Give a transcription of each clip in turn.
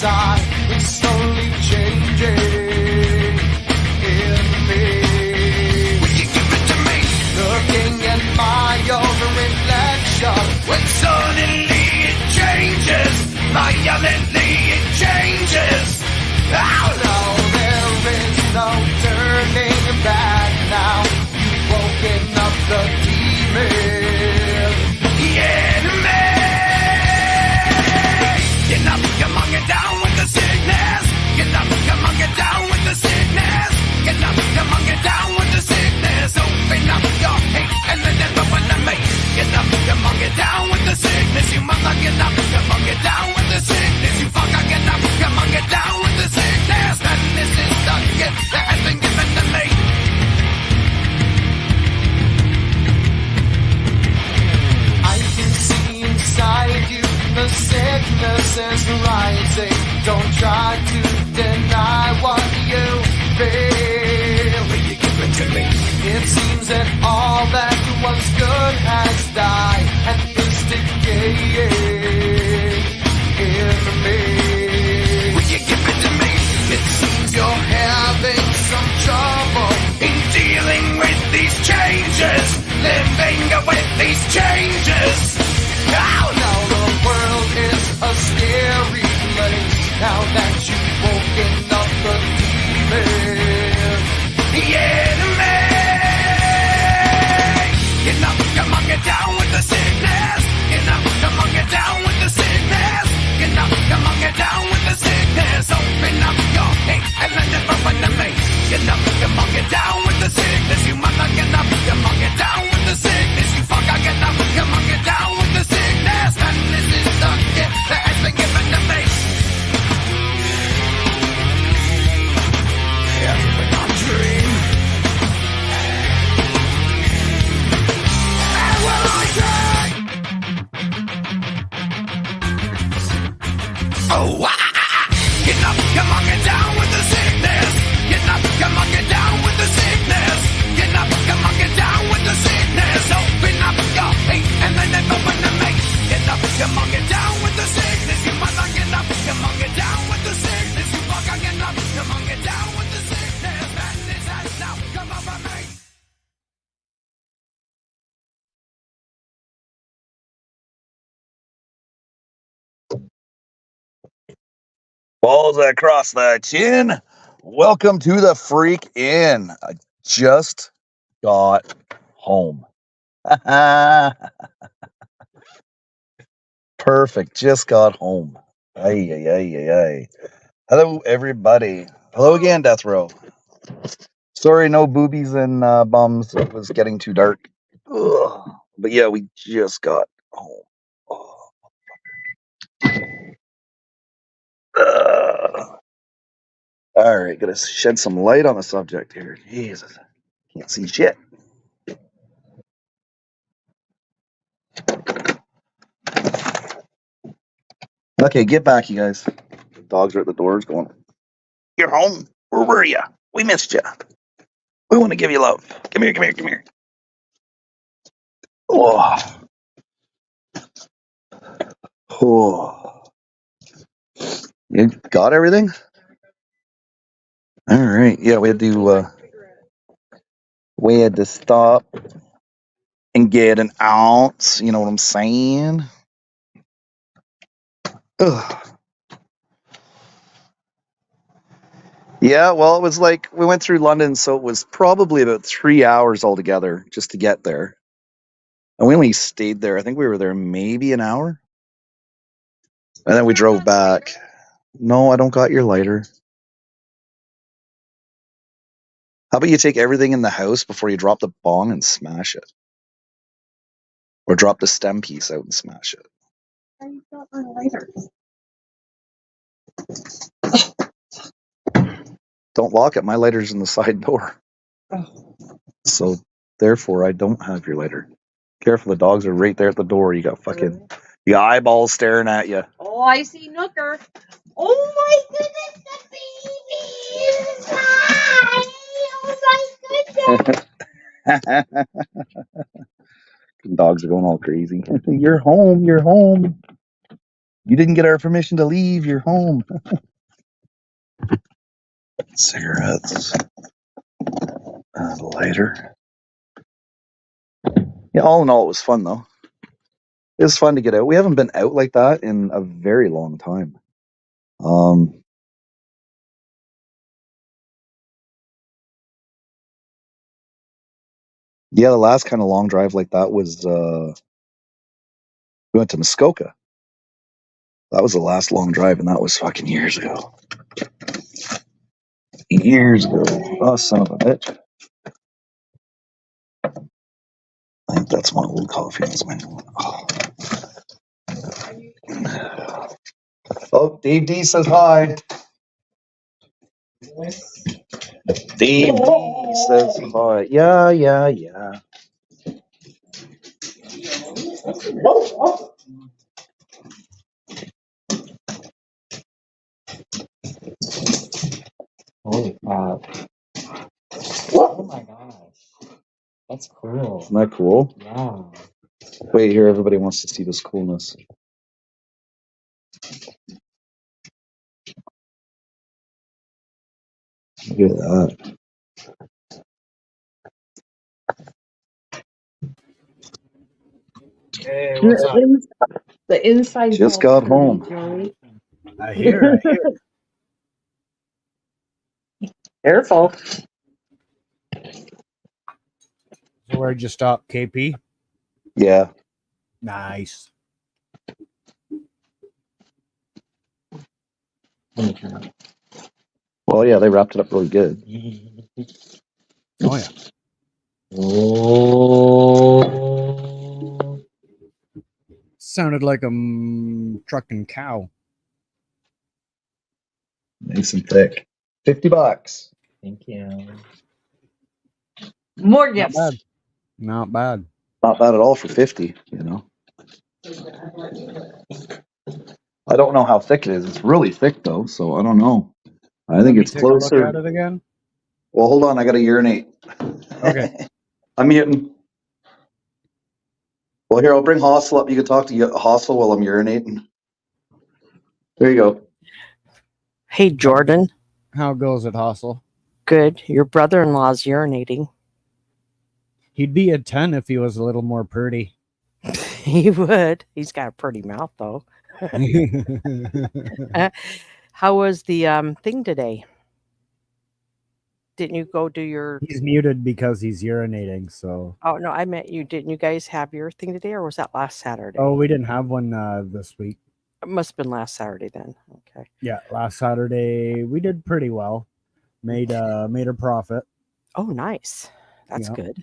outside is slowly changing in me. Will you give it to me? Looking at my own reflection, when suddenly it changes, violently it changes. Oh no, there is no turning back now. You've woken up the demon. Yeah, get up, come on, get down with the sickness. Get up, come on, get down with the sickness. Get up, come on, get down with the sickness. Open up your hate and let everyone to me. Get up, come on, get down with the sickness. You mother, get up, come on, get down with the sickness. You fucker, get up, come on, get down with the sickness. And this is the gift that has been given to me. I can see inside you. The sickness is rising. Don't try to deny what you feel. Will you give it to me? It seems that all that was good has died and is decaying in me. Will you give it to me? It seems you're having some trouble in dealing with these changes, living with these changes. Oh no, the world is a scary place now that you've woken up the demon. Yeah, man. Get up, come on, get down with the sickness. Get up, come on, get down with the sickness. Get up, come on, get down with the sickness. Open up your hate and let it run to me. Get up, come on, get down with the sickness. You mother, get up, come on, get down with the sickness. You fucker, get up, come on, get down with the sickness. And this is the gift that has been given to me. Yeah, but I'm dream. And will I die? Oh, get up, come on, get down with the sickness. Get up, come on, get down with the sickness. Get up, come on, get down with the sickness. Open up your hate and then it open to me. Get up, come on, get down with the sickness. You mother, get up, come on, get down with the sickness. You fucker, get up, come on, get down with the sickness. Madness has now come over me. Balls across the chin. Welcome to the Freak Inn. I just got home. Perfect. Just got home. Ay. Hello, everybody. Hello again, Death Row. Sorry, no boobies and bums. It was getting too dark. Ugh. But yeah, we just got home. Oh. All right, gotta shed some light on the subject here. Jesus, can't see shit. Okay, get back, you guys. The dogs are at the doors going, "You're home? Where were you? We missed you. We want to give you love. Come here. Oh. You got everything? All right. Yeah, we had to stop and get an ounce. You know what I'm saying? Ugh. Yeah, well, it was like we went through London, so it was probably about 3 hours altogether just to get there. And we only stayed there. I think we were there maybe an hour. And then we drove back. No, I don't got your lighter. How about you take everything in the house before you drop the bong and smash it? Or drop the stem piece out and smash it. I got my lighter. Don't lock it. My lighter's in the side door. Oh. So, therefore, I don't have your lighter. Careful, the dogs are right there at the door. You got fucking... You got eyeballs staring at you. Oh, I see Nooker. Oh my goodness, the baby is mine. Oh my goodness. Dogs are going all crazy. You're home. You didn't get our permission to leave your home. Cigarettes. Lighter. Yeah, all in all, it was fun, though. It was fun to get out. We haven't been out like that in a very long time. Yeah, the last kind of long drive like that was we went to Muskoka. That was the last long drive, and that was fucking years ago. Years ago. Oh, son of a bitch. I think that's my old coffee. That's my new one. Oh, Dave D says hi. Dave D says hi. Yeah. Holy crap. Oh my gosh. That's cool. Isn't that cool? Yeah. Wait, here, everybody wants to see this coolness. Look at that. Hey, what's up? The inside. Just got home. Joey. I hear. Careful. So where'd you stop, KP? Yeah. Nice. Well, yeah, they wrapped it up really good. Oh, yeah. Oh. Sounded like a trucking cow. Nice and thick. $50. Thank you. More Not gifts. bad. Not bad. Not bad at all for 50, you know. I don't know how thick it is. It's really thick though, so I don't know. I think it's Take a look closer. at it again. Well, hold on, I gotta urinate. Okay. I'm muting. Well, here, I'll bring Hostel up. You can talk to Hostel while I'm urinating. There you go. Hey, Jordan. How goes it, Hostel? Good. Your brother-in-law's urinating. He'd be a 10 if he was a little more pretty. He would. He's got a pretty mouth, though. How was the thing today? Didn't you go do your... He's muted because he's urinating, so... Oh, no, I meant you. Didn't you guys have your thing today, or was that last Saturday? Oh, we didn't have one this week. It must have been last Saturday then. Okay. Yeah, last Saturday we did pretty well. Made a profit. Oh, nice. That's Yeah. good.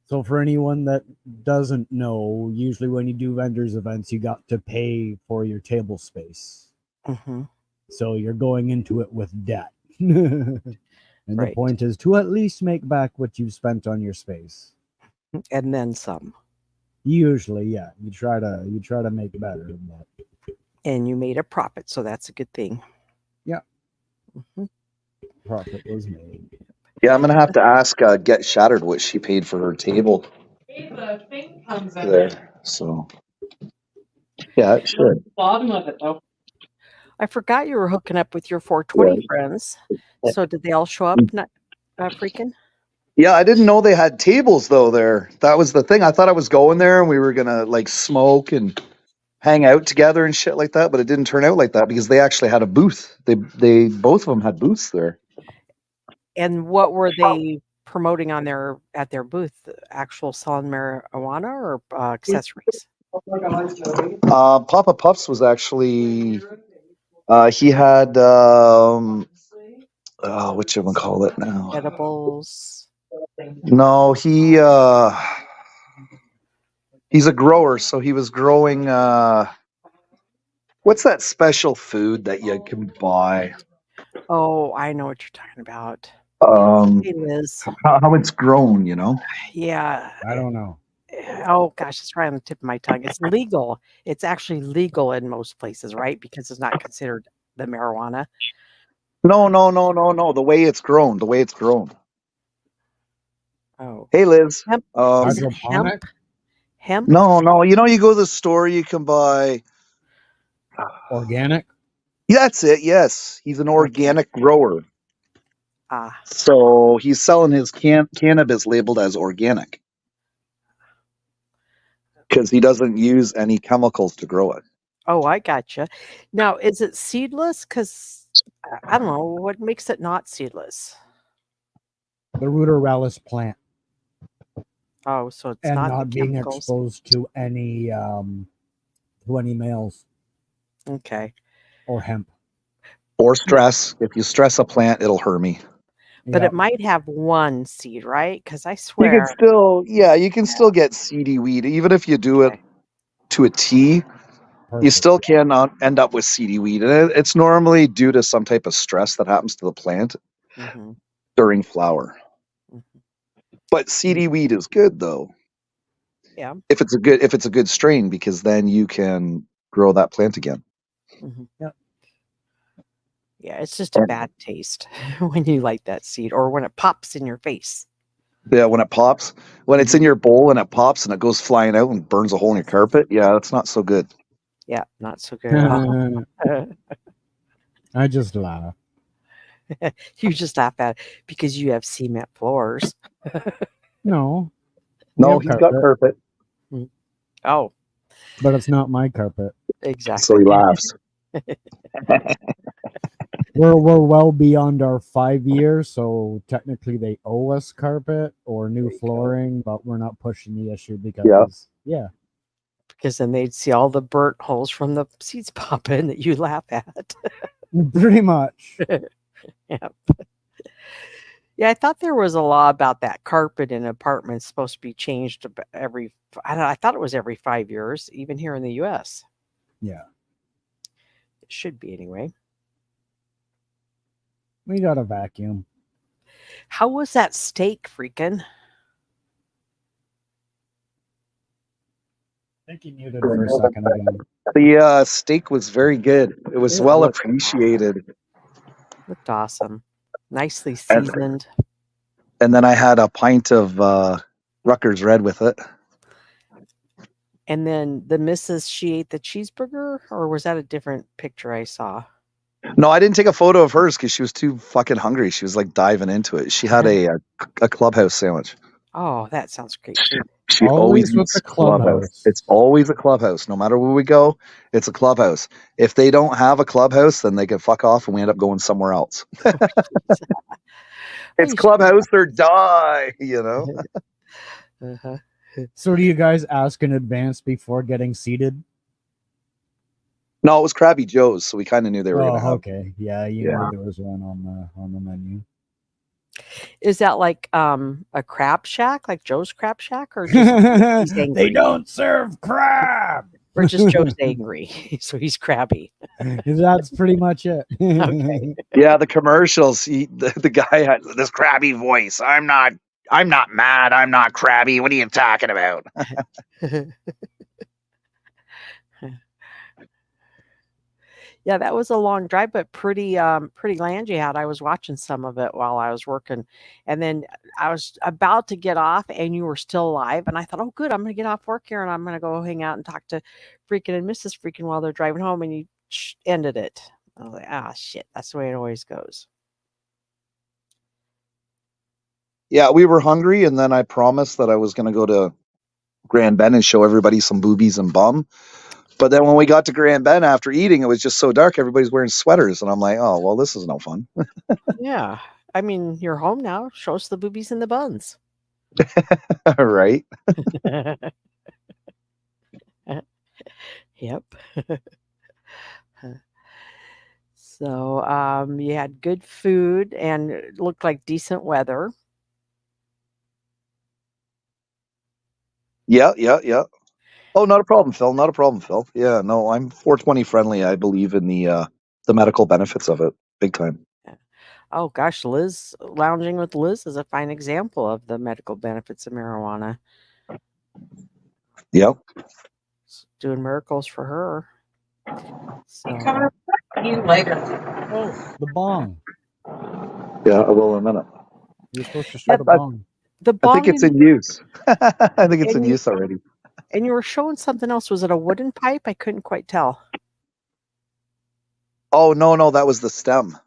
So for anyone that doesn't know, usually when you do vendors events, you got to pay for your table space. Mm-hmm. So you're going into it with debt. And Right. the point is to at least make back what you've spent on your space. And then some. Usually, yeah. You try to make better. But And you made a profit, so that's a good thing. Yeah. Mm-hmm. Profit was made. Yeah, I'm gonna have to ask Get Shattered what she paid for her table The thing comes up there. So yeah, it should. bottom of it though. I forgot you were hooking up with your 420 friends. So did they all show up? Not freaking? Yeah, I didn't know they had tables though there. That was the thing. I thought I was going there and we were gonna like smoke and hang out together and shit like that, but it didn't turn out like that because they actually had a booth. They both of them had booths there. And what were they promoting on at their booth? Actual selling marijuana or accessories? Papa Puffs was actually he had what you want to call it now? Edibles. No, he's a grower, so he was growing what's that special food that you can buy? Oh, I know what you're talking about. Hey, Liz. How it's grown, you know? Yeah. I don't know. Oh gosh, it's right on the tip of my tongue. It's legal. It's actually legal in most places, right? Because it's not considered the marijuana. No. The way it's grown. Oh. Hey, Liz. Hemp. Hydroponic? Hemp? No. You know, you go to the store, you can buy Organic. That's it. Yes, he's an organic grower. Ah, So he's selling his cannabis labeled as organic because he doesn't use any chemicals to grow it. oh, I gotcha. Now, is it seedless? Because I don't know what makes it not seedless. The Ruderalis plant, Oh, so it's and not not the being chemicals. exposed to any males Okay, or hemp. Or stress. If you stress a plant, it'll hurt me. but Yeah. it might have one seed, right? Because I You swear. can still, yeah, you can still get seedy weed, even if you do it Okay. to a T. You Perfect. still can end up with seedy weed, and it's normally due to some type of stress that happens to the plant hmm during flower. hmm But seedy weed is good though, Yeah. if it's a good strain, because then you can grow that plant again. hmm Yep. Yeah, it's just a bad taste when you light that seed or when it pops in your face. Yeah, when it pops, when it's in your bowl and it pops and it goes flying out and burns a hole in your carpet, yeah, that's not so good. Yeah, not so good at all. I just laugh. You just laugh at it because you have cement floors. No, No, we have he's got carpet, Oh, but it's not my carpet. so exactly. he laughs. We're well beyond our 5 years, so technically they owe us carpet or new flooring, but we're not pushing the issue because yeah. Because then they'd see all the burnt holes from the seeds popping that you laugh at. Pretty much. Yep. Yeah, I thought there was a law about that carpet in apartments supposed to be changed every. I thought it was every 5 years, even here in the U.S. Yeah. It should be anyway. We got a vacuum. How was that steak, freaking? I think you muted for a second again. The steak was very good. It was It well looked appreciated. Looked awesome, nicely And- seasoned. And then I had a pint of Rutgers Red with it. And then the missus, she ate the cheeseburger, or was that a different picture I saw? No, I didn't take a photo of hers because she was too fucking hungry. She was like diving into it. She had a clubhouse sandwich. Oh, that sounds great too. She Always with eats the clubhouse. It's always a clubhouse. No matter where we go, it's a clubhouse. If they don't have a clubhouse, then they can fuck off and we end up going somewhere else. It's you clubhouse or die, you know? Uh-huh. So do you guys ask in advance before getting seated? No, it was Krabby Joe's, so we kind of knew they were Oh, going to have. okay. Yeah, you Yeah. knew there was one on the menu. Is that like a crab shack, like Joe's Crab Shack, or just he's angry? They don't serve crab. Or just Joe's angry, so he's crabby. That's pretty much it. Okay. Yeah, the commercials. The guy had this crabby voice. I'm not mad. I'm not crabby. What are you talking about? Yeah, that was a long drive, but pretty land you had. I was watching some of it while I was working, and then I was about to get off, and you were still alive. And I thought, oh, good, I'm going to get off work here, and I'm going to go hang out and talk to Freaking and Mrs. Freaking while they're driving home. And you ended it. I was like, ah, shit, that's the way it always goes. Yeah, we were hungry, and then I promised that I was going to go to Grand Bend and show everybody some boobies and bum. But then when we got to Grand Bend after eating, it was just so dark. Everybody's wearing sweaters, and I'm like, oh well, this is no fun. Yeah, I mean, you're home now. Show us the boobies and the buns. Right? Yep. So you had good food and it looked like decent weather. Yeah. Oh, not a problem, Phil. Not a problem, Phil. Yeah, no, I'm 420 friendly. I believe in the medical benefits of it, big time. Oh gosh, Liz, lounging with Liz is a fine example of the medical benefits of marijuana. Yep. It's doing miracles for her. So, Coming to you later. Oh, the bong. Yeah, I will in a minute. You're supposed to show the I- bong. the I bong, think it's in use. I think it's in use already. and you were showing something else. Was it a wooden pipe? I couldn't quite tell. Oh no, that was the stem.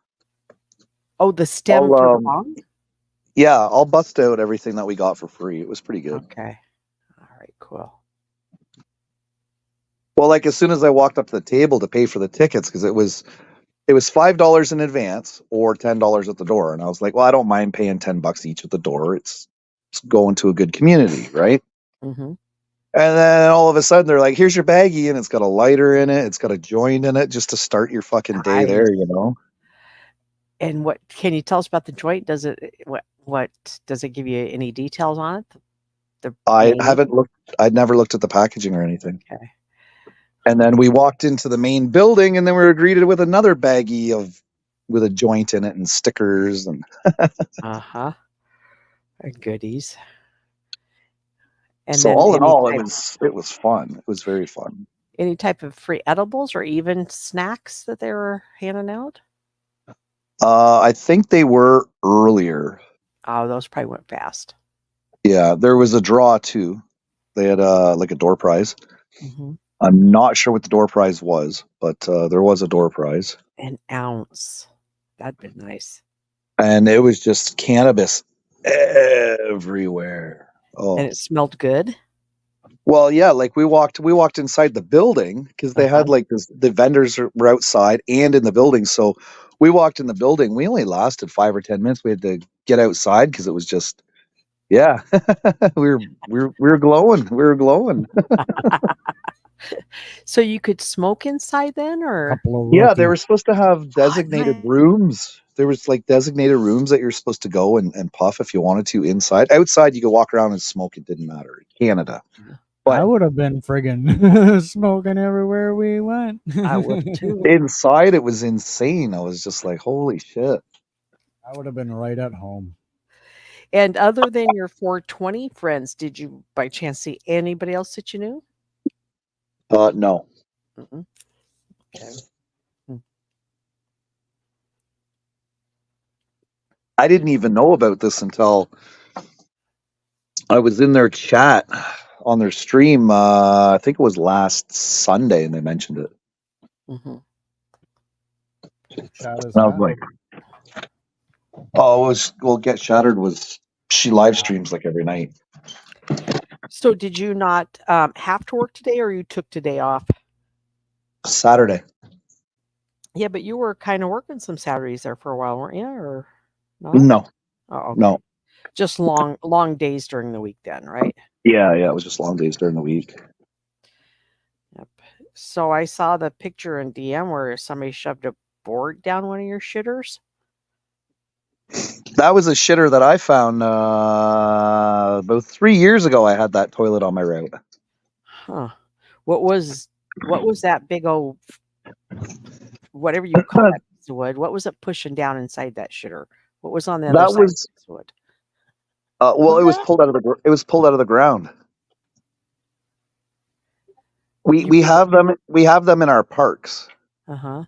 Oh, the stem for the I'll bong? yeah, I'll bust out everything that we got for free. It was pretty good. Okay. All right, cool. Well, like as soon as I walked up to the table to pay for the tickets, because it was $5 in advance or $10 at the door, and I was like, well, I don't mind paying $10 each at the door. It's going to a good community, right? Mm-hmm. And then all of a sudden they're like, here's your baggie, and it's got a lighter in it, it's got a joint in it, just to start your fucking day Nice. there, you know. And what can you tell us about the joint? Does it what does it give you any details on it? The I name? haven't looked. I'd never looked at the packaging or anything. Okay. And then we walked into the main building, and then we were greeted with another baggie with a joint in it and stickers and Uh-huh. Goodies. And so then all in any all, type, it was fun. It was very fun. any type of free edibles or even snacks that they were handing out? I think they were earlier. Oh, those probably went fast. Yeah, there was a draw too. They had like a door prize. Mm-hmm. I'm not sure what the door prize was, but there was a door prize. An ounce. That'd be nice. And it was just cannabis everywhere. Oh, And it smelled good. well, yeah. Like we walked inside the building because they had like the vendors were outside and in the building. So we walked in the building. We only lasted 5 or 10 minutes. We had to get outside because it was just, yeah, we were glowing. We were glowing. So you could smoke inside then, or Couple of Yeah, they rookies. were supposed to have designated rooms. There was like designated rooms that you're supposed to go and puff if you wanted to inside. Outside, you could walk around and smoke. It didn't matter. Canada. I But would have been friggin' smoking everywhere we went. I would too. inside, it was insane. I was just like, holy shit. I would have been right at home. And other than your 420 friends, did you by chance see anybody else that you knew? No. Mm-mm. Okay. I didn't even know about this until I was in their chat on their stream. I think it was last Sunday, and they mentioned it. Mm-hmm. Chat is And I was that? like, oh, Get Shattered was, she live streams like every night. So did you not have to work today, or you took today off? Saturday. Yeah, but you were kind of working some Saturdays there for a while, weren't you? Or not? No. Oh, okay. No. Just long days during the week then, right? Yeah, it was just long days during the week. Yep. So I saw the picture in DM where somebody shoved a board down one of your shitters. That was a shitter that I found about 3 years ago. I had that toilet on my route. Huh. What was that big old whatever you call that piece of wood? What was it pushing down inside that shitter? What was on the other That side was- of the wood? Well, it was pulled out of the ground. We have them in our parks, Uh-huh.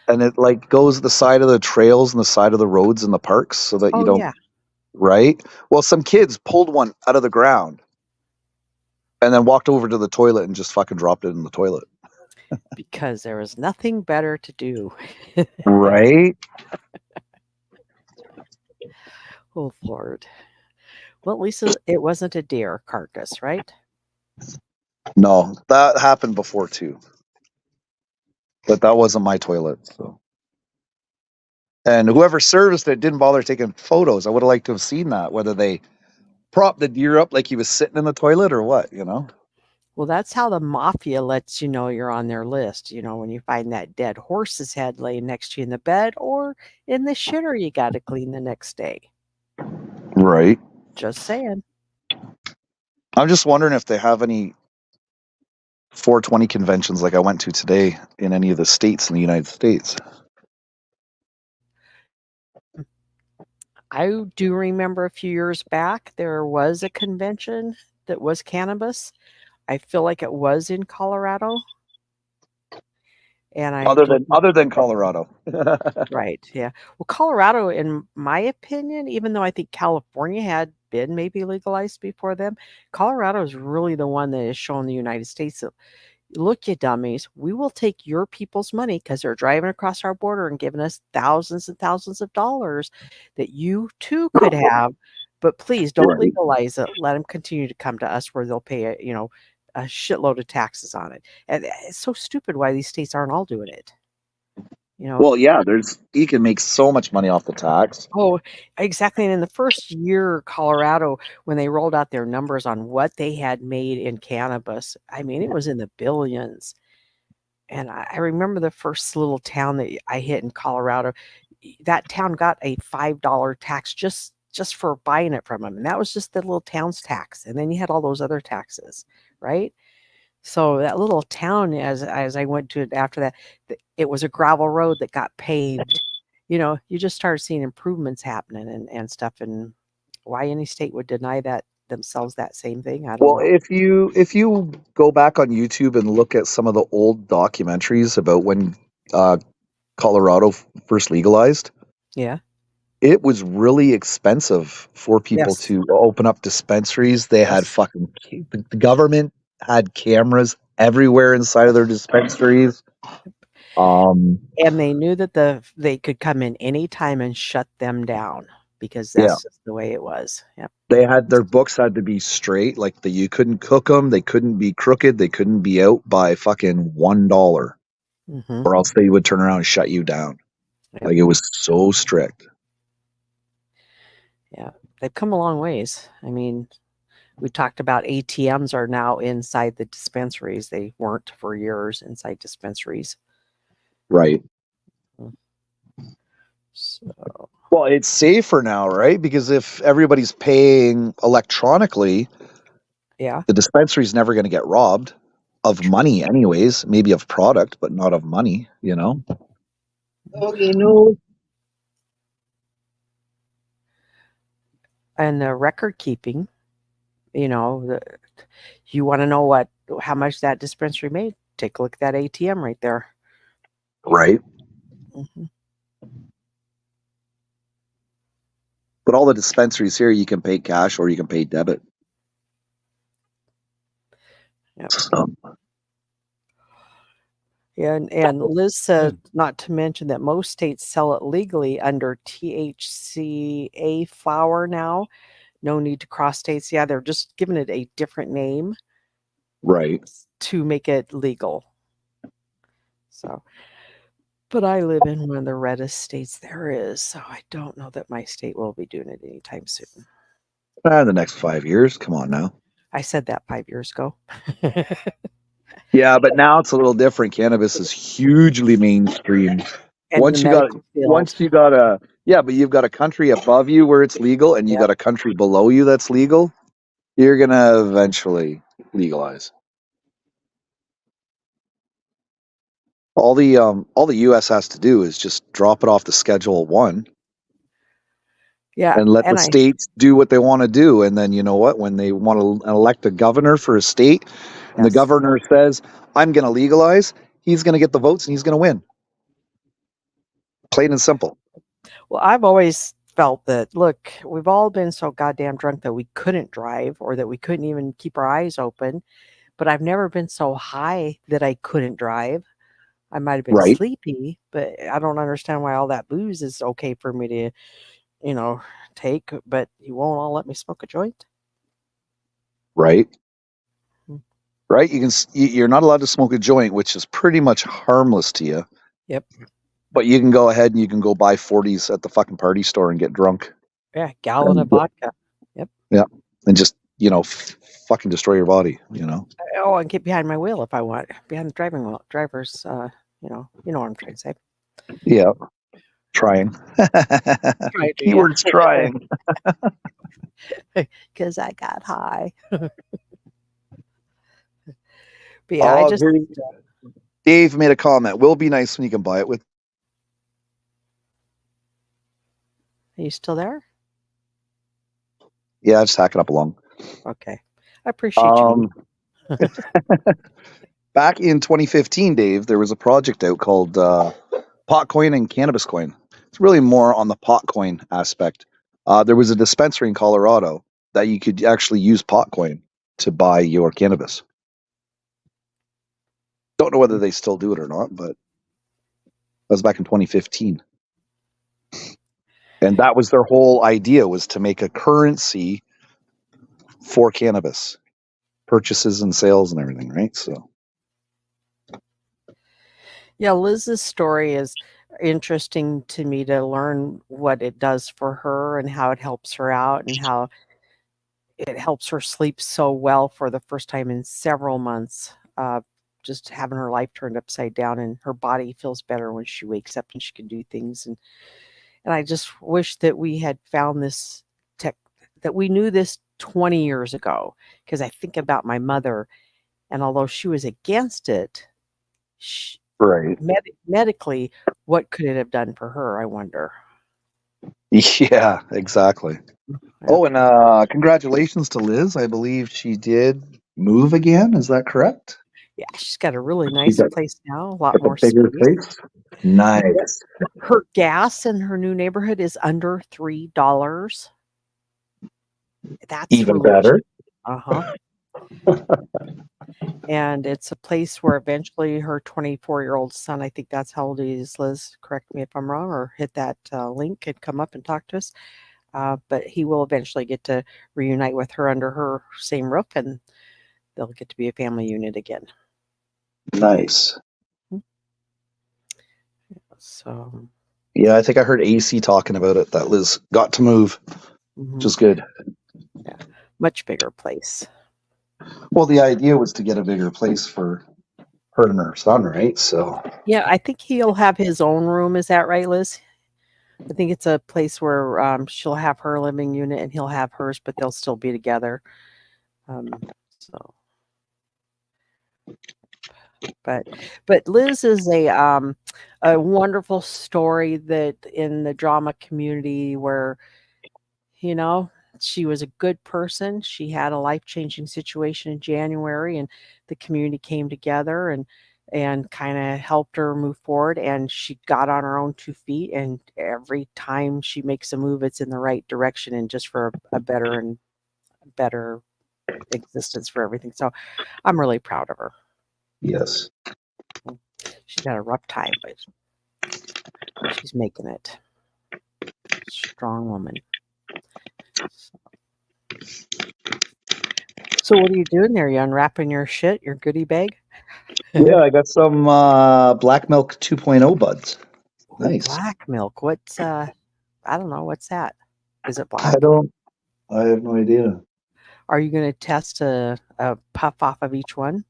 and it like goes the side of the trails and the side of the roads in the parks so that you don't. Yeah. Right. Well, some kids pulled one out of the ground, and then walked over to the toilet and just fucking dropped it in the toilet. Because there was nothing better to do. Right. Oh Lord. Well, at least it wasn't a deer carcass, right? No, that happened before too. But that wasn't my toilet, so. And whoever serviced it didn't bother taking photos. I would have liked to have seen that, whether they propped the deer up like he was sitting in the toilet or what, you know? Well, that's how the mafia lets you know you're on their list. You know, when you find that dead horse's head laying next to you in the bed or in the shitter you got to clean the next day. Right. Just saying. I'm just wondering if they have any 420 conventions like I went to today in any of the states in the United States. I do remember a few years back there was a convention that was cannabis. I feel like it was in Colorado. And Other than Colorado. Right, yeah. Well, Colorado, in my opinion, even though I think California had been maybe legalized before them, Colorado is really the one that has shown the United States that look, you dummies, we will take your people's money because they're driving across our border and giving us thousands and thousands of dollars that you too could have. But please don't Right. legalize it. Let them continue to come to us where they'll pay a shitload of taxes on it. And it's so stupid why these states aren't all doing it. Well, yeah, you can make so much money off the tax. Oh, exactly. And in the first year, Colorado, when they rolled out their numbers on what they had made in cannabis, I mean, it was in the billions. And I remember the first little town that I hit in Colorado. That town got a $5 tax just for buying it from them, and that was just the little town's tax. And then you had all those other taxes, right? So that little town, as I went to it after that, it was a gravel road that got paved. You just started seeing improvements happening and stuff. And why any state would deny that themselves that same thing, I don't Well, know. if you go back on YouTube and look at some of the old documentaries about when Colorado first legalized, Yeah. it was really expensive for people Yes. to open up dispensaries. They had Yes. the government had cameras everywhere inside of their dispensaries. And they knew that they could come in anytime and shut them down because Yeah. that's just the way it was. Yep. They had their books had to be straight, like you couldn't cook them, they couldn't be crooked, they couldn't be out by fucking $1, hmm or else they would turn around and shut you down. Yep. Like it was so strict. Yeah. They've come a long ways. I mean, we talked about ATMs are now inside the dispensaries. They weren't for years inside dispensaries. Right. So Well, it's safer now, right? Because if everybody's paying electronically, yeah. the dispensary's never going to get robbed of money anyways, maybe of product, but not of money, And the record keeping, you want to know how much that dispensary made. Take a look at that ATM right there. Right. hmm But all the dispensaries here, you can pay cash or you can pay debit. Yep. So, Yeah, and Liz said not to mention that most states sell it legally under THCA flower now. No need to cross states. Yeah, they're just giving it a different name right. to make it legal. So, but I live in one of the reddest states there is, so I don't know that my state will be doing it anytime soon. The next 5 years. Come on now. I said that 5 years ago. Yeah, but now it's a little different. Cannabis is hugely mainstream. And Once the you got medical field. but you've got a country above you where it's legal, and you Yep. got a country below you that's legal. You're gonna eventually legalize. All the U.S. has to do is just drop it off the Schedule 1 Yeah, and let the and states do what they want to do. And then you know what? When they want to elect a governor for a state, and the Yes. governor says, "I'm going to legalize," he's going to get the votes and he's going to win. Plain and simple. Well, I've always felt that, look, we've all been so goddamn drunk that we couldn't drive or that we couldn't even keep our eyes open. But I've never been so high that I couldn't drive. I might have been Right. sleepy, but I don't understand why all that booze is okay for me to, take, but you won't all let me smoke a joint. Right. Hmm. Right. You're not allowed to smoke a joint, which is pretty much harmless to you. Yep. But you can go ahead and you can go buy 40s at the fucking party store and get drunk. Yeah, gallon of vodka. Yep. Yeah. And just, fucking destroy your body, Oh, and get behind my wheel if I want. Behind the driving wheel. Driver's, you know what I'm trying to say. Yeah. Trying. Keywords trying. Because I got high. But yeah, Dave made a comment. Will be nice when you can buy it with. Are you still there? Yeah, just hack it up along. Okay. I appreciate you. Back in 2015, Dave, there was a project out called Potcoin and Cannabis Coin. It's really more on the Potcoin aspect. There was a dispensary in Colorado that you could actually use Potcoin to buy your cannabis. Don't know whether they still do it or not, but that was back in 2015. And that was their whole idea, was to make a currency for cannabis purchases and sales and everything, right? So Yeah, Liz's story is interesting to me to learn what it does for her and how it helps her out and how it helps her sleep so well for the first time in several months. Just having her life turned upside down, and her body feels better when she wakes up and she can do things. And I just wish that we had found this tech, that we knew this 20 years ago, because I think about my mother, and although she was against it, she, right. medically, what could it have done for her? I wonder. Yeah, exactly. Yeah. Oh, and congratulations to Liz. I believe she did move again. Is that correct? Yeah, she's got a really She nice got, place now, a lot got the more bigger space. place. Nice. Her gas in her new neighborhood is under $3. That's Even really better. cheap. Uh-huh. And it's a place where eventually her 24-year-old son, I think that's how old he is, Liz, correct me if I'm wrong, or hit that link and come up and talk to us. But he will eventually get to reunite with her under her same roof, and they'll get to be a family unit again. Nice. So, yeah, I think I heard AC talking about it, that Liz got to move, which is good. Yeah, much bigger place. Well, the idea was to get a bigger place for her and her son, right? So yeah, I think he'll have his own room. Is that right, Liz? I think it's a place where she'll have her living unit and he'll have hers, but they'll still be together. So, but Liz is a wonderful story that in the drama community where, she was a good person. She had a life-changing situation in January, and the community came together and kind of helped her move forward, and she got on her own 2 feet, and every time she makes a move, it's in the right direction and just for a better and better existence for everything. So I'm really proud of her. yes. She's had a rough time, but she's making it. Strong woman. So what are you doing there? You unwrapping your shit, your goodie bag? Yeah, I got some Black Milk 2.0 buds. Nice. Black milk. What's I don't know. What's that? Is it black? I have no idea. Are you going to test a puff off of each one?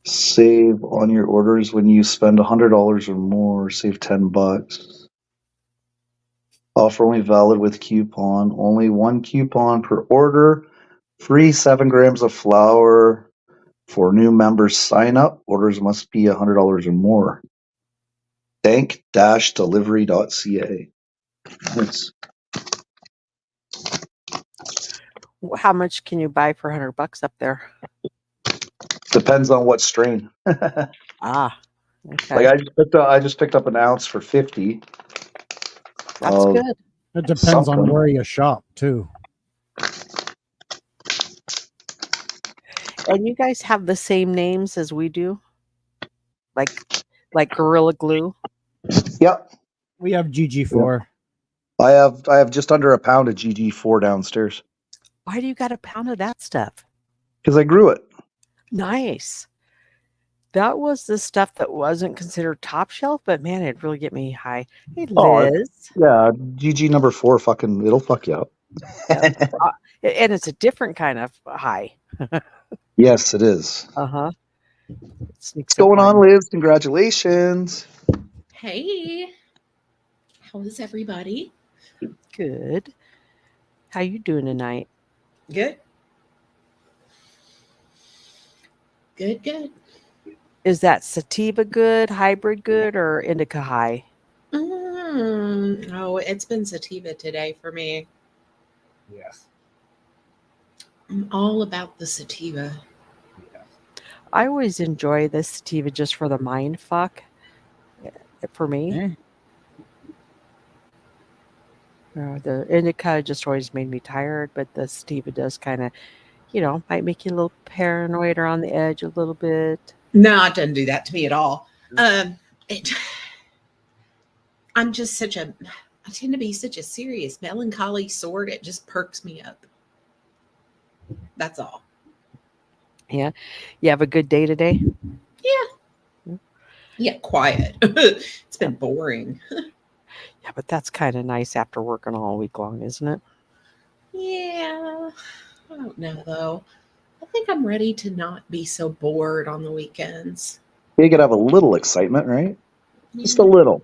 Save on your orders when you spend $100 or more. Save $10. Offer only valid with coupon. Only 1 coupon per order. Free 7 grams of flour for new members. Sign up. Orders must be $100 or more. Bank-delivery.ca. Nice. How much can you buy for $100 up there? Depends on what strain. Ah, okay. Like I just picked up an ounce for $50. That's good. It depends on Something. where you shop too. And you guys have the same names as we do? Like Gorilla Glue? Yep. We have GG4. I have just under a pound of GG4 downstairs Why do you got a pound of that stuff? because I grew it. Nice. That was the stuff that wasn't considered top shelf, but man, it'd really get me high. Hey, Oh, Liz. Yeah, GG number 4 it'll fuck you up. And it's a different kind of high. Yes, it is. Uh-huh. What's going on, Liz? Congratulations. Hey, how is everybody? Good. How you doing tonight? Good. Good. Is that sativa good, hybrid good, or indica high? Oh, it's been sativa today for me. Yeah. I'm all about the sativa. I always enjoy the sativa just for the mind fuck. For me. The indica just always made me tired, but the sativa does kind of might make you a little paranoid or on the edge a little bit. No, it doesn't do that to me at all. It, I'm just I tend to be such a serious, melancholy sort. It just perks me up. That's all. Yeah. You have a good day today? Yeah, quiet. It's been boring. Yeah, but that's kind of nice after working all week long, isn't it? Yeah. I don't know, though. I think I'm ready to not be so bored on the weekends. You could have a little excitement, right? Just a little,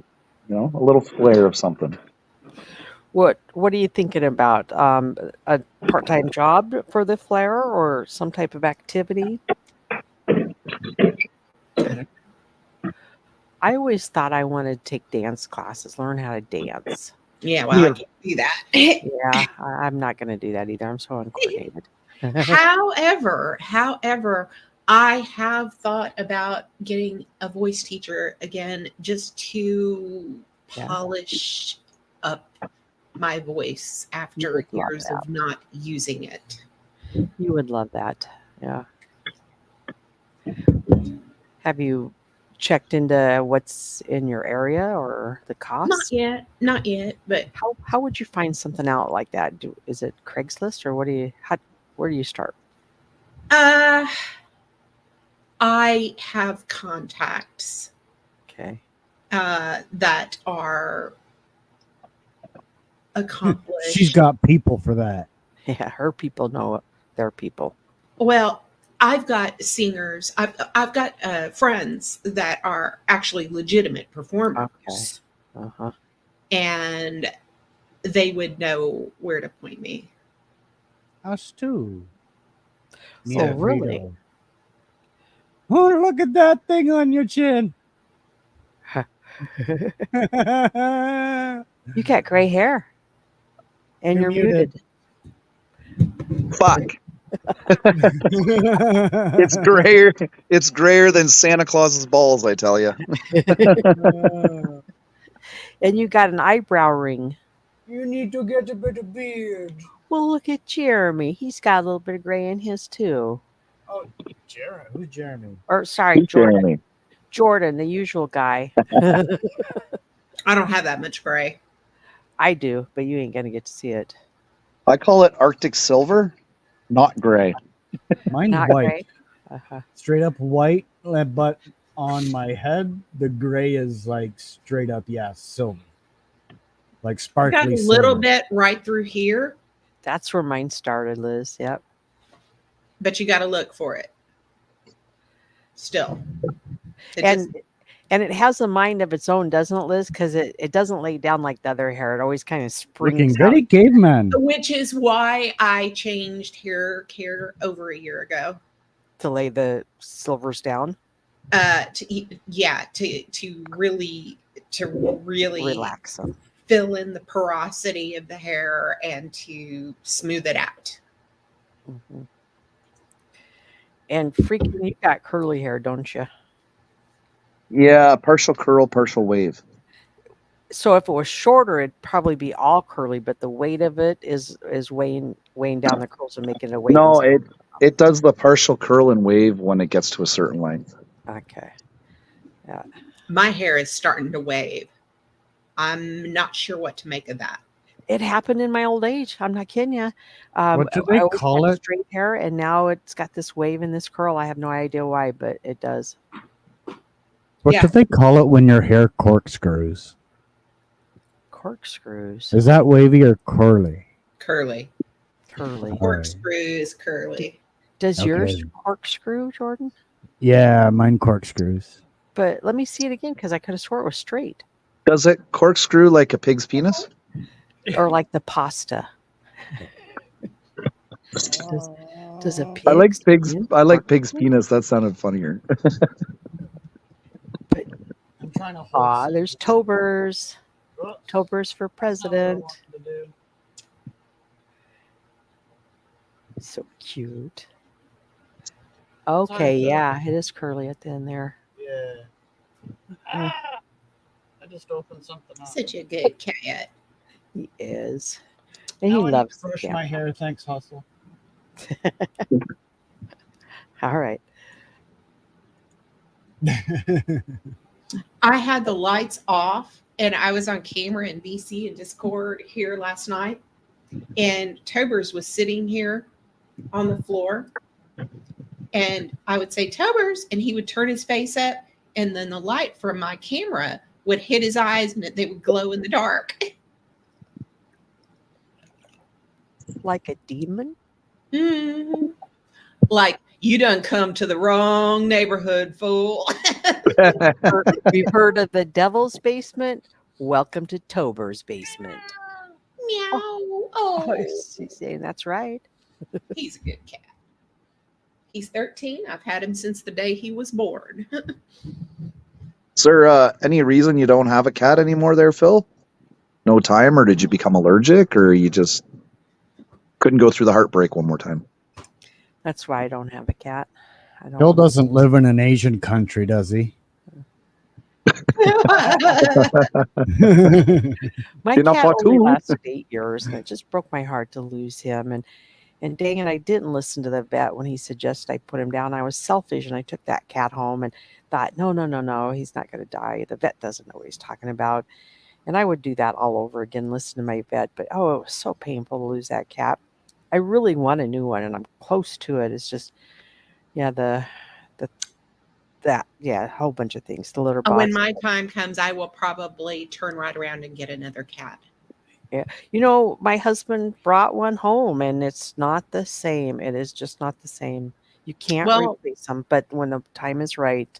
a little flair of something. What are you thinking about? A part-time job for the flair or some type of activity? I always thought I wanted to take dance classes, learn how to dance. Yeah, well, I can't do that. Yeah, I'm not going to do that either. I'm so uncoordinated. However, I have thought about getting a voice teacher again just to polish up my voice after years of not using it. You would love that. Yeah. Have you checked into what's in your area or the cost? Not yet. But how would you find something out like that? Is it Craigslist or where do you start? I have contacts. Okay. That are accomplished. She's got people for that. Yeah, her people know their people. Well, I've got singers. I've got friends that are actually legitimate performers. Okay. Uh-huh. And they would know where to point me. Us too. Oh, really? Oh, look at that thing on your chin. You got gray hair. And you're muted. Fuck. It's grayer than Santa Claus's balls, I tell you. And you got an eyebrow ring. You need to get a bit of beard. Well, look at Jeremy. He's got a little bit of gray in his too. Oh, Jeremy. Who's Jeremy? Or sorry, Jordan. Jeremy. Jordan, the usual guy. I don't have that much gray. I do, but you ain't gonna get to see it. I call it Arctic silver, not gray. Mine's Not white. gray. Uh-huh. Straight up white, but on my head, the gray is like straight up, silver. Like sparkly Got a silver. little bit right through here, That's where mine started, Liz. Yep. but you got to look for it. Still. And it has a mind of its own, doesn't it, Liz? Because it doesn't lay down like the other hair. It always kind of springs Looking out. very caveman. Which is why I changed hair care over a year ago. To lay the silvers down. To really Relax them. fill in the porosity of the hair and to smooth it out. Mm-hmm. And freaking, you got curly hair, don't you? Yeah, partial curl, partial wave. So if it was shorter, it'd probably be all curly, but the weight of it is weighing down the curls and making it a wave. No, it does the partial curl and wave when it gets to a certain length. Okay. Yeah. My hair is starting to wave. I'm not sure what to make of that. It happened in my old age. I'm not kidding you. What do they call it? Straight hair, and now it's got this wave and this curl. I have no idea why, but it does. What do they call it when your hair corkscrews? Corkscrews. Is that wavy or curly? Curly. Curly. Corkscrews, curly. Does yours Okay. corkscrew, Jordan? Yeah, mine corkscrews. But let me see it again because I could have swore it was straight. Does it corkscrew like a pig's penis? Or like the pasta. Does a pig? I like pig's penis. That sounded funnier. I'm trying to Aw, there's Tobers. Tobers for president. So cute. Okay, yeah, it is curly at the end there. Yeah. I just opened something up. Such a good cat. He is. And he loves the brush camera. my hair. Thanks, Hustle. All right. I had the lights off and I was on camera in BC and Discord here last night. And Tobers was sitting here on the floor. And I would say, Tobers, and he would turn his face up. And then the light from my camera would hit his eyes and they would glow in the dark. Like a demon? Mhm. Like, you done come to the wrong neighborhood, fool. You've heard of the devil's basement? Welcome to Tober's basement. Meow. Oh, Oh, she's saying that's right. he's a good cat. He's 13. I've had him since the day he was born. Is there any reason you don't have a cat anymore there, Phil? No time, or did you become allergic, or you just couldn't go through the heartbreak one more time? That's why I don't have a cat. I don't. Bill doesn't live in an Asian country, does he? My You're not cat only Fatu. lasted 8 years, and it just broke my heart to lose him. And dang it, I didn't listen to the vet when he suggested I put him down. I was selfish, and I took that cat home and thought, no, he's not going to die. The vet doesn't know what he's talking about. And I would do that all over again, listen to my vet. But, oh, it was so painful to lose that cat. I really want a new one, and I'm close to it. It's just, yeah, a whole bunch of things. The litter box. When my time comes, I will probably turn right around and get another cat. Yeah. You know, my husband brought one home, and it's not the same. It is just not the same. You can't Well- replace them, but when the time is right,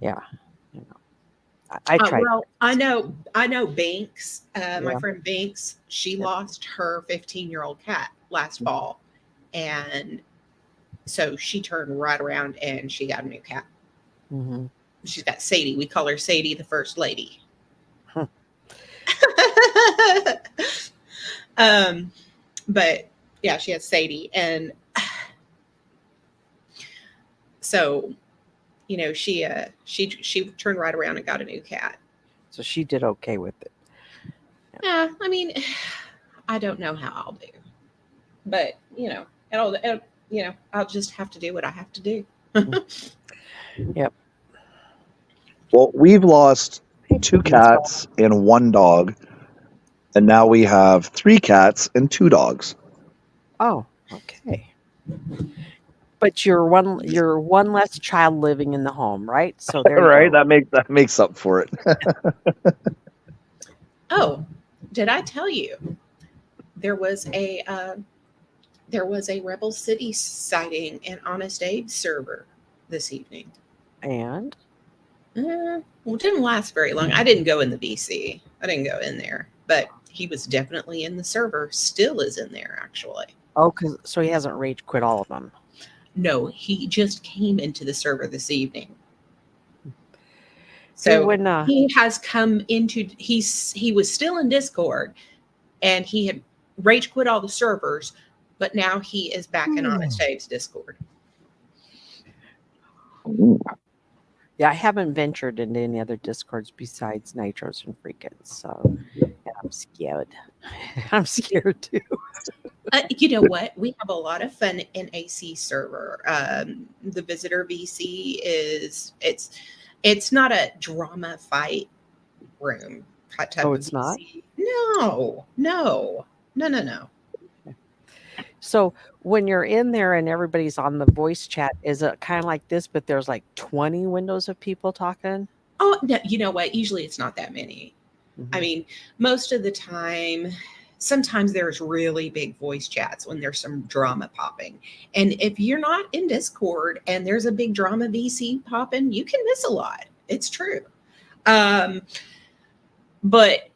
yeah. You know, I tried. Well, I know Binks, my Yeah. friend Binks, she lost her 15-year-old cat last fall. And so she turned right around and she got a new cat. hmm She's got Sadie. We call her Sadie, the first lady. Huh. But yeah, she has Sadie. And so, you know, she turned right around and got a new cat. So she did okay with it. Yeah, I mean, I don't know how I'll do, but you know, I'll just have to do what I have to do. Well, we've lost 2 cats and 1 dog, and now we have 3 cats and 2 dogs. Oh, okay. But you're one less child living in the home, right? So there you Right, go. that makes up for it. Oh, did I tell you there was a Rebel City sighting in Honest Abe's server this evening? And Well, it didn't last very long. I didn't go in the BC. I didn't go in there, but he was definitely in the server. Still is in there, actually. so he hasn't rage quit all of them. No, he just came into the server this evening. See, So when he has come into he was still in Discord and he had rage quit all the servers, but now he is back in Honest Abe's Discord. yeah, I haven't ventured into any other discords besides Nitros and Freakins, so yeah, I'm scared. I'm scared too. You know what? We have a lot of fun in AC server. The visitor VC it's not a drama fight room type Oh, of it's not? VC. No. So when you're in there and everybody's on the voice chat, is it kind of like this, but there's like 20 windows of people talking? Oh no, you know what? Usually it's not that many. Mhm. I mean, most of the time, sometimes there's really big voice chats when there's some drama popping. And if you're not in Discord and there's a big drama VC popping, you can miss a lot. It's true. But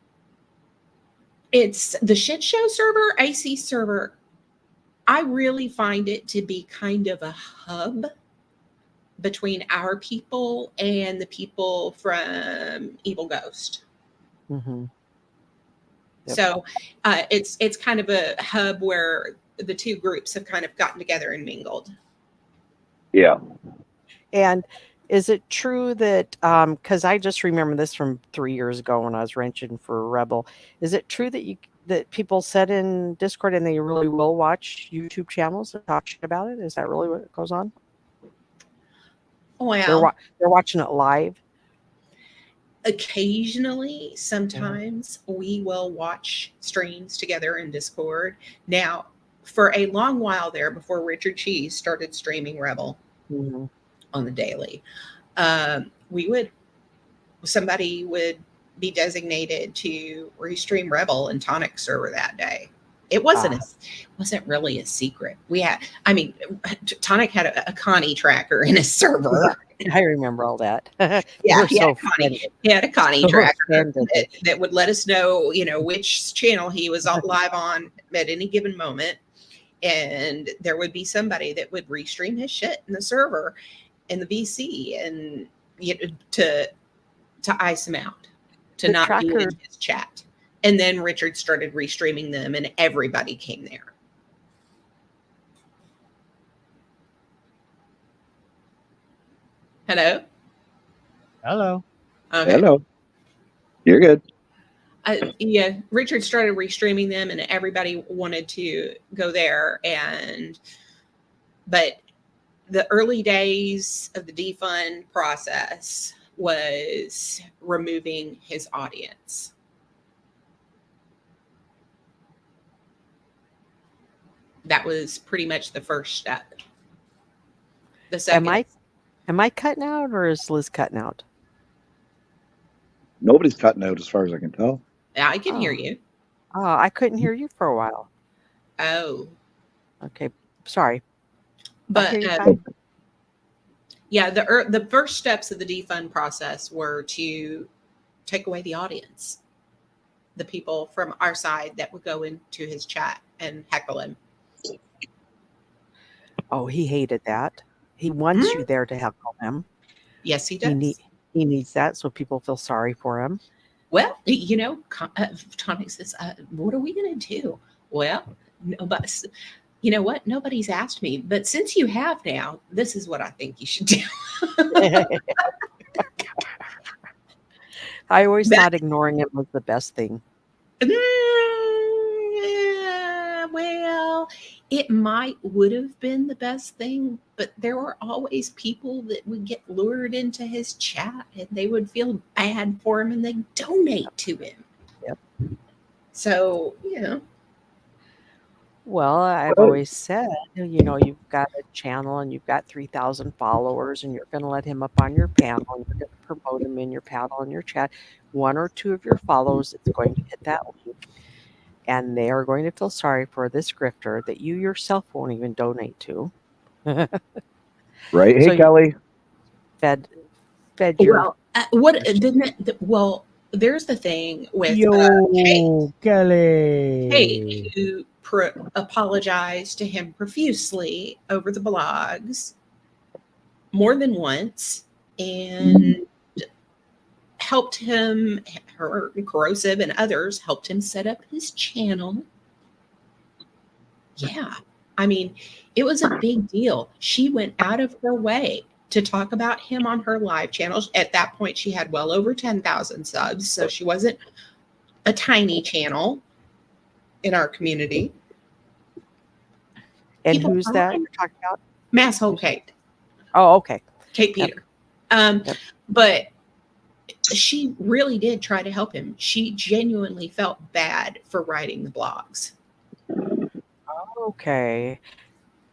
it's the shit show server, AC server. I really find it to be kind of a hub between our people and the people from Evil Ghost. Mhm. Yep. So it's kind of a hub where the two groups have kind of gotten together and mingled. Yeah. And is it true that because I just remember this from 3 years ago when I was wrenching for Rebel, is it true that that people said in Discord, and they really will watch YouTube channels and talk shit about it? Is that really what goes on? Well, They're watching it live. occasionally, sometimes we will watch streams together in Discord. Now, for a long while there, before Richard Cheese started streaming Rebel Mhm. on the daily, somebody would be designated to restream Rebel and Tonic server that day. It wasn't really a secret. Tonic had a Connie tracker in his server. I remember all that. Yeah, We're he so had a Connie So tracker offended. that would let us know, which channel he was live on at any given moment. And there would be somebody that would restream his shit in the server in the VC and to ice him out, to The not be tracker- in his chat. And then Richard started restreaming them and everybody came there. Hello? Hello. Okay. Hello. You're good. Yeah, Richard started restreaming them and everybody wanted to go there. But the early days of the defund process was removing his audience. That was pretty much the first step. The second, Am I cutting out, or is Liz cutting out? Nobody's cutting out as far as I can tell. I can hear Oh. you. I couldn't hear you for a while. Oh, Okay, sorry. but hear you fine. yeah, the first steps of the defund process were to take away the audience, the people from our side that would go into his chat and heckle him. Oh, he hated that. He wants you there to heckle him. Yes, he does. He needs that so people feel sorry for him. Well, Tonic says, what are we going to do? Well, nobody, you know what? Nobody's asked me, but since you have now, this is what I think you should do. I always thought ignoring him was the best thing. Well, it would have been the best thing, but there were always people that would get lured into his chat and they would feel bad for him and they donate to him. Yep. So, Well, I've always said, you've got a channel and you've got 3,000 followers and you're going to let him up on your panel and you're going to promote him in your panel and your chat. One or two of your followers is going to hit that link and they are going to feel sorry for this grifter that you yourself won't even donate to. Right? Hey, So Kelly. Fed your... Well, there's the thing with Yo, Kelly. Kate, who apologized to him profusely over the blogs more than once and helped him, her, Corrosive, and others helped him set up his channel. Yeah. I mean, it was a big deal. She went out of her way to talk about him on her live channels. At that point, she had well over 10,000 subs, so she wasn't a tiny channel in our community. And People who's that you're talking about? Masshole Kate. Oh, okay. Kate Yep. Peter. Yep. But she really did try to help him. She genuinely felt bad for writing the blogs. Okay.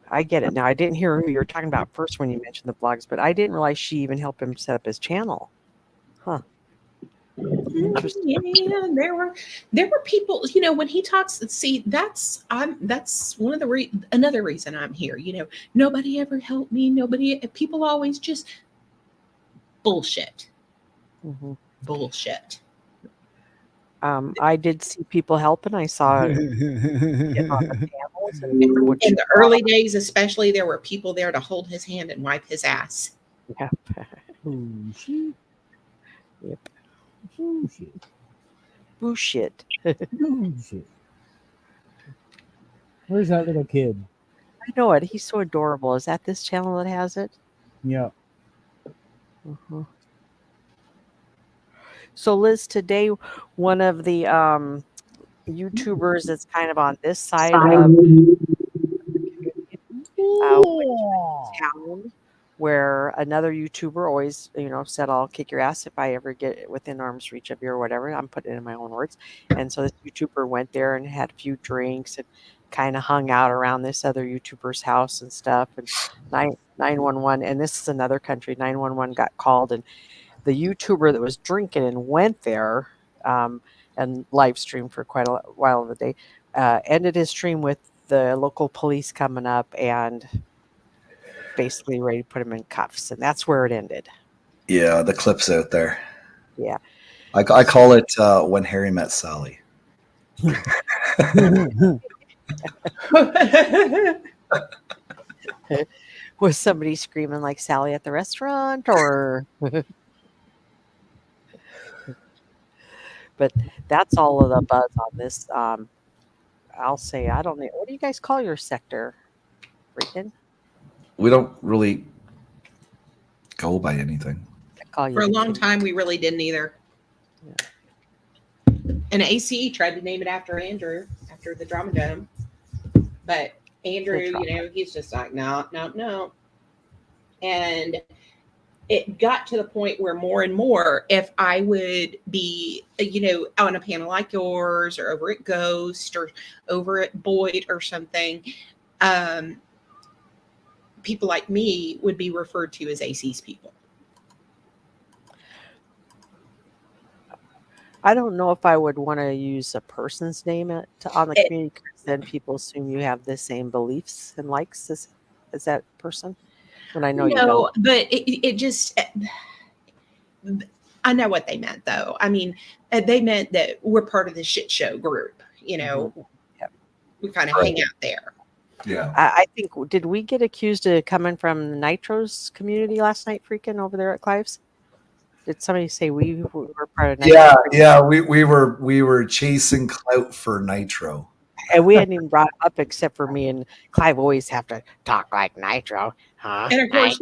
I get it now. I didn't hear who you were talking about first when you mentioned the blogs, but I didn't realize she even helped him set up his channel. Huh. Interesting. Yeah, there were people, when he talks, see, that's one of the another reason I'm here. Nobody ever helped me. People always just bullshit. Mhm. Bullshit. I did see people helping. I saw it on the panels. And In which, the early days, especially, there were people there to hold his hand and wipe his ass. yeah. Bullshit. Yep. Bullshit. Bullshit. Bullshit. Where's that little kid? I know it. He's so adorable. Is that this channel that has it? Yeah. Mhm. So Liz, today one of the YouTubers that's kind of on this side of town, where another YouTuber always, said, "I'll kick your ass if I ever get within arm's reach of you," or whatever. I'm putting it in my own words. And so this YouTuber went there and had a few drinks and kind of hung out around this other YouTuber's house and stuff. And 911, and this is another country. 911 got called, and the YouTuber that was drinking and went there and live streamed for quite a while of the day ended his stream with the local police coming up and basically ready to put him in cuffs, and that's where it ended. Yeah, the clip's out there. Yeah. I call it When Harry Met Sally. Was somebody screaming like Sally at the restaurant, or? But that's all of the buzz on this. I'll say, I don't know. What do you guys call your sector? Freaking? We don't really go by anything. I call you For a long time, we really didn't either. And ACE tried to name it after Andrew, after the Drama Dome. But Andrew, he's just like, no. And it got to the point where more and more, if I would be, on a panel like yours or over at Ghost or over at Boyd or something, people like me would be referred to as AC's people. I don't know if I would want to use a person's name on the community, because then people assume you have the same beliefs and likes as that person. When I know you don't. But it just, I know what they meant, though. I mean, they meant that we're part of the shit show group. Mm-hmm. We kind of hang out there. Yeah. I think, did we get accused of coming from the Nitro's community last night, freaking over there at Clive's? Did somebody say we were part of Nitro? Yeah. We were chasing clout for Nitro. And we hadn't even brought it up, except for me and Clive always have to talk like Nitro. Huh? And of course,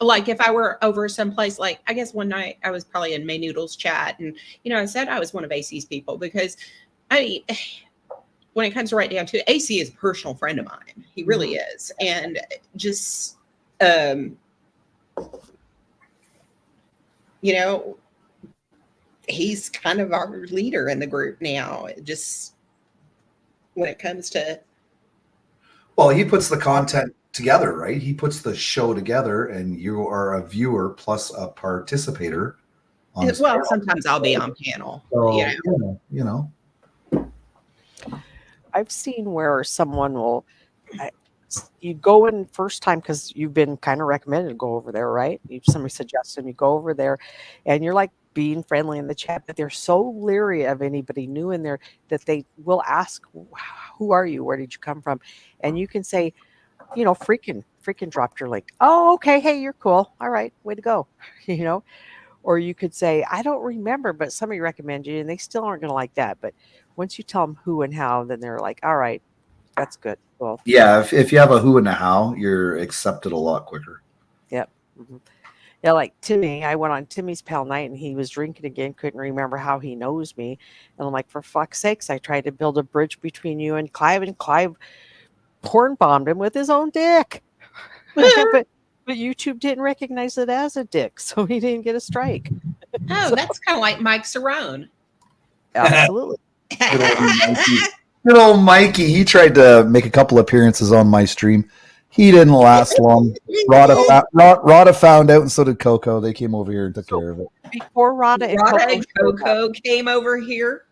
like if I were over someplace, like I guess one night I was probably in May Noodles chat, and I said I was one of AC's people, because I mean, when it comes right down to it, AC is a personal friend of mine. He really is. And just he's kind of our leader in the group now. Just when it comes to, well, he puts the content together, right? He puts the show together, and you are a viewer plus a participator. Sometimes I'll be on panel. So, I've seen where someone will, you go in first time because you've been kind of recommended to go over there, right? Somebody suggests them, you go over there, and you're like being friendly in the chat, but they're so leery of anybody new in there that they will ask, "Who are you? Where did you come from?" And you can say, freaking dropped your link. Oh, okay. Hey, you're cool. All right, way to go. Or you could say, "I don't remember, but somebody recommended you," and they still aren't going to like that. But once you tell them who and how, then they're like, "All right, that's good." Well, yeah, if you have a who and a how, you're accepted a lot quicker. Yep. Mm-hmm. Yeah, like Timmy, I went on Timmy's pal night and he was drinking again, couldn't remember how he knows me. And I'm like, for fuck's sakes, I tried to build a bridge between you and Clive porn bombed him with his own dick. but YouTube didn't recognize it as a dick, so he didn't get a strike. Oh, that's kind of like Mike Cerrone. Absolutely. Good old Mikey. He tried to make a couple appearances on my stream. He didn't last long. Rada found out, and so did Coco. They came over here and took care of it. Before Rada and Coco came over here.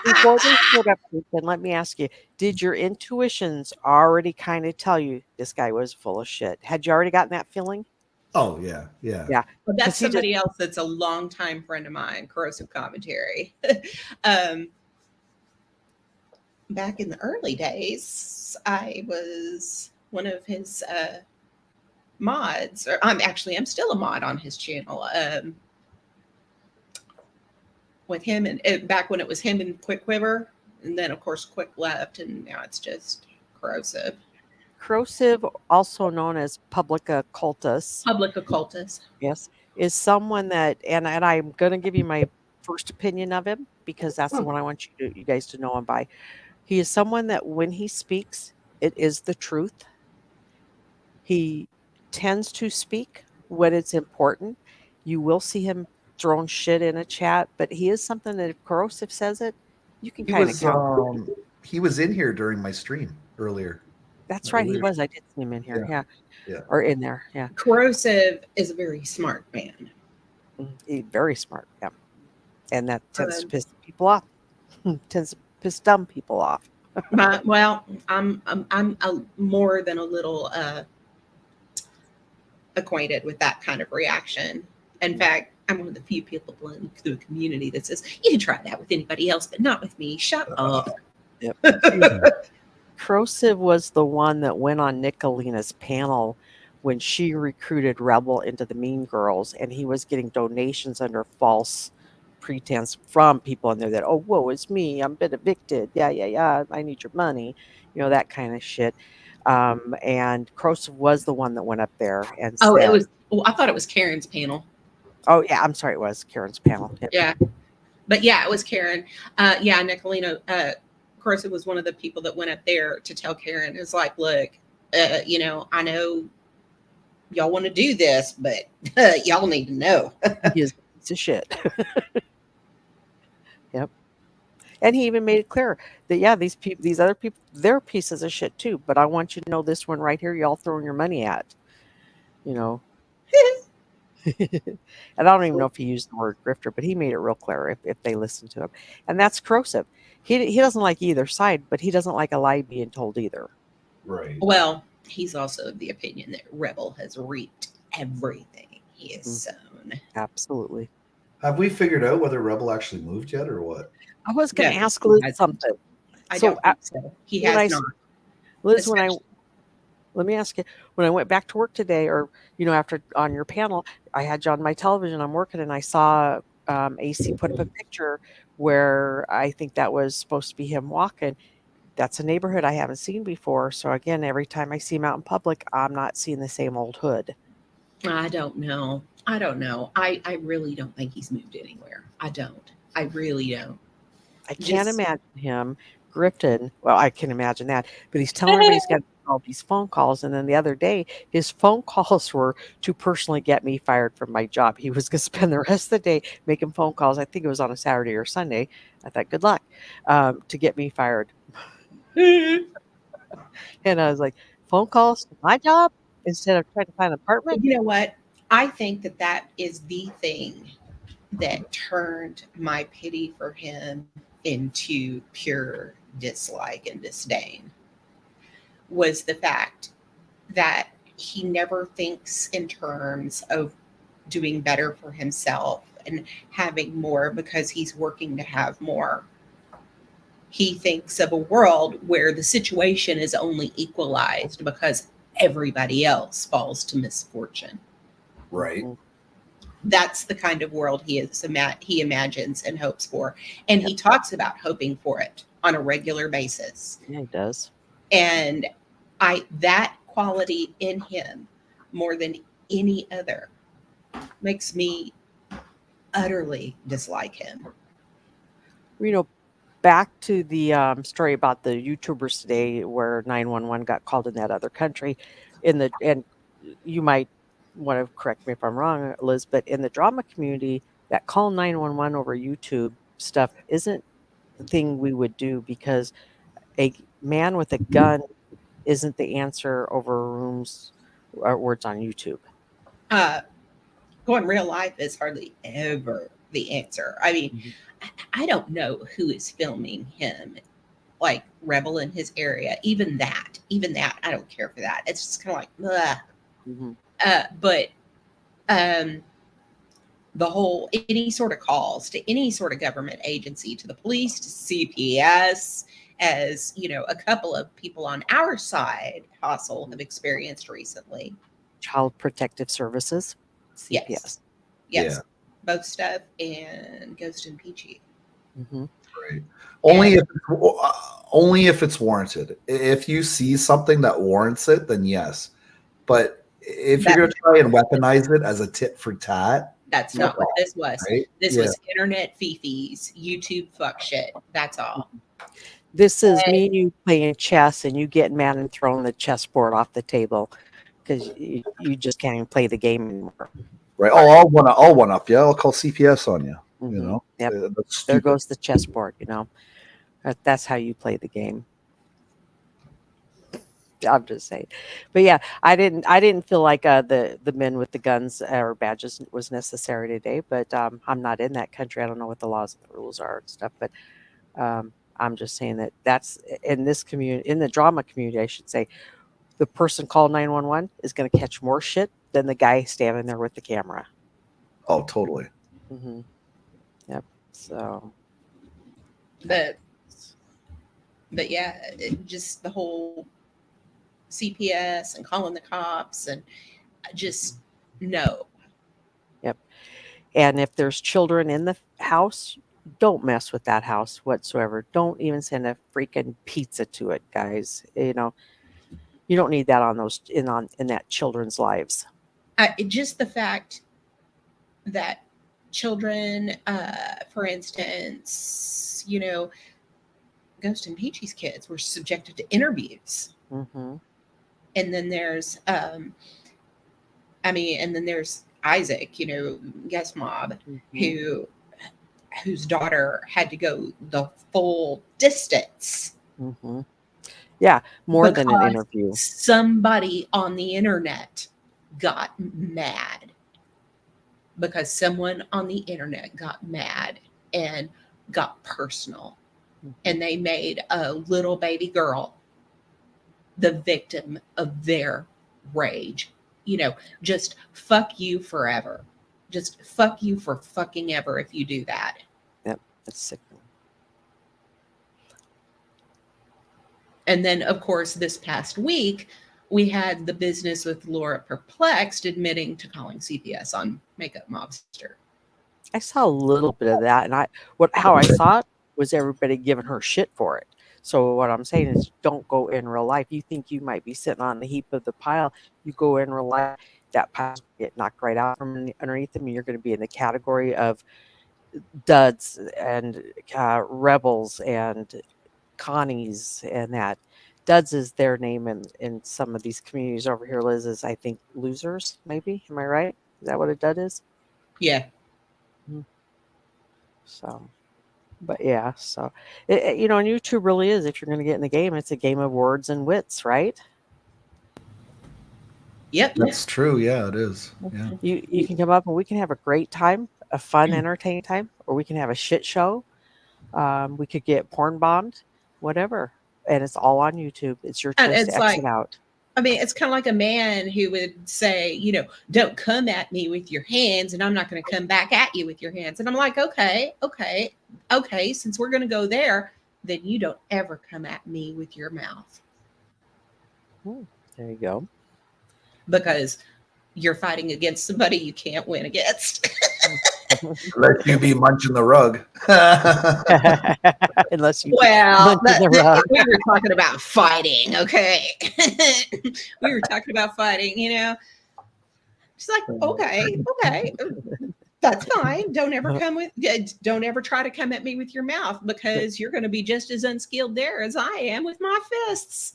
Before they showed up, then let me ask you: did your intuitions already kind of tell you this guy was full of shit? Had you already gotten that feeling? Oh yeah. Well, that's somebody else that's a longtime friend of mine. Corrosive Commentary. Back in the early days, I was one of his mods. Or I'm still a mod on his channel. With him and back when it was him and Quickquiver, and then of course Quick left, and now it's just Corrosive. Corrosive, also known as Public Occultus. Public Occultus. Yes, is someone that, and I'm going to give you my first opinion of him because that's the one I want you guys to know him by. He is someone that when he speaks, it is the truth. He tends to speak when it's important. You will see him throwing shit in a chat, but he is something that if Corrosive says it, you can He kind of was count. he was in here during my stream earlier. That's right, he earlier. was. I did see him in here. Yeah. Yeah. Or in there. Yeah. Corrosive is a very smart man. He's very smart. Yeah. And that tends to Um, piss people off. Tends to piss dumb people off. Well, I'm more than a little acquainted with that kind of reaction. In fact, I'm one of the few people in the community that says you can try that with anybody else, but not with me. Shut up. Yep. Corrosive was the one that went on Nicolina's panel when she recruited Rebel into the Mean Girls, and he was getting donations under false pretense from people in there that, oh, whoa, it's me. I'm been evicted. Yeah. I need your money. That kind of shit. And Corrosive was the one that went up there and Oh, said, it was. Oh, I thought it was Karen's panel. oh, yeah, I'm sorry. It was Karen's panel. Yep. Yeah, but yeah, it was Karen. Yeah, Nicolina. Corrosive was one of the people that went up there to tell Karen. It's like, look, I know y'all want to do this, but y'all need to know. He is a piece of shit. Yep. And he even made it clear that, yeah, these other people, they're pieces of shit too. But I want you to know this one right here, y'all throwing your money at. And I don't even know if he used the word grifter, but he made it real clear if they listen to him. And that's Corrosive. He doesn't like either side, but he doesn't like a lie being told either. Right. Well, he's also of the opinion that Rebel has reaped everything he has sown. Absolutely. Have we figured out whether Rebel actually moved yet or what? I was going to No, ask he Liz hasn't. something. I So, don't think so. He when has I- not. Liz, Especially- let me ask you, when I went back to work today, or, after on your panel, I had you on my television, I'm working, and I saw AC put up a picture where I think that was supposed to be him walking. That's a neighborhood I haven't seen before. So again, every time I see him out in public, I'm not seeing the same old hood. I don't know. I really don't think he's moved anywhere. I don't. I really don't. I can't Just- imagine him grifting. Well, I can imagine that, but he's telling everybody he's got all these phone calls. And then the other day, his phone calls were to personally get me fired from my job. He was going to spend the rest of the day making phone calls. I think it was on a Saturday or Sunday. I thought, good luck, to get me fired. And I was like, phone calls to my job instead of trying to find an apartment? You know what? I think that is the thing that turned my pity for him into pure dislike and disdain, was the fact that he never thinks in terms of doing better for himself and having more because he's working to have more. He thinks of a world where the situation is only equalized because everybody else falls to misfortune. Right. That's the kind of world he imagines and hopes for. And he talks about hoping for it on a regular basis. Yeah, he does. And that quality in him, more than any other, makes me utterly dislike him. Back to the story about the YouTubers today where 911 got called in that other country. And you might want to correct me if I'm wrong, Liz, but in the drama community, that call 911 over YouTube stuff isn't the thing we would do, because a man with a gun isn't the answer over rooms or words on YouTube. Going real life is hardly ever the answer. I mean, I don't know who is filming him, like Rebel in his area. Even that, I don't care for that. It's just kind of like, but the whole, any sort of calls to any sort of government agency, to the police, to CPS, as a couple of people on our side, Hassel, have experienced recently. Child Protective Services, CPS. Yes. Yeah. Both Stuff and Ghost and Peachy. Right. Only if it's warranted. If you see something that warrants it, then yes. But if you're going to try and weaponize it as a tit for tat, That's Yeah. not what this was. Right? This Yeah. was internet fifis, YouTube fuck shit. That's all. This is me and you playing chess, and you getting mad and throwing the chessboard off the table because you just can't even play the game anymore. Right. Oh, I'll one up. Yeah, I'll call CPS on you. You Mhm. know, Yep. That's There stupid. goes the chessboard. That's how you play the game. I'm just saying, but yeah, I didn't feel like the men with the guns or badges was necessary today. But I'm not in that country. I don't know what the laws and the rules are and stuff. But I'm just saying that's in this community, in the drama community, I should say, the person called 911 is going to catch more shit than the guy standing there with the camera. Oh, totally. Mm-hmm. Yep. So, But yeah, just the whole CPS and calling the cops and just no. yep. And if there's children in the house, don't mess with that house whatsoever. Don't even send a freaking pizza to it, guys. You don't need that on those in that children's lives. Just the fact that children, for instance, Ghost and Peachy's kids were subjected to interviews. Mm-hmm. And then there's, and then there's Isaac, Guest Mob, Mm-hmm. whose daughter had to go the full distance. Mm-hmm. Yeah, more than an because interview. Somebody on the internet got mad because someone on the internet got mad and got personal. And they made a little baby girl the victim of their rage. Just fuck you forever. Just fuck you for fucking ever if you do that. Yep, that's sickening. And then, of course, this past week, we had the business with Laura Perplexed admitting to calling CPS on Makeup Mobster. I saw a little bit of that, and how I saw it was everybody giving her shit for it. So what I'm saying is, don't go in real life. You think you might be sitting on the heap of the pile. You go in real life, that pile get knocked right out from underneath them, and you're going to be in the category of duds and rebels and Connies and that. Duds is their name in some of these communities over here. Liz is, I think, losers, maybe. Am I right? Is that what a dud is? Yeah. So, but yeah, so, and YouTube really is, if you're going to get in the game, it's a game of words and wits, right? Yep. That's true. Yeah, it is. Yeah. You can come up and we can have a great time, a fun, entertaining time, or we can have a shit show. We could get porn bombed, whatever. And it's all on YouTube. It's your And choice it's to exit out. it's kind of like a man who would say, don't come at me with your hands and I'm not going to come back at you with your hands. And I'm like, okay. Since we're going to go there, then you don't ever come at me with your mouth. There you go. Because you're fighting against somebody you can't win against. Let you be munching the rug. Unless you we were talking about fighting, okay? We were talking about fighting, She's like, okay, that's fine. Don't ever try to come at me with your mouth because you're going to be just as unskilled there as I am with my fists.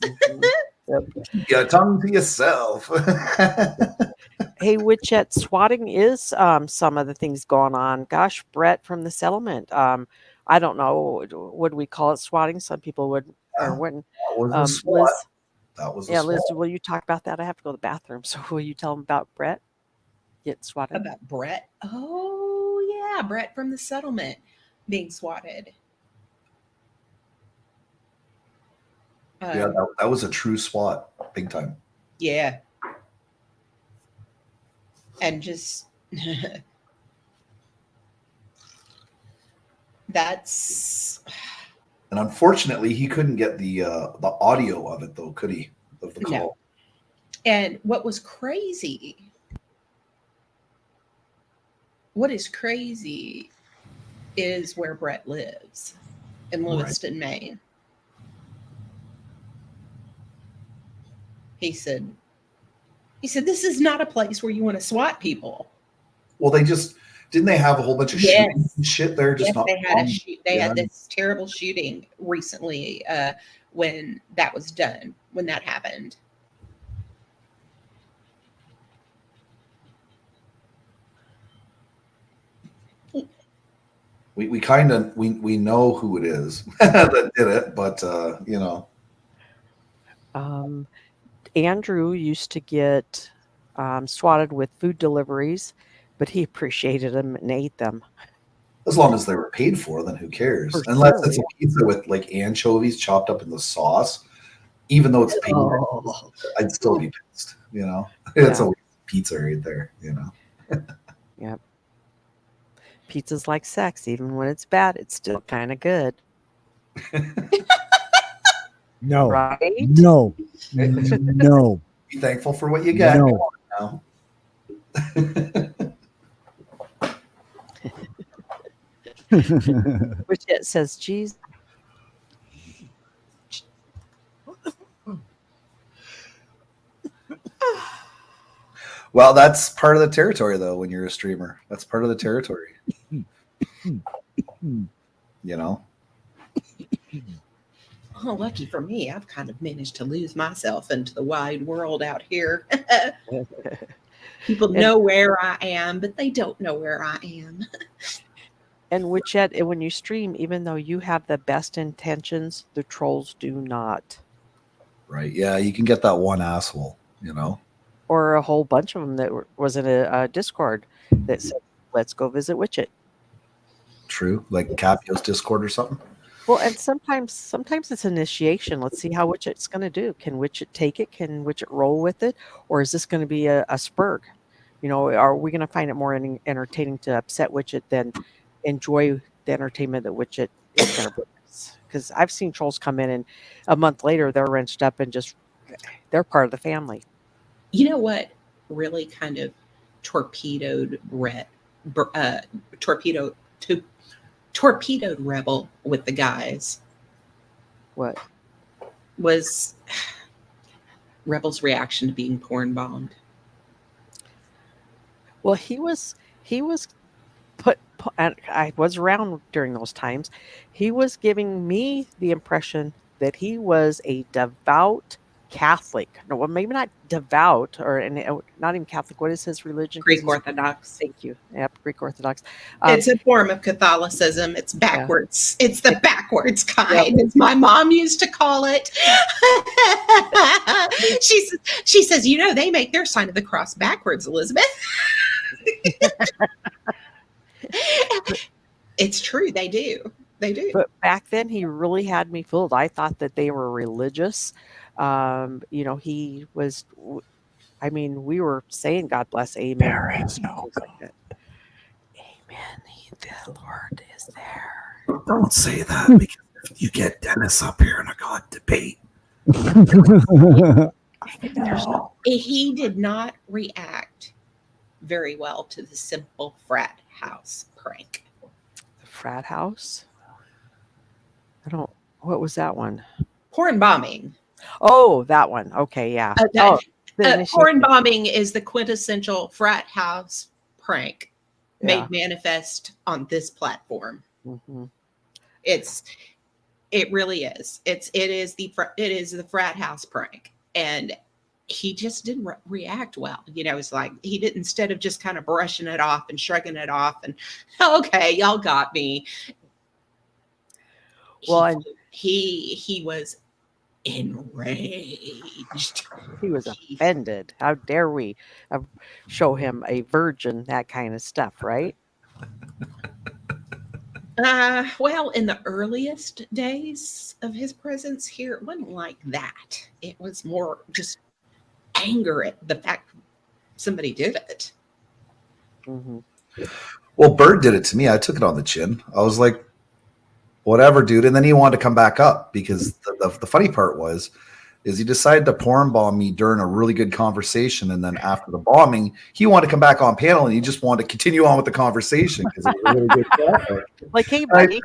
Your tongue to yourself. Hey, Witchette, swatting is some of the things going on. Gosh, Brett from the settlement. I don't know. Would we call it swatting? Some people would or wouldn't. That was a SWAT. Liz, That was a yeah, SWAT. Liz, will you talk about that? I have to go to the bathroom. So will you tell them about Brett? Get swatted? About Brett? Oh, yeah. Brett from the settlement being swatted. Yeah, that was a true SWAT. Big time. Yeah. And just that's. And unfortunately, he couldn't get the audio of it, though, could he? Of the call. No. And what is crazy is where Brett lives in Lewiston, Maine. He said, this is not a place where you want to SWAT people. Well, they just, Didn't they have a whole bunch of Yes. shooting and shit there? Just Yes, not they had long? they Yeah. had this terrible shooting recently when that was done, when that happened. We kind of we know who it is that did it, but you know. Andrew used to get swatted with food deliveries, but he appreciated them and ate them. As long as they were paid for, then who cares? For Unless sure, it's a pizza with like anchovies chopped up in the sauce, even though it's paid, Oh. I'd still be pissed. You know, Yeah. it's a pizza right there. You know, Yep. Pizza's like sex. Even when it's bad, it's still kind of good. No. Right? No. No. be thankful for what you get. No. Now. Which it says, geez. Well, that's part of the territory, though. When you're a streamer, that's part of the territory. You know. Oh, lucky for me, I've kind of managed to lose myself into the wide world out here. People know where I am, but they don't know where I am. And which yet, when you stream, even though you have the best intentions, the trolls do not. Right. Yeah, you can get that one asshole. You know. Or a whole bunch of them that was in a Discord that said, "Let's go visit Witchit." True, like Capio's Discord or something. Well, and sometimes it's initiation. Let's see how Witchit's going to do. Can Witchit take it? Can Witchit roll with it? Or is this going to be a spurg? You know, are we going to find it more entertaining to upset Witchit than enjoy the entertainment that Witchit is going to bring us? Because I've seen trolls come in and a month later they're wrenched up and just they're part of the family. You know what really kind of torpedoed Rebel with the guys What? was Rebel's reaction to being porn bombed. Well, he was put, and I was around during those times. He was giving me the impression that he was a devout Catholic. No, well, maybe not devout or not even Catholic. What is his religion? Greek Orthodox. Thank you. Yep, Greek Orthodox. It's a form of Catholicism. It's backwards. Yeah. It's the backwards kind, as my mom used to call it. She says, you know, they make their sign of the cross backwards, Elizabeth. It's true. They do. They do. But back then, he really had me fooled. I thought that they were religious. You know, he was. I mean, we were saying "God bless, Amen." There is no God. Like Amen. The Lord is there. Don't say that because if you get Dennis up here in a God debate. He did not react very well to the simple frat house prank. The frat house? I don't. What was that one? Porn bombing. Oh, that one. Okay, yeah. Porn bombing is the quintessential frat house prank made manifest on this platform. Mm-hmm. It really is. It is the frat house prank, and he just didn't react well. You know, it's like he did, instead of just kind of brushing it off and shrugging it off and okay, y'all got me. Well, he was enraged. He was offended. How dare we show him a virgin, that kind of stuff, right? Well, in the earliest days of his presence here, it wasn't like that. It was more just anger at the fact somebody did it. Mm-hmm. Well, Bird did it to me. I took it on the chin. I was like, whatever, dude. And then he wanted to come back up because the funny part is he decided to porn bomb me during a really good conversation. And then after the bombing, he wanted to come back on panel and he just wanted to continue on with the conversation because it was a really good chat. Like, hey, buddy.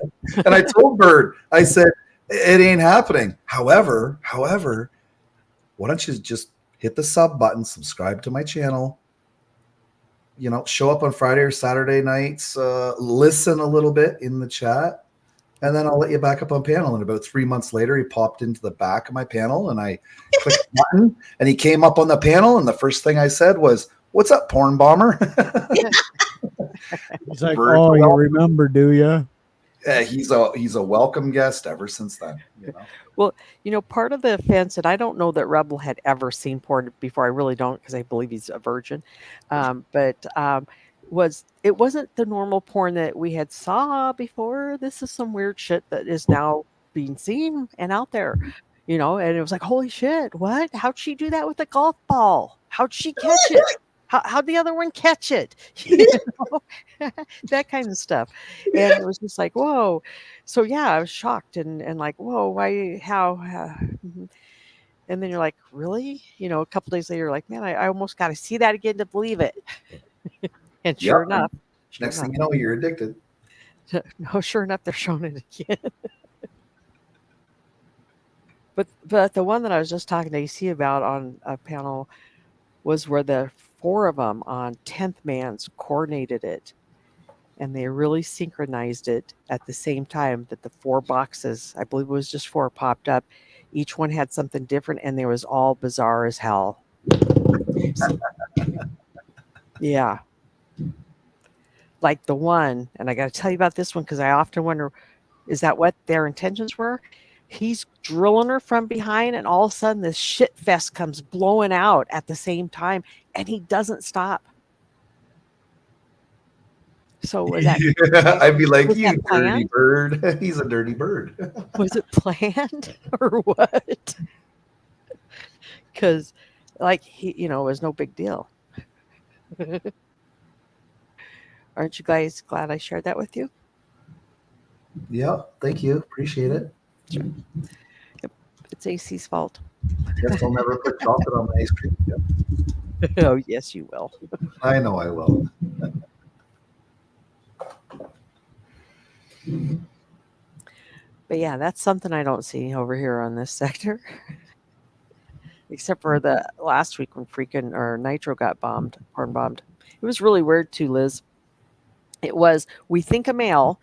And I told Bird, I said, it ain't happening. However, why don't you just hit the sub button, subscribe to my channel, show up on Friday or Saturday nights, listen a little bit in the chat, and then I'll let you back up on panel. And about 3 months later, he popped into the back of my panel, and I clicked the button, and he came up on the panel, and the first thing I said was, "What's up, porn bomber?" He's like, Bird "Oh, you well. remember, do you?" Yeah, he's a welcome guest ever since then. Well, part of the offense, and I don't know that Rebel had ever seen porn before. I really don't, because I believe he's a virgin. But it wasn't the normal porn that we had saw before. This is some weird shit that is now being seen and out there. And it was like, holy shit, what? How'd she do that with a golf ball? How'd she catch it? How'd the other one catch it? That kind of stuff. And it was just like, whoa. So yeah, I was shocked and like, whoa, why, how? And then you're like, really? A couple days later, you're like, man, I almost got to see that again to believe it. And sure enough, next thing you know, you're addicted. No, sure enough, they're showing it again. But the one that I was just talking to AC about on a panel was where the 4 of them on 10th Man's coordinated it. And they really synchronized it at the same time that the 4 boxes, I believe it was just 4, popped up. Each one had something different, and they was all bizarre as hell. Yeah. Like the one, and I got to tell you about this one because I often wonder, is that what their intentions were? He's drilling her from behind, and all of a sudden this shit fest comes blowing out at the same time, and he doesn't stop. So was that? I'd be like, was you that dirty planned? bird. He's a dirty bird. Was it planned or what? Because, like, it was no big deal. Aren't you guys glad I shared that with you? Yeah, thank you. Appreciate it. Sure. Yep. It's AC's fault. Guess I'll never put chocolate on my ice cream again. Oh, yes, you will. I know I will. But yeah, that's something I don't see over here on this sector. Except for the last week when freaking or Nitro got porn bombed. It was really weird too, Liz. It was, we think a male.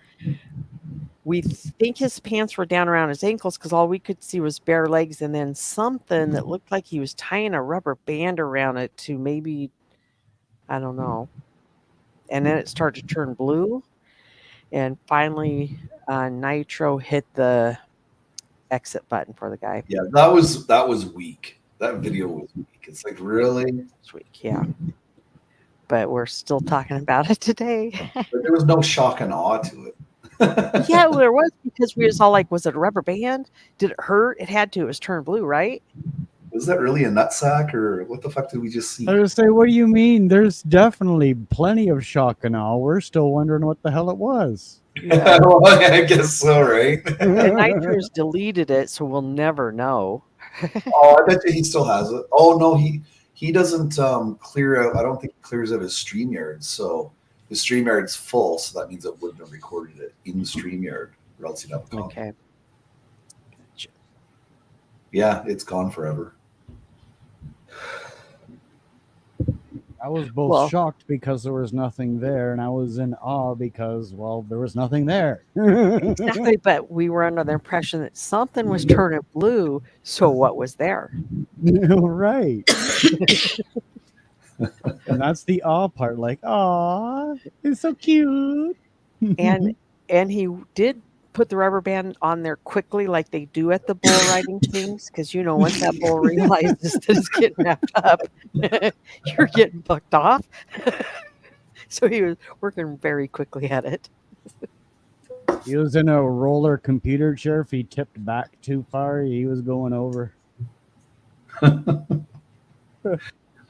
We think his pants were down around his ankles because all we could see was bare legs, and then something that looked like he was tying a rubber band around it to maybe, I don't know. And then it started to turn blue. And finally, Nitro hit the exit button for the guy. Yeah, that was weak. That video was weak. It's like, really? It's weak, yeah. But we're still talking about it today. But there was no shock and awe to it. Yeah, well, there was, because we was all like, was it a rubber band? Did it hurt? It had to. It was turned blue, right? Was that really a nutsack, or what the fuck did we just see? I was say, what do you mean? There's definitely plenty of shock and awe. We're still wondering what the hell it was. Yeah. Well, I guess so, right? And Nitro's deleted it, so we'll never know. Oh, I bet you he still has it. Oh no, he doesn't clear out. I don't think he clears out his StreamYard. So his StreamYard's full, so that means it wouldn't have recorded it in the StreamYard, or else he'd have a copy. Okay. Gotcha. Yeah, it's gone forever. I was both shocked because there was nothing there, and I was in awe because, well, there was nothing there. Exactly, but we were under the impression that something was turning blue, so what was there? Right. And that's the awe part, like, aw, it's so cute. And he did put the rubber band on there quickly, like they do at the bull riding things, because once that bull realizes that it's getting wrapped up, you're getting bucked off. So he was working very quickly at it. He was in a roller computer chair. If he tipped back too far, he was going over. I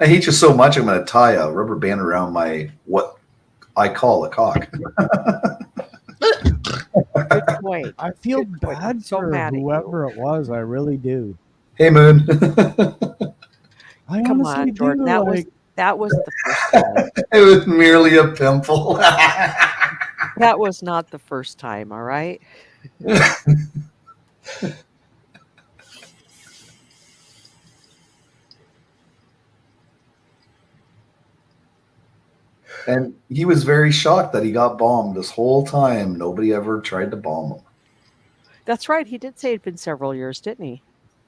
hate you so much, I'm going to tie a rubber band around my, what I call a cock. Good point. I feel bad So for mad at you. whoever it was. I really do. Hey, Moon. I Come honestly on, Jordan. do. That was the first time. It was merely a pimple. That was not the first time, all right? And he was very shocked that he got bombed this whole time. Nobody ever tried to bomb him. That's right. He did say it'd been several years, didn't he?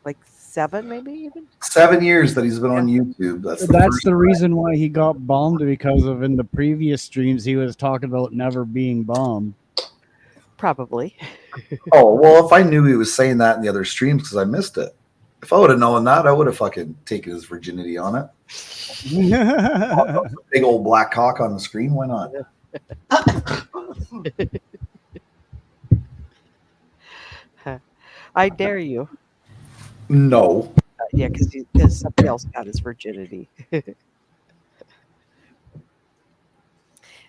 Like 7, maybe even. 7 years that he's been on YouTube. That's That's the first reason why he got bombed, because of in the previous streams he was talking about never being bombed. Probably. Oh, well, if I knew he was saying that in the other streams because I missed it. If I would have known that, I would have fucking taken his virginity on it. Big old black cock on the screen. Why not? I dare you. No. Yeah, because somebody else got his virginity.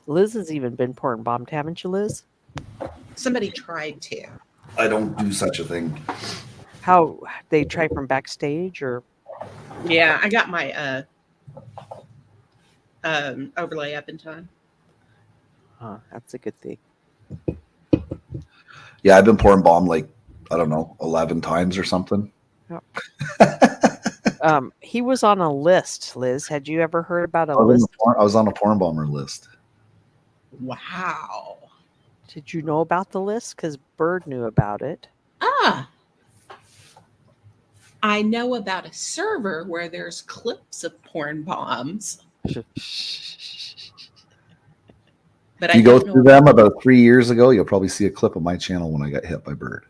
Liz has even been porn bombed, haven't you, Liz? Somebody tried to. I don't do such a thing. How they try from backstage, or Yeah, I got my overlay up in time. that's a good thing. Yeah, I've been porn bombed like, I don't know, 11 times or something. He was on a list, Liz. Had you ever heard about a I list? was on a porn bomber list. Wow. Did you know about the list? Because Bird knew about it. I know about a server where there's clips of porn bombs. But If you go through them about 3 years ago, you'll probably see a clip of my channel when I got hit by Bird.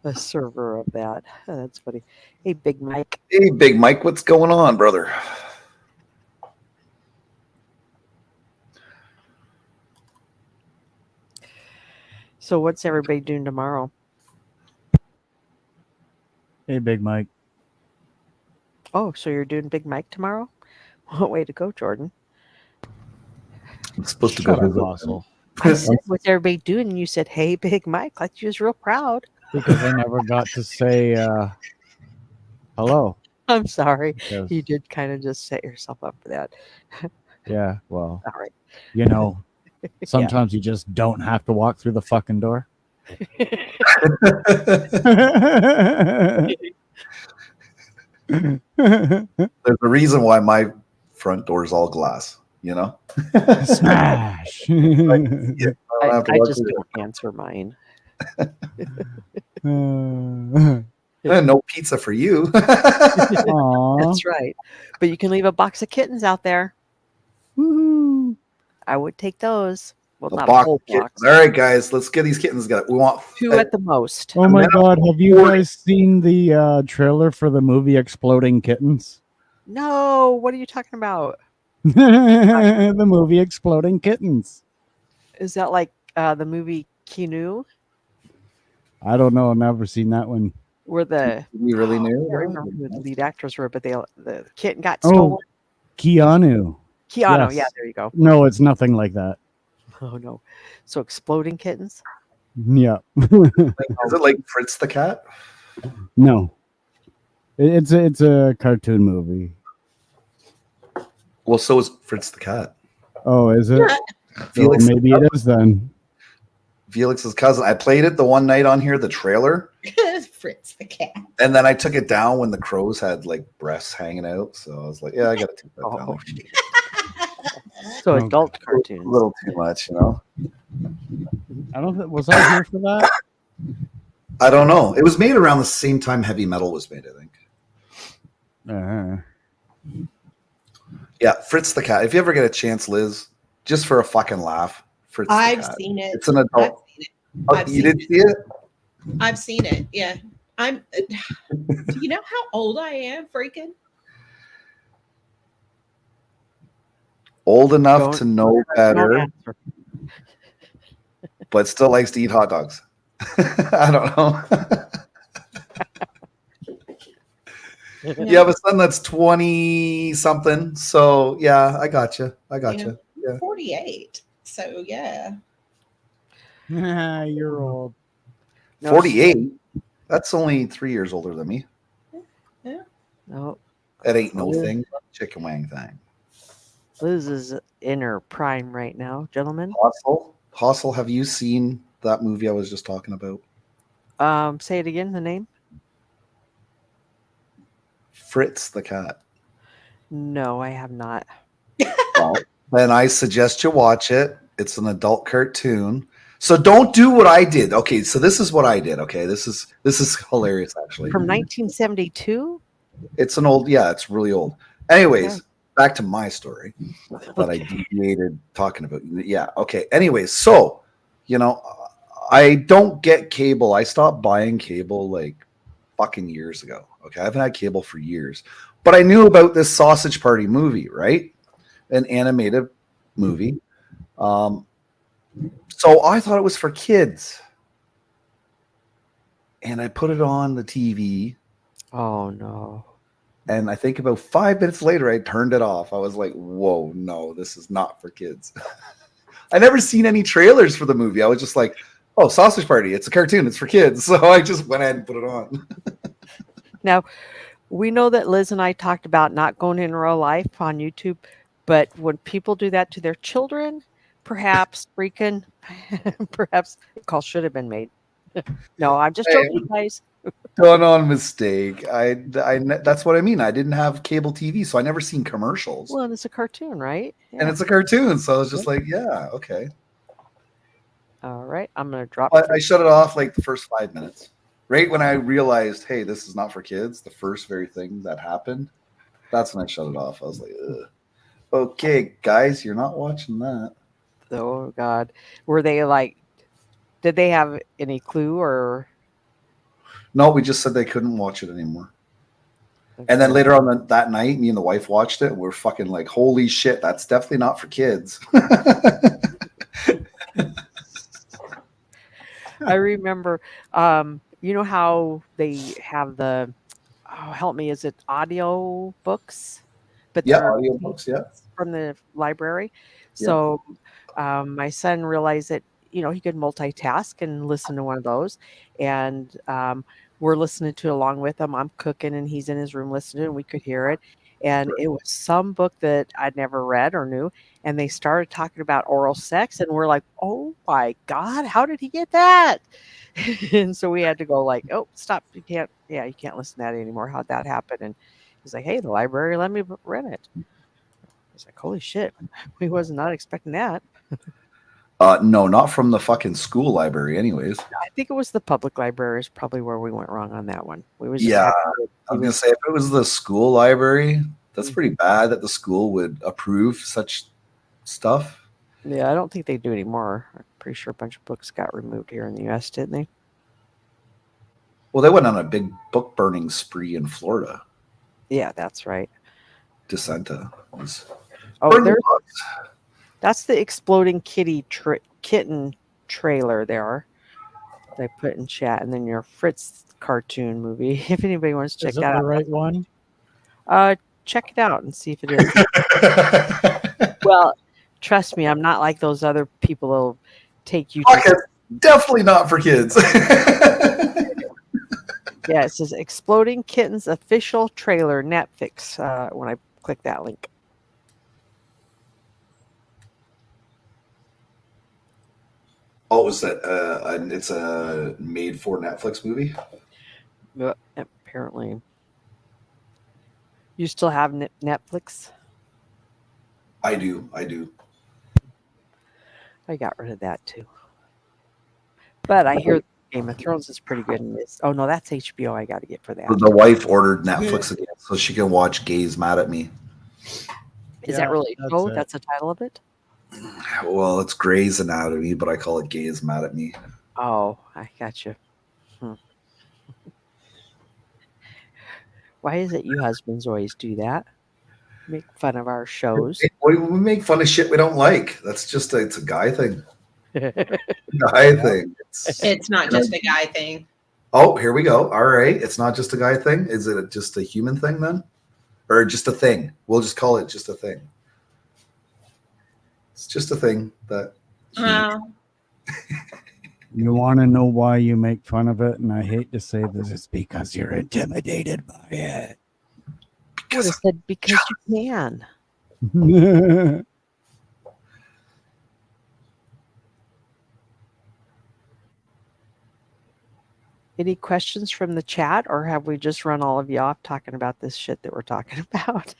A server of that. Oh, that's funny. Hey, Big Mike. Hey, Big Mike, what's going on, brother? So what's everybody doing tomorrow? Hey, Big Mike. Oh, so you're doing Big Mike tomorrow? What way to go, Jordan? I'm supposed to Shut go up, visit Russell. I said, what's everybody doing? And you said, hey, Big Mike, like you was real proud. Because I never got to say hello. I'm sorry. Yes. You did kind of just set yourself up for that. Yeah, well, All right. you know, sometimes you just don't have to walk through the fucking door. There's a reason why my front door is all glass, you know? Smash. I don't have to I walk just through don't answer mine. it. No pizza for you. Aw. That's right. But you can leave a box of kittens out there. Woo-hoo. I would take those. Well, A not a box whole of kittens. box. All right, guys, let's get these kittens. We want 2 at the most. Oh my then god, have you 40. guys seen the trailer for the movie Exploding Kittens? No, what are you talking about? The movie Exploding Kittens. Is that like the movie Kinu, I don't know, I've never seen that one. where the we really I knew. can't remember who the lead actors were, but the kitten got Oh, stolen. Keanu. Keanu, yes. yeah, there you go. No, it's nothing like that. Oh no, so exploding kittens. Yeah. Is it like Fritz the Cat? No. It's a cartoon movie. Well, so is Fritz the Cat. Oh, is it? Felix, Oh, maybe it is then. Felix's cousin. I played it the one night on here, the trailer, Fritz the cat. and then I took it down when the crows had like breasts hanging out. So I was like, yeah, I got to take that down. So Oh. adult A cartoons. little too much, you know. I don't think was I here for that? I don't know. It was made around the same time Heavy Metal was made, I think. Yeah, Fritz the Cat. If you ever get a chance, Liz, just for a fucking laugh, Fritz the I've Cat. seen it. It's an I've adult. seen it. Oh, I've you seen did it. see it? I've seen it. Yeah. I'm. Do you know how old I am, freaking? Old enough Don't- to know Don't better, answer. but still likes to eat hot dogs. I don't know. You have a son that's 20 something. So yeah, I got you. I got Yeah. you. Yeah. 48. So yeah. You're old. No, 48. That's only 3 years older than me. No, That ain't no Yeah. thing. Chicken wang thing. Liz is in her prime right now, gentlemen. Hostel, have you seen that movie I was just talking about? Say it again. The name. Fritz the cat? No, I have not. Well, then I suggest you watch it. It's an adult cartoon. So don't do what I did. Okay, so this is what I did. Okay, this is hilarious actually. From 1972? It's an old, yeah, it's really old. Anyways, back to my story that I deviated talking about. Yeah, okay. Anyways, so I don't get cable. I stopped buying cable like fucking years ago. Okay, I haven't had cable for years, but I knew about this Sausage Party movie, right? An animated movie. So I thought it was for kids, and I put it on the TV. Oh no. And I think about 5 minutes later, I turned it off. I was like, whoa, no, this is not for kids. I never seen any trailers for the movie. I was just like, oh, Sausage Party. It's a cartoon. It's for kids. So I just went ahead and put it on. Now, we know that Liz and I talked about not going in real life on YouTube, but when people do that to their children, perhaps perhaps a call should have been made. No, I'm just joking, guys. Done on mistake. That's what I mean. I didn't have cable TV, so I never seen commercials. Well, and it's a cartoon, right? And it's a cartoon, so I was just like, yeah, okay. All right, I'm gonna drop. But I shut it off like the first 5 minutes. Right when I realized, hey, this is not for kids, the first very thing that happened, that's when I shut it off. I was like, ugh. Okay, guys, you're not watching that. Oh God, were they like? Did they have any clue or? No, we just said they couldn't watch it anymore. And then later on that night, me and the wife watched it, and we're fucking like, holy shit, that's definitely not for kids. I remember, you know how they have the, oh, help me, is it audio books? But Yeah, they're audiobooks, yeah. from the library. Yeah. So my son realized that, he could multitask and listen to one of those. And we're listening to it along with him. I'm cooking and he's in his room listening and we could hear it. And it was some book that I'd never read or knew. And they started talking about oral sex. And we're like, oh my God, how did he get that? And so we had to go like, oh, stop. You can't listen to that anymore. How'd that happen? And he's like, hey, the library let me rent it. I was like, holy shit. We was not expecting that. No, not from the fucking school library anyways. I think it was the public library is probably where we went wrong on that one. We was Yeah, I was gonna say if it was the school library, that's pretty bad that the school would approve such stuff. Yeah, I don't think they do anymore. I'm pretty sure a bunch of books got removed here in the US, didn't they? Well, they went on a big book burning spree in Florida. Yeah, that's right. DeSanta was Oh, that's the exploding kitten trailer there. They put in chat, and then your Fritz cartoon movie. If anybody wants to check Is it that the out, right one? check it out and see if it is. Well, trust me, I'm not like those other people that'll take you. Okay, definitely not for kids. Yeah, it says Exploding Kittens official trailer Netflix. When I click that link. Oh, is that it's a made for Netflix movie? Apparently. You still have Netflix? I do. I got rid of that too. But I hear Game of Thrones is pretty good in this. Oh no, that's HBO I got to get for that. The wife ordered Netflix again so she can watch Gays Mad at Me. Is that really? That's the title of it? Well, it's Grey's Anatomy, but I call it Gays Mad at Me. Oh, I got you. Why is it you husbands always do that? Make fun of our shows. We make fun of shit we don't like. That's just it's a guy thing. Guy thing. It's not just a guy thing. Oh, here we go. All right. It's not just a guy thing. Is it just a human thing then? Or just a thing? We'll just call it just a thing. It's just a thing that. You want to know why you make fun of it? And I hate to say this, it's because you're intimidated by it. I would have said because you can. Any questions from the chat, or have we just run all of you off talking about this shit that we're talking about?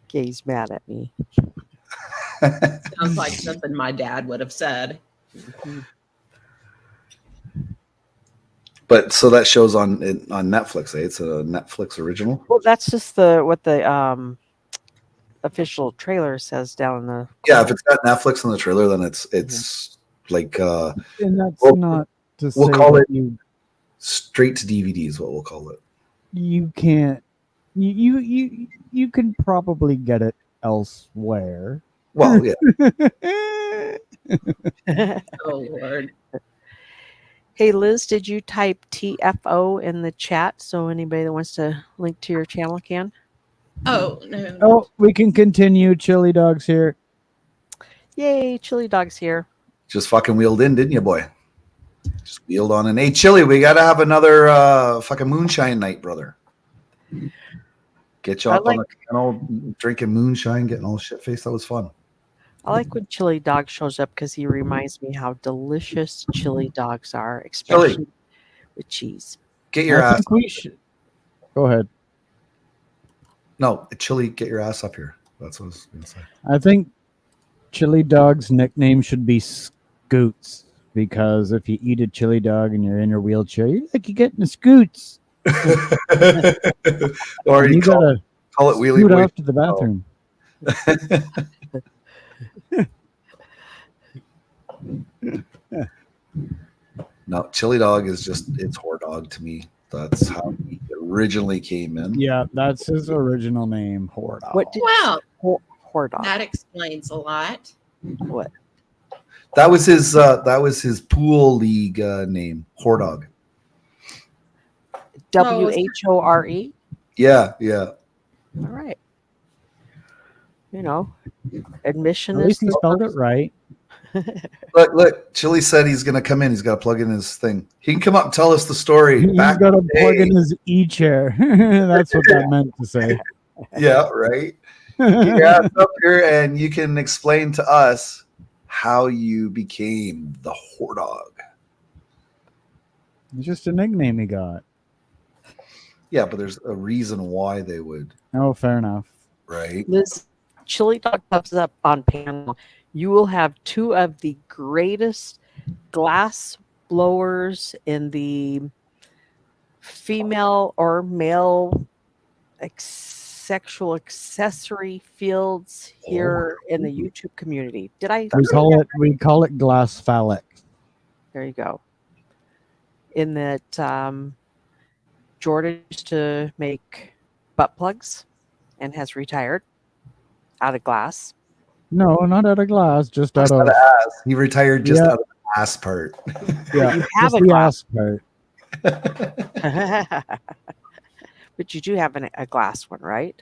Gay's mad at me. Sounds like something my dad would have said. But so that show's on Netflix, eh? It's a Netflix original. Well, that's just what the official trailer says down in the. Yeah, if it's got Netflix in the trailer, then it's like And that's Well, not to we'll say call that it- you straight to DVD is what we'll call it. you can't you can probably get it elsewhere. Well, yeah. Oh Lord. Hey Liz, did you type TFO in the chat so anybody that wants to link to your channel can? Oh no. Oh, we can continue. Chili Dog's here. Yay, Chili Dog's here. Just fucking wheeled in, didn't you, boy? Just wheeled on in. Hey, Chili, we got to have another fucking moonshine night, brother. Get you I up on the panel, drinking moonshine, getting all shit faced. That was fun. I like when Chili Dog shows up because he reminds me how delicious chili dogs are, especially with cheese. Get your I ass. think we should. Go ahead. No, Chili, get your ass up here. That's what I was going to say. I think Chili Dog's nickname should be Scoots, because if you eat a chili dog and you're in your wheelchair, you're like you're getting the scoots. Or And you you call gotta it wheelie scoot boy. off to the bathroom. No, Chili Dog is just, it's Whore Dog to me. That's how he originally came in. Yeah, that's his original name, Whore Dog. What did Well, Whore Dog? that explains a lot. What? That was his pool league name, Whore Dog. WHORE? Yeah, yeah. All right. You know, admission At is least he the spelled it right. Look, Chili said he's gonna come in. He's got to plug in his thing. He can come up and tell us the story. He's Back got to in the plug day. in his e-chair. That's what that meant to say. Yeah, right. Get your ass up here and you can explain to us how you became the Whore Dog. It's just a nickname he got. Yeah, but there's a reason why they would, Oh, fair enough. right? Liz, Chili Dog comes up on panel. You will have two of the greatest glass blowers in the female or male sexual accessory fields here in the YouTube community. Did I? We call it glass phallic. There you go. In that Jordan used to make butt plugs and has retired out of glass. No, not out of glass, just out Just of out of ass. He retired just Yeah. out of the ass part. yeah, You have just a the glass. ass part. But you do have a glass one, right?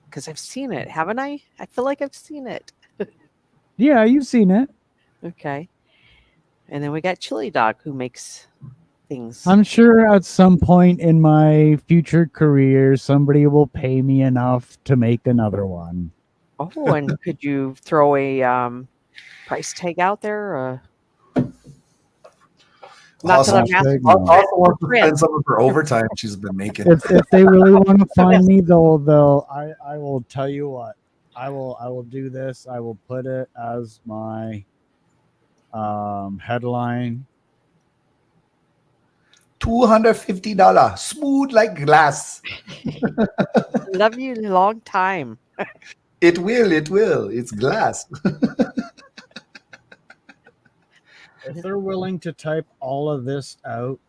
Because I've seen it, haven't I? I feel like I've seen it. Yeah, you've seen it. Okay. And then we got Chili Dog who makes things. I'm sure at some point in my future career, somebody will pay me enough to make another one. Oh, and could you throw a price tag out there? Not that I'm Awesome. asking. No. Also wants to spend some of her overtime she's been making. If they really want to find me, I will tell you what. I will do this. I will put it as my headline. $250, smooth like glass. Love you a long time. It will. It's glass. If they're willing to type all of this out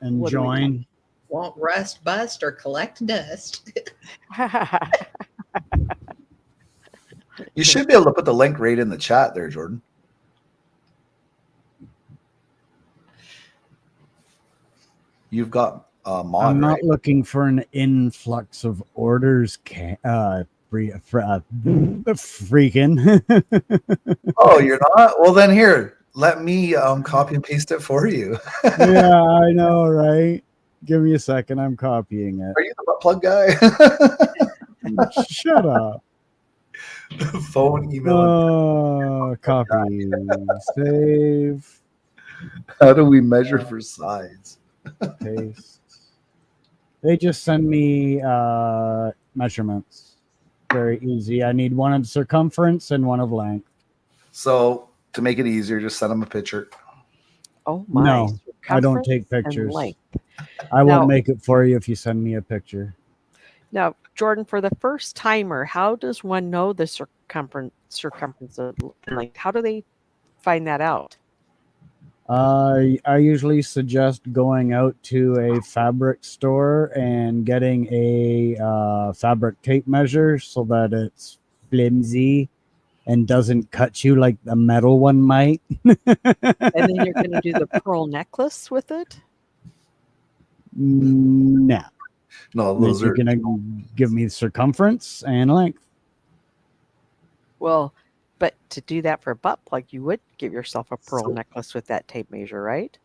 and What do we join, Won't rust, bust, or collect dust. You should be able to put the link right in the chat there, Jordan. You've got mod, I'm not right? looking for an influx of orders. Freaking. Oh, you're not? Well, then here, let me copy and paste it for you. Yeah, I know, right? Give me a second. I'm copying it. Are you the butt plug guy? Shut up. Phone, email. Copy. Save. How do we measure for size? Paste. They just send me measurements. Very easy. I need one of circumference and one of length. So to make it easier, just send them a picture. Oh my! No, I don't take circumference and pictures. length. I Now- won't make it for you if you send me a picture. Now, Jordan, for the first timer, how does one know the circumference of length? How do they find that out? I usually suggest going out to a fabric store and getting a fabric tape measure so that it's flimsy and doesn't cut you like the metal one might. And then you're going to do the pearl necklace with it? No. No, those You're are going to give me circumference and length. Well, but to do that for a butt plug, you would give yourself a pearl So- necklace with that tape measure, right?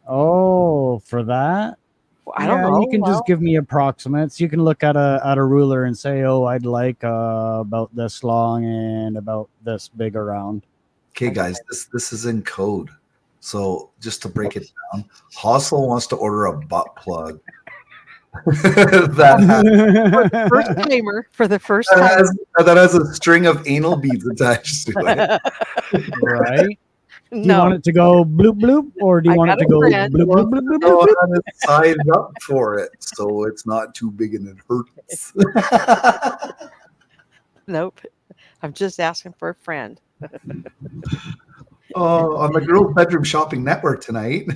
Oh, for that? Well, I don't know. You can just give me approximates. You can look at a ruler and say, "Oh, I'd like about this long and about this big around." okay, guys. This is in code. So just to break it down, Hostel wants to order a butt plug that first timer for the first has, time. that has a string of anal beads attached to it. Right? Do you No, want it to go bloop bloop, or do you I want it got to a go friend. bloop bloop bloop bloop? So bloop? I'm gonna size up for it so it's not too big and it hurts. nope. I'm just asking for a friend. Oh, on the Girls Bedroom Shopping Network tonight.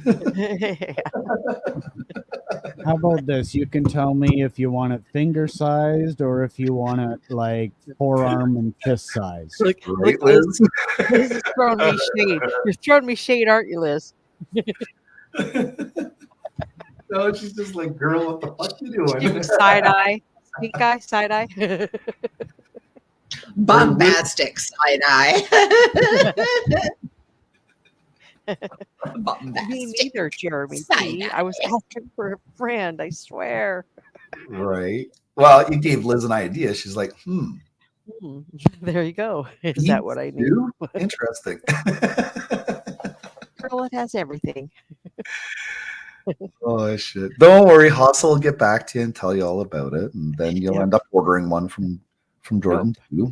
How about this? You can tell me if you want it finger sized or if you want it like forearm and fist sized. Look, Right, look, Liz? Liz is throwing me shade. You're throwing me shade, aren't you, Liz? No, she's just like, girl, what the fuck you doing? Give me side eye. Pink eye, side eye. Bombastic side eye. Me Bombastic. neither, Jeremy. Side See, I was asking for a friend, I swear. Right. Well, you gave Liz an idea. She's like, There you go. Is that what I need? do? Interesting. Girl, it has everything. Oh shit! Don't worry, Hustle will get back to you and tell you all about it, and then you'll Yeah. end up ordering one from Jordan too.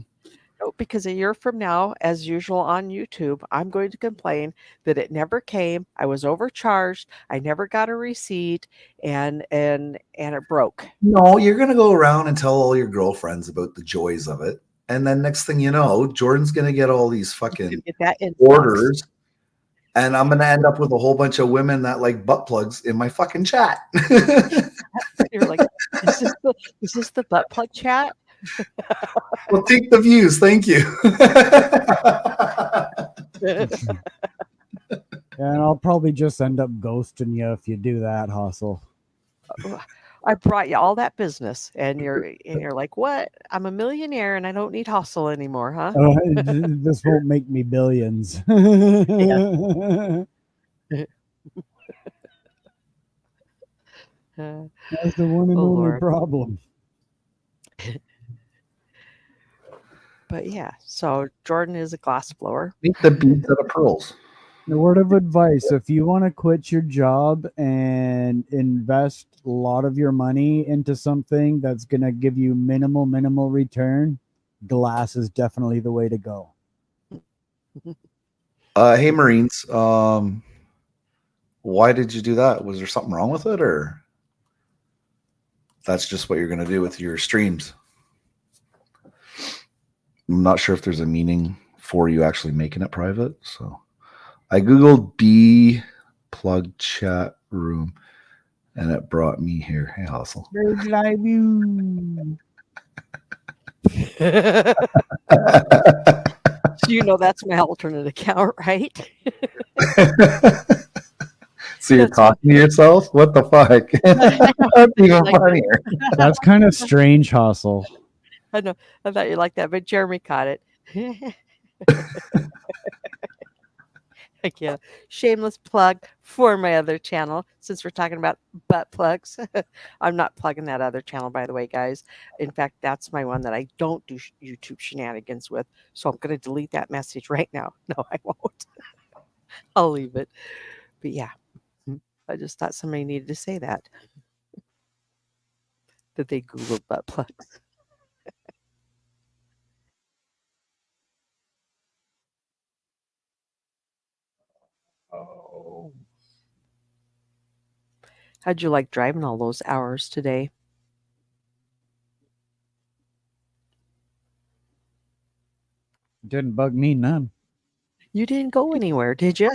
No, because a year from now, as usual on YouTube, I'm going to complain that it never came. I was overcharged. I never got a receipt, and it broke. No, you're gonna go around and tell all your girlfriends about the joys of it, and then next thing you know, Jordan's gonna get all these fucking Get that in orders, and I'm gonna end up with a whole bunch of women that like butt plugs in my fucking chat. You're like, is this the butt plug chat? Well, take the views, thank you. And I'll probably just end up ghosting you if you do that, Hustle. I brought you all that business, and you're like, what? I'm a millionaire, and I don't need hustle anymore, huh? This won't make me billions. That's the one and Oh, only Lord. problem. But yeah, so Jordan is a glass blower. Make the beads out of pearls. A word of advice: if you want to quit your job and invest a lot of your money into something that's going to give you minimal return, glass is definitely the way to go. Hey, Marines. Why did you do that? Was there something wrong with it, or that's just what you're going to do with your streams? I'm not sure if there's a meaning for you actually making it private. So I Googled B plug chat room and it brought me here. Hey, Hustle. Live you. You know that's my alternate account, right? So you're talking to yourself? What the fuck? That's even Like- funnier. That's kind of strange, Hustle. I know. I thought you liked that, but Jeremy caught it. Yeah, shameless plug for my other channel since we're talking about butt plugs. I'm not plugging that other channel, by the way, guys. In fact, that's my one that I don't do YouTube shenanigans with. So I'm going to delete that message right now. No, I won't. I'll leave it. But yeah, I just thought somebody needed to say that they Googled butt plugs. Oh. How'd you like driving all those hours today? Didn't bug me none. You didn't go anywhere, did you?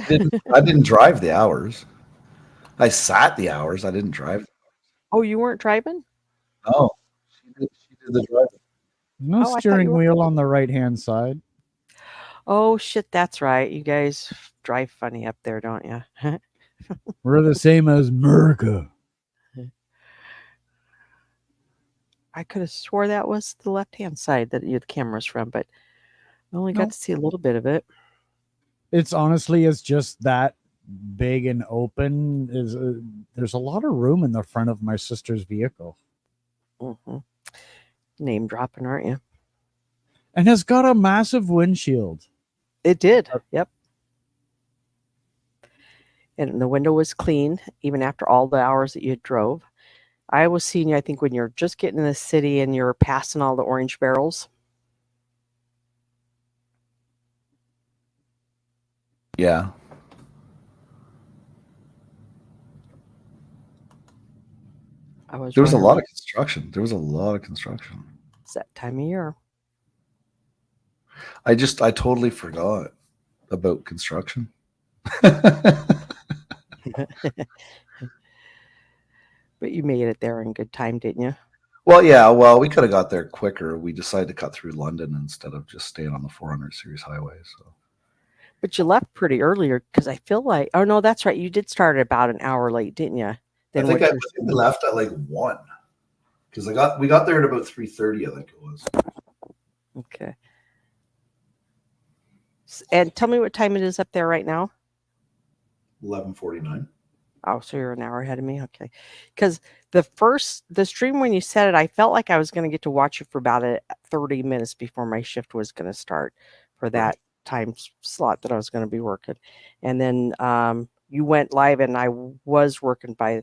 I didn't drive the hours. I sat the hours. I didn't drive. Oh, you weren't driving? No, she did the driving. No Oh, I thought you steering were. wheel on the right hand side. Oh, shit, that's right. You guys drive funny up there, don't you? We're the same as America. I could have swore that was the left-hand side that the camera's from, but I only got Nope. to see a little bit of it. It's just that big and open. There's a lot of room in the front of my sister's vehicle, hmm Name dropping, aren't you? and it's got a massive windshield. It did. Yep. And the window was clean, even after all the hours that you drove. I was seeing you, I think, when you're just getting in the city and you're passing all the orange barrels. Yeah. I was There was a wondering, lot of construction. it's that time of year. I totally forgot about construction. But you made it there in good time, didn't you? Well, yeah. Well, we could have got there quicker. We decided to cut through London instead of just staying on the 400 series highway. So But you left pretty earlier because I feel like, oh no, that's right. You did start about an hour late, didn't you? I Than think what I you think we left at like 1 because we got there at about 3:30. I think it was. Okay. And tell me what time it is up there right now. 11:49. Oh, so you're an hour ahead of me. Okay. Because the stream when you said it, I felt like I was going to get to watch it for about 30 minutes before my shift was going to start for that time slot that I was going to be working. And then you went live and I was working by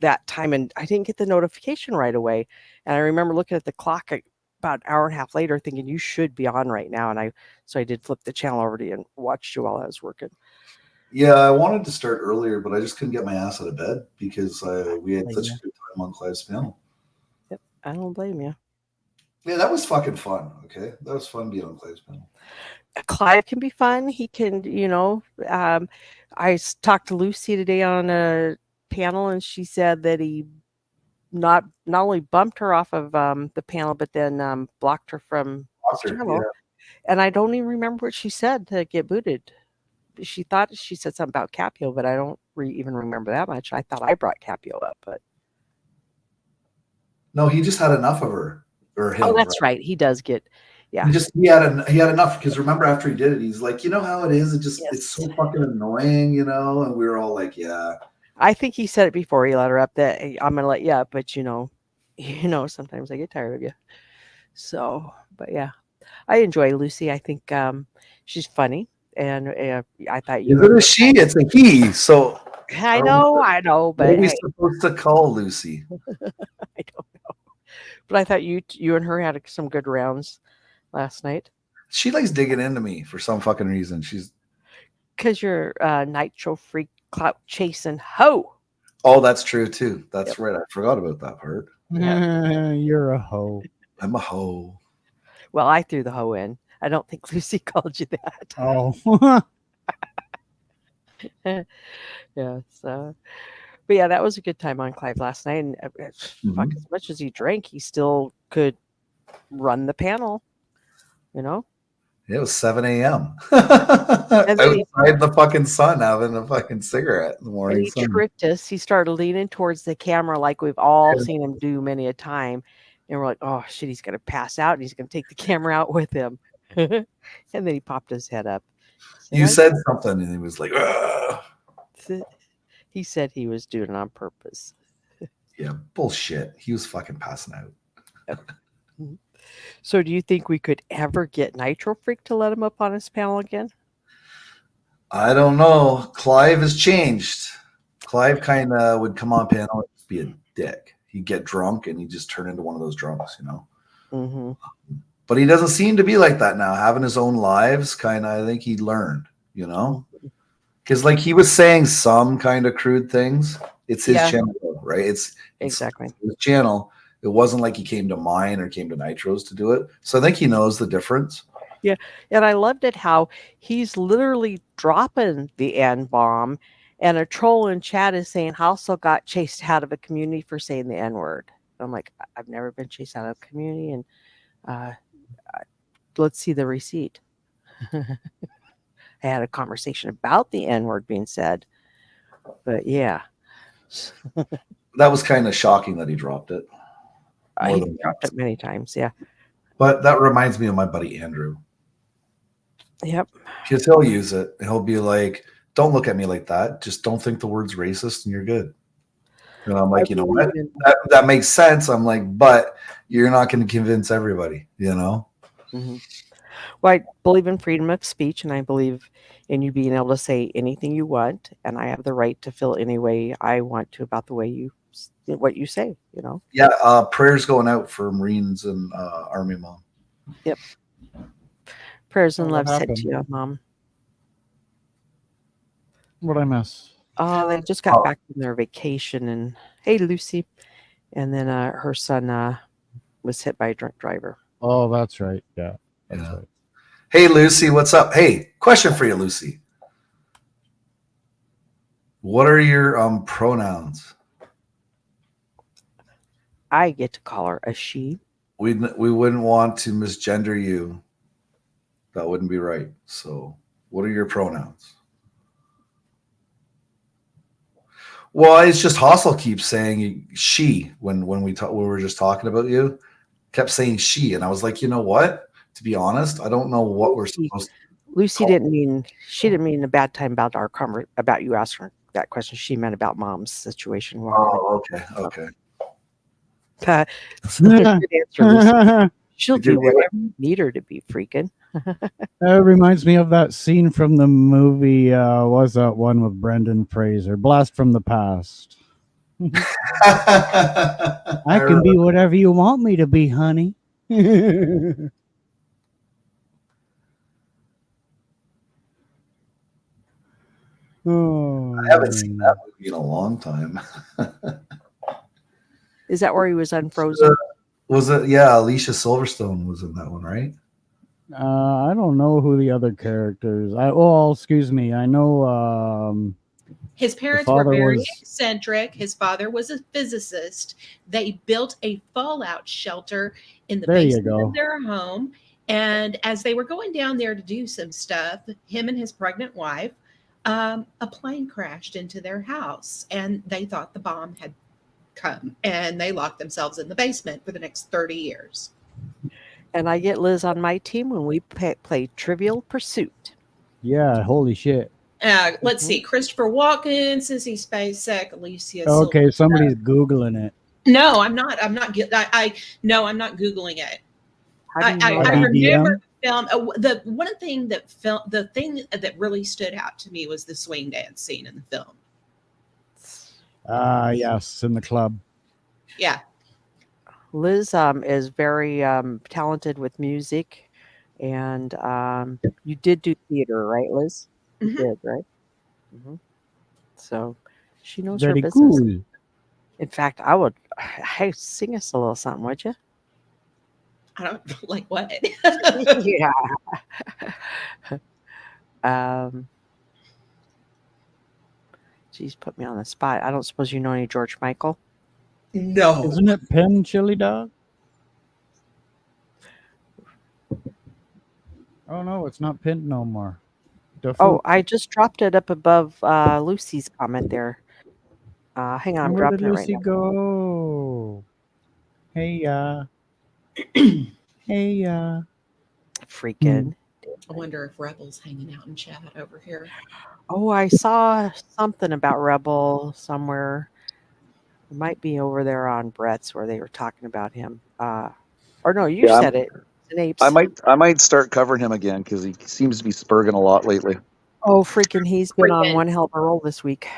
that time and I didn't get the notification right away. And I remember looking at the clock about an hour and a half later thinking you should be on right now. And so I did flip the channel over to you and watched you while I was working. Yeah, I wanted to start earlier, but I just couldn't get my ass out of bed because we had such a good time on Clive's panel. Yep, I don't blame you. Yeah, that was fucking fun. Okay, that was fun being on Clive's panel. Clive can be fun. He can, I talked to Lucy today on a panel, and she said that he not only bumped her off of the panel, but then blocked her from his channel. Yeah. And I don't even remember what she said to get booted. She thought she said something about Capio, but I don't even remember that much. I thought I brought Capio up, but No, he just had enough of her or him. oh, that's right. He does get, yeah. He had enough because remember after he did it, he's like, you know how it is. It's Yes. so fucking annoying, And we were all like, yeah. I think he said it before he let her up that "Hey, I'm gonna let you up, but sometimes I get tired of you. So, but yeah, I enjoy Lucy. I think she's funny. And I thought you. Is it a she? It's a he. So I know, what but are we hey, supposed to call Lucy? I don't know. But I thought you and her had some good rounds last night. She likes digging into me for some fucking reason. She's because you're nitro freak clout chasing hoe. Oh, that's true too. That's right. I forgot about that part. You're a hoe. I'm a hoe. Well, I threw the hoe in. I don't think Lucy called you that. Oh. Yeah. So, but yeah, that was a good time on Clive last night. And fuck, as much as he drank, he still could run the panel. It was 7 a.m. outside the fucking sun, having a fucking cigarette in the morning. And he tricked us. He started leaning towards the camera like we've all seen him do many a time. And we're like, oh shit, he's gonna pass out and he's gonna take the camera out with him. And then he popped his head up. Said, You "I said something, and he was like, "Ugh." said-" He said he was doing it on purpose. Yeah, bullshit. He was fucking passing out. So, do you think we could ever get Nitro Freak to let him up on his panel again? I don't know. Clive has changed. Clive kind of would come on panel and just be a dick. He'd get drunk and he'd just turn into one of those drunks, you know. Mm-hmm. But he doesn't seem to be like that now. Having his own lives, kind of, I think he learned, you know, because like he was saying some kind of crude things. It's his Yeah. channel, right? It's Exactly. his channel. It wasn't like he came to mine or came to Nitro's to do it. So I think he knows the difference. And I loved it how he's literally dropping the N bomb, and a troll in chat is saying, "I also got chased out of a community for saying the N word." I'm like, I've never been chased out of a community, and let's see the receipt. I had a conversation about the N word being said, but yeah, That was kind of shocking that he dropped it. More he than dropped it many times. Yeah. But that reminds me of my buddy Andrew. Yep. Because he'll use it. And he'll be like, don't look at me like that. Just don't think the word's racist and you're good. And I'm like, you know what? That makes sense. I'm like, but you're not going to convince everybody, you know? Mm-hmm. Well, I believe in freedom of speech, and I believe in you being able to say anything you want, and I have the right to feel any way I want to about the way what you say, you know? Yeah. Prayers going out for Marines and Army Mom. Yep. Prayers and Oh, what love sent happened? to you, Mom. What'd I miss? They just got back from their vacation, and hey, Lucy. And then her son was hit by a drunk driver. Oh, that's right. Yeah, that's Yeah. right. Hey, Lucy, what's up? Hey, question for you, Lucy. What are your pronouns? I get to call her a she. We wouldn't want to misgender you. That wouldn't be right. So, what are your pronouns? Well, it's just Hostel keeps saying she when we were just talking about you. Kept saying she, and I was like, you know what? To be honest, I don't know what we're supposed to. Lucy call. she didn't mean a bad time about our about you asking her that question. She meant about Mom's situation. Oh, okay. Good answer, Lucy. She'll do whatever you need her to be, freaking. That reminds me of that scene from the movie. Was that one with Brendan Fraser? Blast from the Past. I can be whatever you want me to be, honey. Oh, I haven't seen that movie in a long time. Is that where he was unfrozen? Was it? Yeah, Alicia Silverstone was in that one, right? I don't know who the other characters. Excuse me. I know. His parents were father very was- eccentric. His father was a physicist. They built a fallout shelter in the There you basement go. of their home. And as they were going down there to do some stuff, him and his pregnant wife, a plane crashed into their house, and they thought the bomb had come, and they locked themselves in the basement for the next 30 years. And I get Liz on my team when we play Trivial Pursuit. Yeah. Holy shit. Let's see. Christopher Walken, Sissy Spacek, Alicia. Okay, Silverstone. somebody's googling it. No, I'm not. I'm not. No, I'm not googling it. How do you know I that? remember the film. The thing that really stood out to me was the swing dance scene in the film. Yes, in the club. Yeah, Liz is very talented with music, and you did do theater, right, Liz? You Mhm. did, right? Mm-hmm. So she knows Very her business. cool. In fact, I would. Hey, sing us a little something, would you? I don't like what. Yeah. Geez, put me on the spot. I don't suppose you know any George Michael? No. Isn't it Penn Chili Dog? Oh no, it's not pinned no more. Oh, I just dropped it up above Lucy's comment there. Hang on, I'm Where did dropping it right Lucy now. go? Hey, hey, Freaking I wonder if Rebel's hanging out in chat over here. Oh, I saw something about Rebel somewhere. It might be over there on Brett's where they were talking about him. Or no, you Yeah, said it. It's I Apes. might start covering him again because he seems to be spurging a lot lately. Oh, freaking! He's been on Freaking- one hell of a roll this week.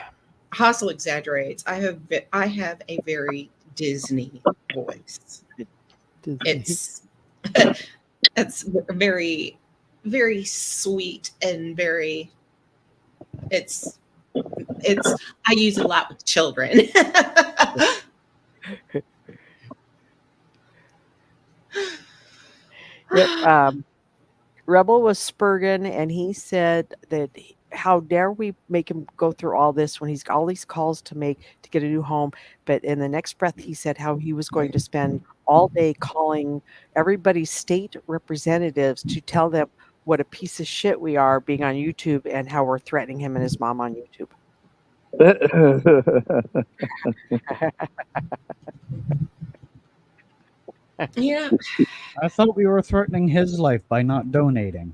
Hassel exaggerates. I have a very Disney voice. It's it's very, very sweet and very. It's I use it a lot with children. Yep. Rebel was Spurgeon, and he said that how dare we make him go through all this when he's got all these calls to make to get a new home. But in the next breath, he said how he was going to spend all day calling everybody's state representatives to tell them what a piece of shit we are being on YouTube and how we're threatening him and his mom on YouTube. Yeah. I thought we were threatening his life by not donating.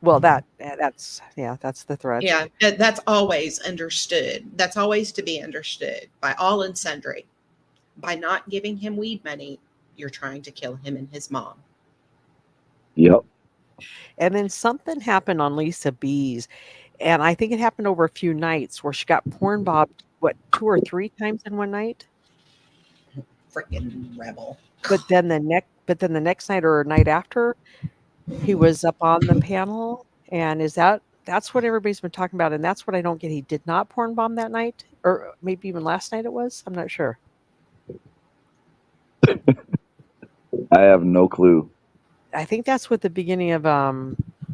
Well, that's the threat. Yeah, that's always understood. That's always to be understood by all and sundry. By not giving him weed money, you're trying to kill him and his mom. Yep. And then something happened on Lisa B's, and I think it happened over a few nights where she got porn bobbed, 2 or 3 times in one night. Freaking Rebel. But then the next night or night after, he was up on the panel, and that's what everybody's been talking about, and that's what I don't get. He did not porn bomb that night, or maybe even last night it was. I'm not sure. I have no clue. I think that's what the beginning of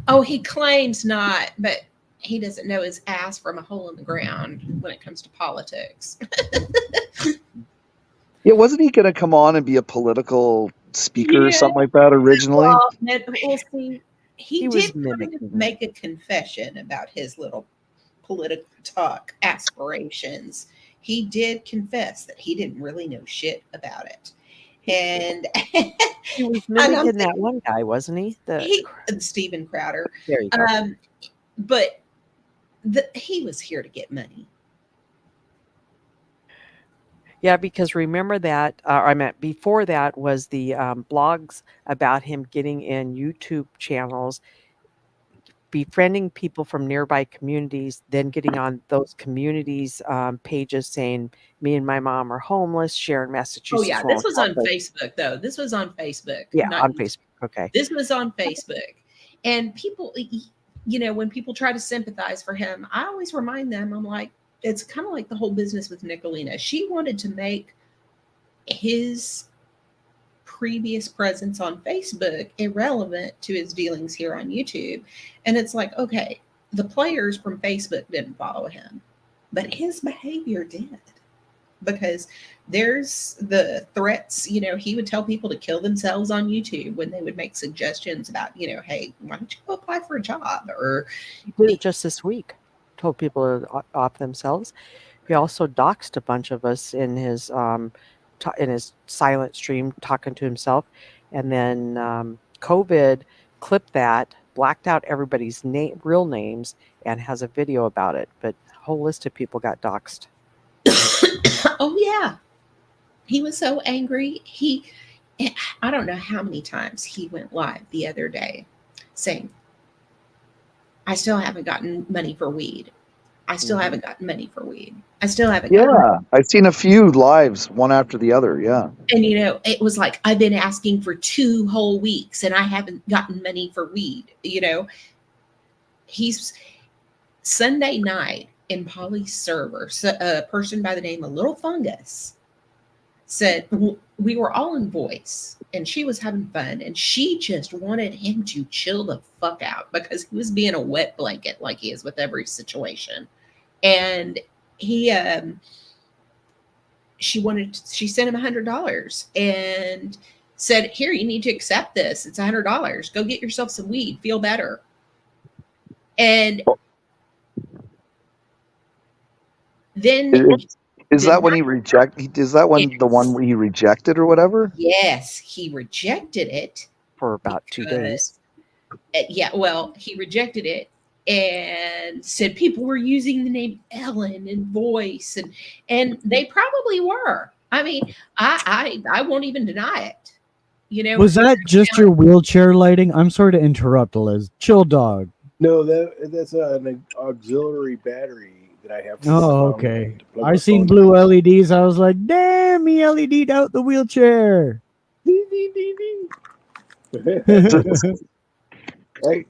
Oh, he claims not, but he doesn't know his ass from a hole in the ground when it comes to politics. Yeah, wasn't he going to come on and be a political speaker or Yeah. something like that originally? We'll see. He was did kind mimicking. of make a confession about his little political talk aspirations. He did confess that he didn't really know shit about it. And he was And I'm mimicking that one guy, wasn't he? Stephen Crowder. There you go. But he was here to get money. Yeah, because remember that, I meant before that was the blogs about him getting in YouTube channels, befriending people from nearby communities, then getting on those communities' pages saying, me and my mom are homeless, sharing Massachusetts. Oh, yeah. This was on Facebook, though. This was on Facebook. Yeah, not on YouTube. Facebook. Okay. This was on Facebook. And people, when people try to sympathize for him, I always remind them, I'm like, it's kind of like the whole business with Nicolina. She wanted to make his previous presence on Facebook irrelevant to his dealings here on YouTube. And it's like, okay, the players from Facebook didn't follow him, but his behavior did. Because there's the threats, he would tell people to kill themselves on YouTube when they would make suggestions about, hey, why don't you go apply for a job? Or He did it just this week. Told people to off themselves. He also doxed a bunch of us in his silent stream talking to himself, and then COVID clipped that, blacked out everybody's real names, and has a video about it. But a whole list of people got doxed. Oh yeah, he was so angry. I don't know how many times he went live the other day saying, I still haven't gotten money for weed. I still haven't gotten money for weed. I still haven't gotten money. I've seen a few lives, one after the other. Yeah. And it was like, I've been asking for 2 whole weeks and I haven't gotten money for weed. He's Sunday night in Polly's server, a person by the name of Little Fungus said, we were all in voice and she was having fun and she just wanted him to chill the fuck out because he was being a wet blanket like he is with every situation. And she sent him $100 and said, here, you need to accept this. It's $100. Go get yourself some weed. Feel better. And then is that when he rejected? Is that when the one where he rejected or whatever? Yes, he rejected it for about 2 days. Yeah, well, he rejected it and said people were using the name Ellen and voice, and they probably were. I mean, I won't even deny it. You know, Was that just your wheelchair lighting? I'm sorry to interrupt, Liz. Chill dog. No, that's an auxiliary battery that I have. Oh, okay. to plug I my seen phone blue LEDs. I was like, damn, he LED'd out the wheelchair. Ding, ding, ding, ding.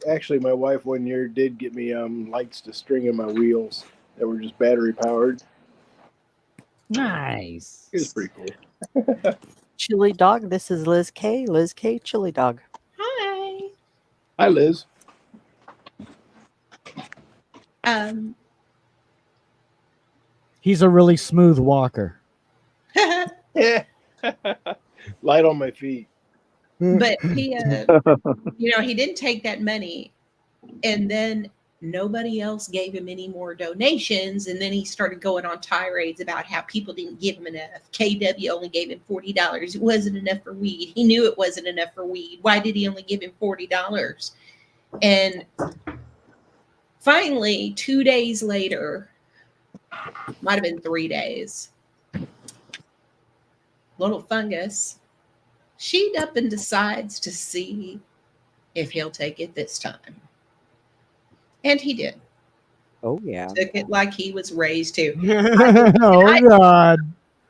Actually, my wife one year did get me lights to string in my wheels that were just battery powered. Nice. It was pretty cool. Chili Dog. This is Liz K. Liz K. Chili Dog. Hi. Hi, Liz. He's a really smooth walker. Light on my feet. But he, he didn't take that money, and then nobody else gave him any more donations. And then he started going on tirades about how people didn't give him enough. KW only gave him $40. It wasn't enough for weed. He knew it wasn't enough for weed. Why did he only give him $40? And finally, 2 days later, might have been 3 days, little fungus, she'd up and decides to see if he'll take it this time. And he did. Oh yeah. Took it like he was raised to. Oh, God.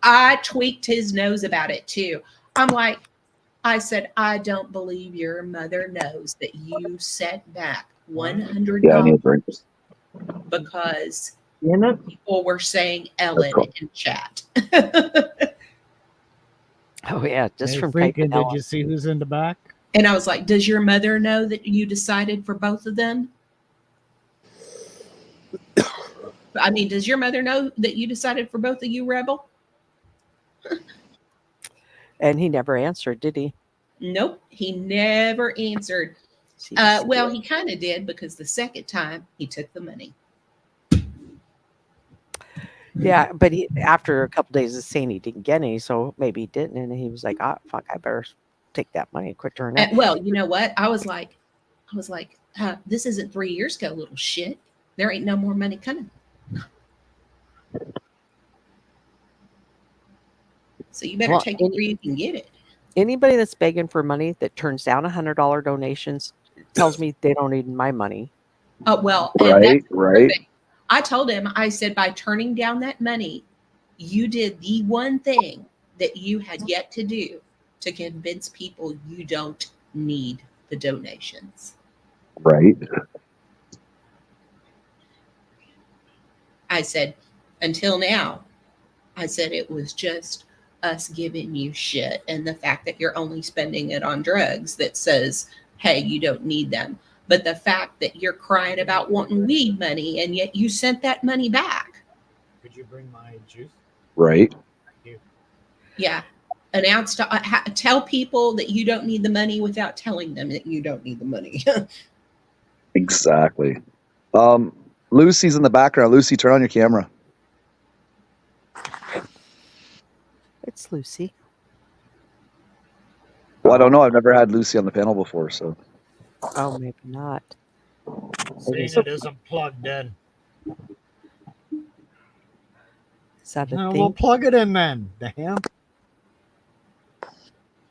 I tweaked his nose about it too. I said, I don't believe your mother knows that you set back $100 because people were saying Ellen in chat. Oh yeah, just Hey, from freaking, typing did Ellen. you see who's in the back? And I was like, does your mother know that you decided for both of them? I mean, does your mother know that you decided for both of you, Rebel? And he never answered, did he? Nope, he never answered. Well, he kind of did because the second time he took the money. Yeah, but after a couple days of saying he didn't get any, so maybe he didn't, and he was like, "Ah, fuck, I better take that money and quit turning it." Well, you know what? I was like, this isn't 3 years ago, little shit. There ain't no more money coming. So you better take it where you can get it. Anybody that's begging for money that turns down $100 donations tells me they don't need my money. Oh well, Right. I told him, I said, by turning down that money, you did the one thing that you had yet to do to convince people you don't need the donations. Right. I said, until now, I said it was just us giving you shit and the fact that you're only spending it on drugs that says, hey, you don't need them. But the fact that you're crying about wanting weed money and yet you sent that money back. Could you bring my juice? Right. Yeah. Tell people that you don't need the money without telling them that you don't need the money. Exactly. Lucy's in the background. Lucy, turn on your camera. It's Lucy. Well, I don't know. I've never had Lucy on the panel before, so. Oh, maybe not. Saying it isn't plugged in. Is that a We'll thing? plug it in then. Damn.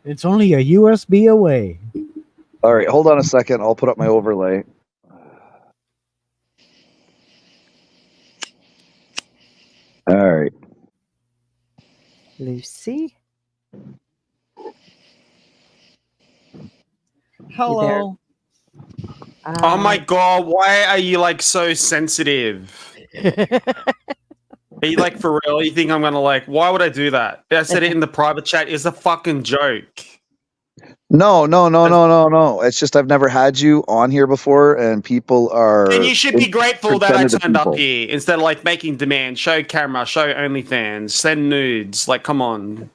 It's only a USB away. All right, hold on a second. I'll put up my overlay. All right. Lucy? Hello. Oh my god, why are you like so sensitive? Are you like for real? You think I'm gonna why would I do that? I said it in the private chat. It's a fucking joke. No. It's just I've never had you on here before, and people are. And you should be grateful that I pretended to turned up people. here instead of making demands. Show camera, show OnlyFans, send nudes. Come on.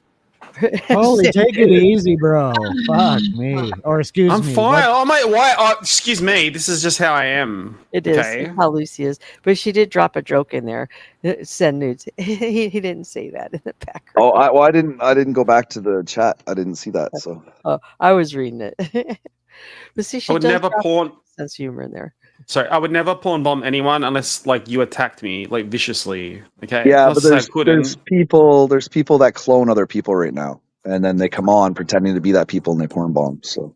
Holy, take it easy, bro. Fuck me. Or excuse I'm me. fine. what- Oh my, why? Oh, excuse me. This is just how I am. It is Okay. how Lucy is. But she did drop a joke in there. Send nudes. he didn't say that in the background. Oh, I didn't go back to the chat. I didn't see that. So Oh, I was reading it. But see, I she would does never have pawn. sense of humor in there. Sorry, I would never pawn bomb anyone unless like you attacked me like viciously. Okay. Yeah, Not but to say I there's couldn't. people that clone other people right now, and then they come on pretending to be that people and they porn bomb. So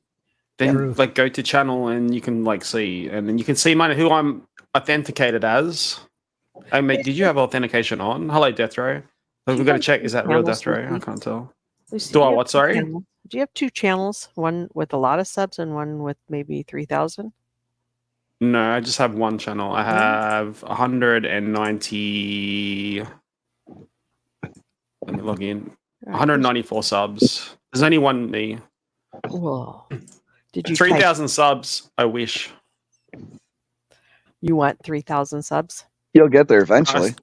Then Truth. like go to channel and you can like see, and then you can see who I'm authenticated as. Hey mate, did you have authentication on? Hello, Death Row. We've got to check. Is that real Death Row? I can't tell. Lucy, Do I you have what? two Sorry. channels. Do you have two channels? One with a lot of subs and one with maybe 3,000? No, I just have one channel. I have 190. Let me log in. 194 subs. There's only one me. Whoa. Did you 3,000 subs. I wish. You want 3,000 subs? you'll get there eventually.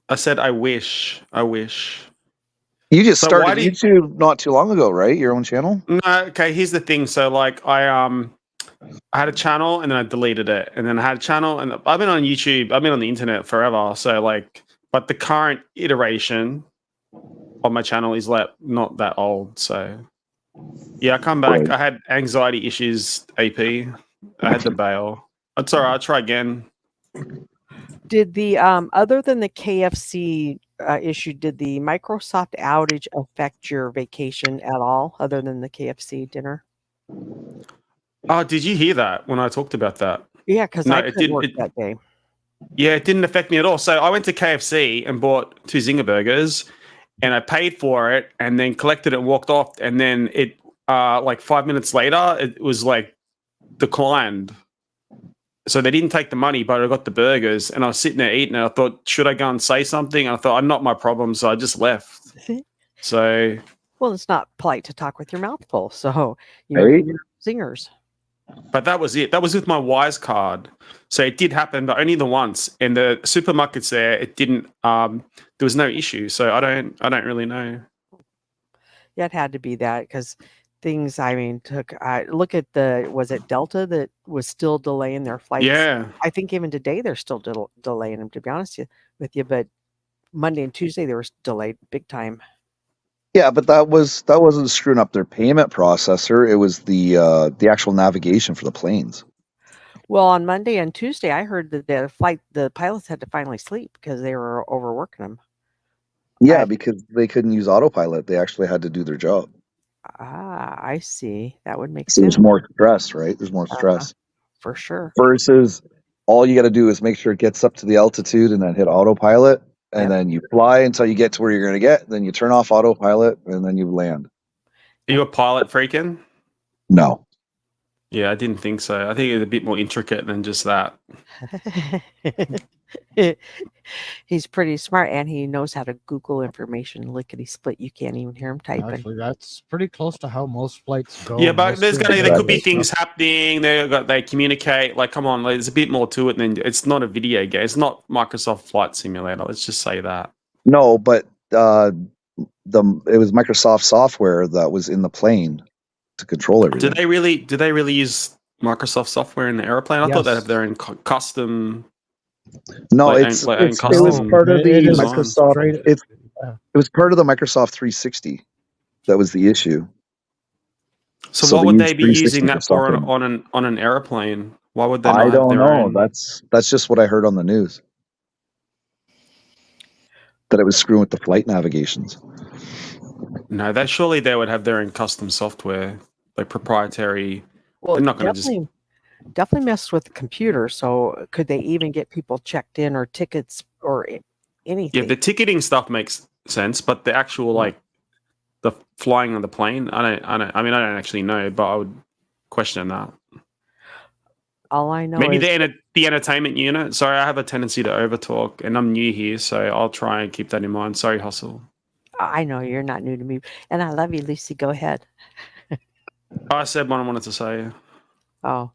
I said I wish. I wish. You just So why started do you- YouTube not too long ago, right? Your own channel? No, okay, here's the thing. So like I had a channel and then I deleted it. And then I had a channel and I've been on YouTube, I've been on the internet forever. So like, but the current iteration of my channel is like not that old. So yeah, I come back. Right. I had anxiety issues, AP. I had to bail. It's all right, I'll try again. Did the other than the KFC issue, did the Microsoft outage affect your vacation at all, other than the KFC dinner? Oh, did you hear that when I talked about that? Yeah, because No, I it couldn't didn't- work it- that day. Yeah, it didn't affect me at all. So I went to KFC and bought 2 Zinger burgers and I paid for it and then collected it and walked off. And then it, like 5 minutes later, it was like declined. So they didn't take the money, but I got the burgers and I was sitting there eating and I thought, should I go and say something? And I thought, not my problem. So I just left. So Well, it's not polite to talk with your mouth full. So Right. you're zingers. but that was it. That was with my Wise card. So it did happen, but only the once. And the supermarkets there, it didn't. There was no issue. So I don't really know. Yeah, it had to be that because things. I mean, took. Look at was it Delta that was still delaying their flights? Yeah, I think even today they're still delaying them. To be honest with you, but Monday and Tuesday they were delayed big time. Yeah, but that wasn't screwing up their payment processor. It was the actual navigation for the planes. Well, on Monday and Tuesday, I heard that the pilots had to finally sleep because they were overworking them. Yeah, because they couldn't use autopilot. They actually had to do their job. Ah, I see. That would make So sense there's more stress, right? There's more stress. for sure. Versus all you got to do is make sure it gets up to the altitude and then hit autopilot. And Yep. then you fly until you get to where you're going to get. Then you turn off autopilot and then you land. are you a pilot freaking? No. Yeah, I didn't think so. I think it's a bit more intricate than just that. He's pretty smart and he knows how to Google information lickety split. You can't even hear him typing. Actually, that's pretty close to how most flights go. Yeah, but Most of there could be Exactly. things happening. They communicate. Like, come on, there's a bit more to it than it's not a video game. It's not Microsoft Flight Simulator. Let's just say that. No, but it was Microsoft software that was in the plane to control everything. Do they really use Microsoft software in the airplane? I thought they'd Yes. have their own custom. No, Like, it's, like, it's it custom- was part of the It is Microsoft. straight- It yeah. was part of the Microsoft 360. That was the issue. So, So what they would use they be 360 using that for software. on an airplane? Why would they? Not I have don't their know. own? That's just what I heard on the news. That it was screwing with the flight navigations. No, surely they would have their own custom software, like proprietary. Well, They're not going to just. definitely messed with the computer. So could they even get people checked in or tickets or anything? Yeah, the ticketing stuff makes sense, but the actual like the flying on the plane, I don't actually know, but I would question that. All I know Maybe is the entertainment unit. Sorry, I have a tendency to overtalk, and I'm new here, so I'll try and keep that in mind. Sorry, Hustle. I know you're not new to me, and I love you, Lucy. Go ahead. I said what I wanted to say. Oh,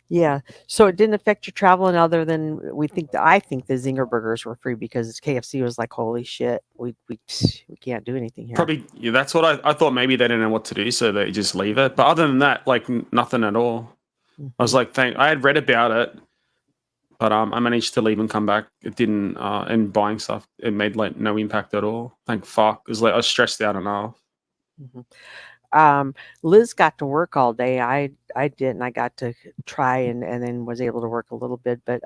yeah. So it didn't affect your traveling, other than I think the Zinger burgers were free because KFC was like, holy shit, we can't do anything here. Probably, yeah, that's what I thought. Maybe they didn't know what to do, so they just leave it. But other than that, like nothing at all. I was like, I had read about it, but I managed to leave and come back. It didn't, and buying stuff, it made like no impact at all. Thank fuck. It was like I was stressed out enough. Mhm. Liz got to work all day. I didn't. I got to try and then was able to work a little bit, but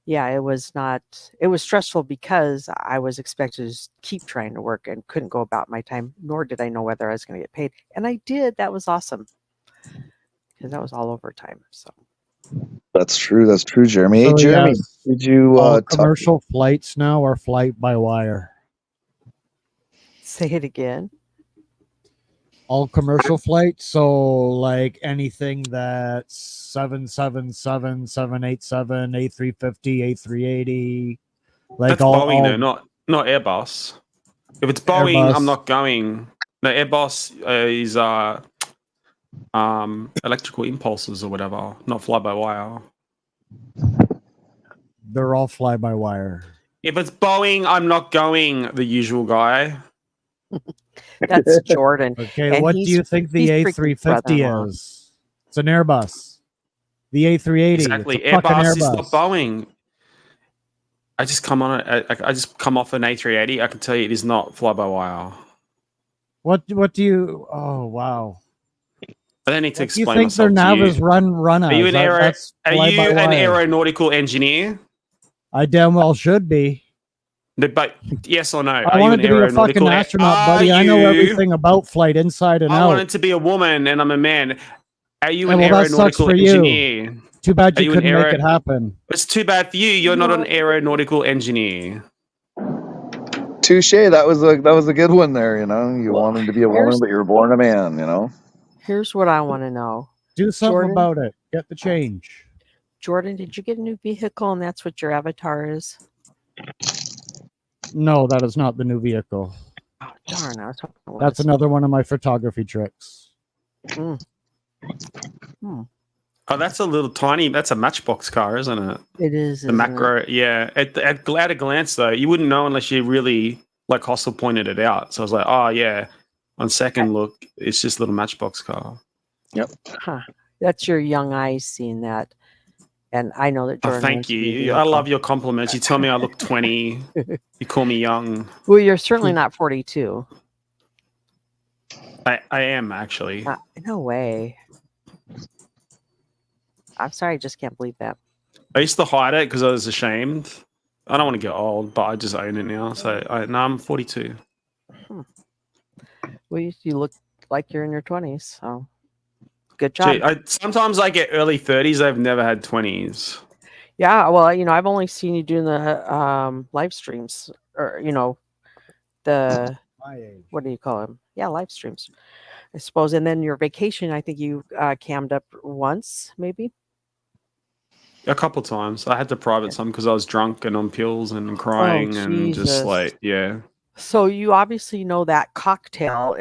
yeah, it was not. It was stressful because I was expected to just keep trying to work and couldn't go about my time. Nor did I know whether I was going to get paid, and I did. That was awesome because that was all overtime. So That's true. That's true, Jeremy. Hey, So, Jeremy, yes, did you all talk? commercial flights now are flight by wire. say it again. All commercial flights, so like anything that's 777, 787, A350, A380, like That's Boeing though, not Airbus. If it's Boeing, Airbus. I'm not going. No, Airbus is electrical impulses or whatever, not fly by wire. They're all fly by wire. If it's Boeing, I'm not going. The usual guy. That's Jordan. Okay, And what do he's- you think the he's freaking A350 brother-in-law. is? It's an Airbus. The A380. Exactly. It's a fucking Airbus is Airbus. not Boeing. I just come on. I just come off an A380. I can tell you, it is not fly by wire. What do you? Oh wow! I don't need to What do you explain think their myself to you. Navas run Are you as? an That's Are you fly-by-wire. an aeronautical engineer? I damn well should be. But yes or no? I wanted to be a fucking astronaut, buddy. I know everything about flight inside and I out. wanted to be a woman, and I'm a man. Are you Yeah, an well, that sucks aeronautical for you. engineer? Too bad Are you you an couldn't make aero- it happen. It's too bad for you. You're not an aeronautical engineer. Touche. That was a good one there. You know, you wanted to be a woman, but you were born a man. You know. Here's what I want to know. Do something Jordan? about it. Get the change. Jordan, did you get a new vehicle and that's what your avatar is? No, that is not the new vehicle. Oh, darn. I was hoping it was. That's another one of my photography tricks. Mm. Hmm. Oh, that's a little tiny. That's a Matchbox car, isn't it? It is. The isn't it? macro, yeah. At a glance, though, you wouldn't know unless you really, like Hostel pointed it out. So I was like, oh, yeah. On second look, it's just a little Matchbox car. Yep. Huh. That's your young eyes seeing that. And I know that Oh, Jordan. thank wants to be you. a I vehicle. love your compliments. You tell me I look 20. You call me young. Well, you're certainly not 42. I am, actually. No way. I'm sorry, I just can't believe that. I used to hide it because I was ashamed. I don't want to get old, but I just own it now. So I'm 42. Well, you look like you're in your 20s. So good job. Gee, sometimes I get early 30s. I've never had 20s. Yeah, well, I've only seen you doing the live streams, or the My age. what do you call them? Yeah, live streams, I suppose. And then your vacation, I think you cammed up once, maybe. A couple times. I had to private some because I was drunk and on pills and crying and just Jesus. like, yeah. So you obviously know that cocktail,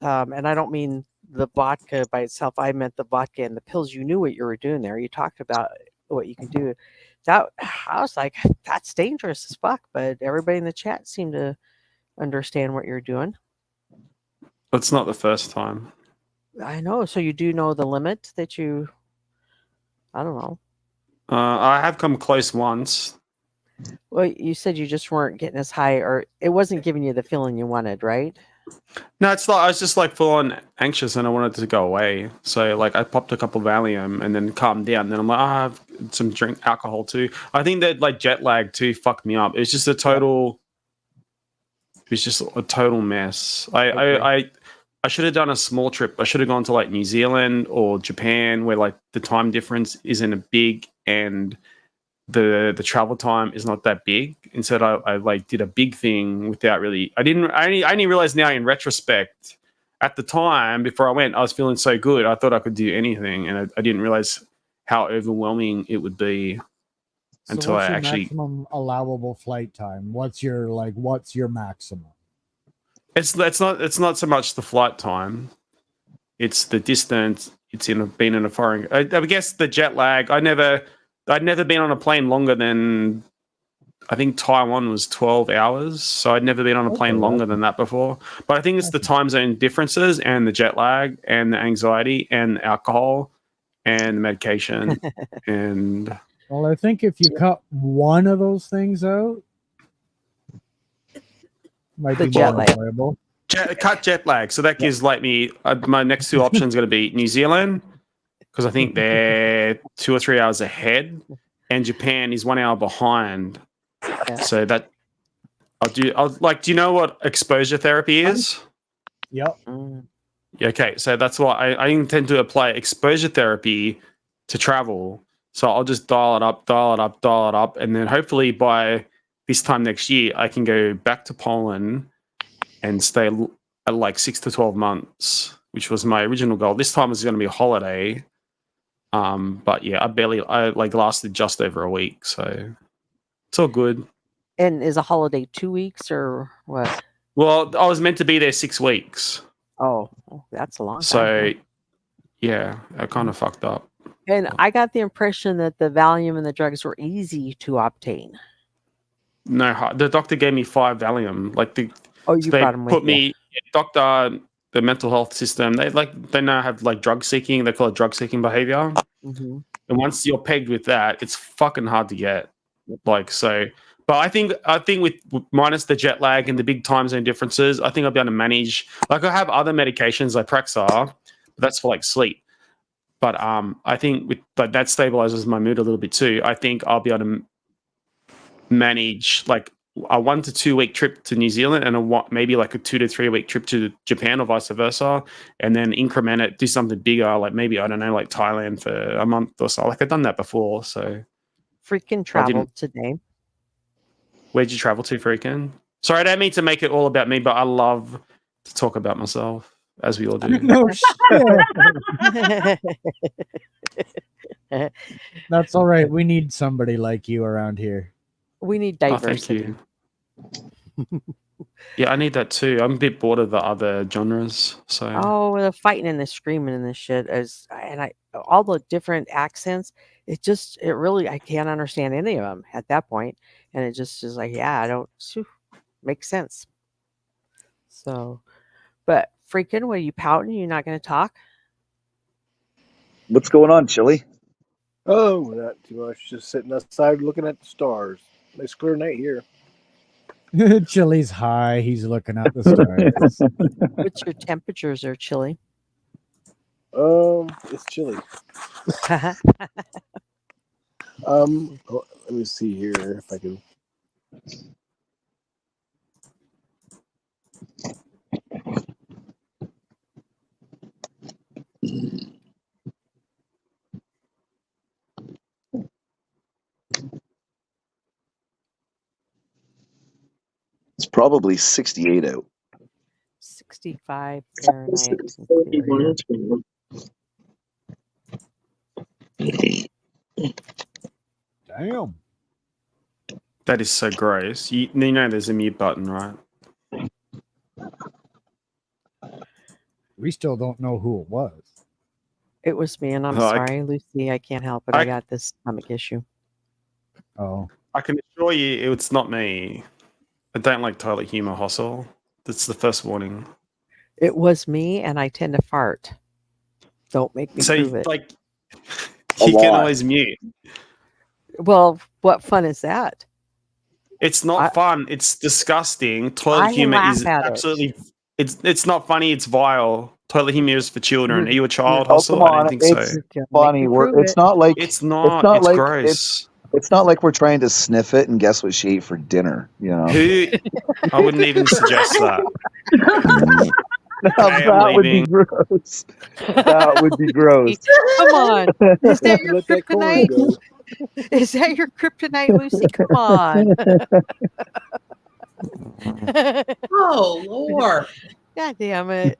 and I don't mean the vodka by itself. I meant the vodka and the pills. You knew what you were doing there. You talked about what you can do. That I was like, that's dangerous as fuck. But everybody in the chat seemed to understand what you're doing. It's not the first time. I know. So you do know the limit that you. I don't know. I have come close once. Well, you said you just weren't getting as high, or it wasn't giving you the feeling you wanted, right? No, it's like I was just like full on anxious and I wanted it to go away. So like I popped a couple Valium and then calmed down. Then I'm like, I have some alcohol too. I think that like jet lag too fucked me up. It's just a total. It's just a total mess. I should have done a small trip. I should have gone to like New Zealand or Japan, where like the time difference isn't a big and the travel time is not that big. Instead, I like did a big thing without really. I only realized now in retrospect. At the time, before I went, I was feeling so good. I thought I could do anything, and I didn't realize how overwhelming it would be until what's I your actually. maximum allowable flight time? What's your maximum? It's not so much the flight time. It's the distance. It's being in a foreign. I guess the jet lag. I'd never been on a plane longer than. I think Taiwan was 12 hours, so I'd never been on a plane longer than that before. But I think it's the time zone differences and the jet lag and the anxiety and the alcohol and the medication and. Well, I think if you cut one of those things out, might The be jet more lag. enjoyable. cut jet lag. So that gives like me my next two options going to be New Zealand because I think they're 2 or 3 hours ahead, and Japan is 1 hour behind. Yeah. So that do you know what exposure therapy is? Yep. Yeah, okay, so that's why I intend to apply exposure therapy to travel. So I'll just dial it up, and then hopefully by this time next year, I can go back to Poland and stay at like 6 to 12 months, which was my original goal. This time was going to be a holiday, but yeah, I lasted just over a week, so it's all good. And is a holiday 2 weeks or what? Well, I was meant to be there 6 weeks. Oh, that's a long time. So, yeah, I kind of fucked up. And I got the impression that the Valium and the drugs were easy to obtain. No, the doctor gave me 5 Valium. Like you they brought them with put you. me doctor, the mental health system. They now have like drug seeking. They call it drug seeking behavior. Mm-hmm. And once you're pegged with that, it's fucking hard to get. Like so. But I think with minus the jet lag and the big time zone differences, I think I'll be able to manage. Like I have other medications like Praxar, but that's for like sleep. But I think that stabilizes my mood a little bit too. I think I'll be able to manage like a 1 to 2 week trip to New Zealand and maybe like a 2 to 3 week trip to Japan or vice versa, and then increment it, do something bigger, like maybe I don't know, like Thailand for a month or so. Like I've done that before. So Freaking traveled today. Where'd you travel to, freaking? Sorry, I don't mean to make it all about me, but I love to talk about myself, as we all do. No shit. That's all right. We need somebody like you around here. We need Oh, diversity. thank you. Yeah, I need that too. I'm a bit bored of the other genres. So Oh, the fighting and the screaming and this shit all the different accents. It really I can't understand any of them at that point, and it just is like, yeah, I don't makes sense. So, but freaking, what are you pouting? You're not going to talk? What's going on, Chili? Oh, not too much. Just sitting outside looking at the stars. It's clear night here. Chili's high. He's looking at the stars. What's your temperatures are chilly? It's chilly. Let me see here if I can. It's probably 68 out. 65 Fahrenheit. and clear. Damn. that is so gross. You know there's a mute button, right? We still don't know who it was. It was me, and I'm Oh, sorry, Lucy. I can't help it. I got this stomach issue. Oh. I can assure you it's not me. I don't like toilet humor, hustle. That's the first warning. It was me, and I tend to fart. Don't make me So, prove it. like, you can always mute. Well, what fun is that? It's not fun. It's disgusting. Toilet I humor laugh is at it. absolutely. It's not funny. It's vile. Toilet humor is for children. Are you a child, Oh, hustle? come I on. don't think It's so. funny. It's not like It's not. It's like gross. It's not like we're trying to sniff it and guess what she ate for dinner. You know, Who? I wouldn't even suggest that. that would be gross. That would be gross. Come on. Is that your Let that corn kryptonite? go. Is that your kryptonite, Lucy? Come on. Oh, Lord. God damn it.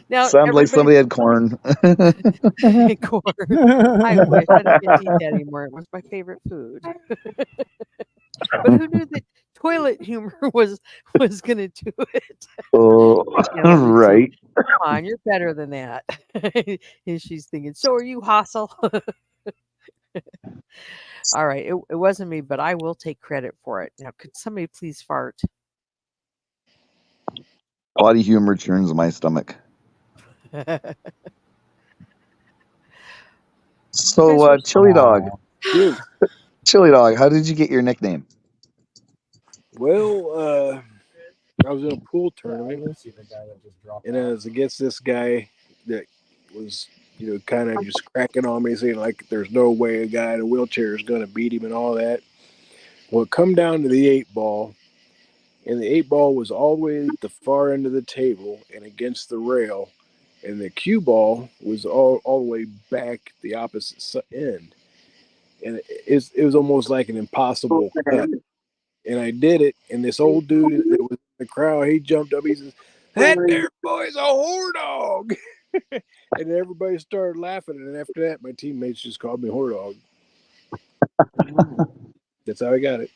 Now, Sounds like somebody had corn. corn. I wish I didn't eat that anymore. It was my favorite food. But who knew that toilet humor was going to do it? Oh, right. Come on, you're better than that. And she's thinking, so are you, hostile? All right, it wasn't me, but I will take credit for it. Now, could somebody please fart? Body humor churns my stomach. So, Chili Dog. Chili Dog, how did you get your nickname? Well, I was in a pool tournament, and I was against this guy that was, kind of just cracking on me, saying like, "There's no way a guy in a wheelchair is going to beat him," and all that. Well, it come down to the 8-ball, and the 8-ball was all the way at the far end of the table and against the rail, and the cue ball was all the way back the opposite end, and it was almost like an impossible cut. And I did it, and this old dude that was in the crowd, he jumped up, he says, "That there boy's a whore dog." And everybody started laughing, and after that, my teammates just called me whore dog. That's how I got it.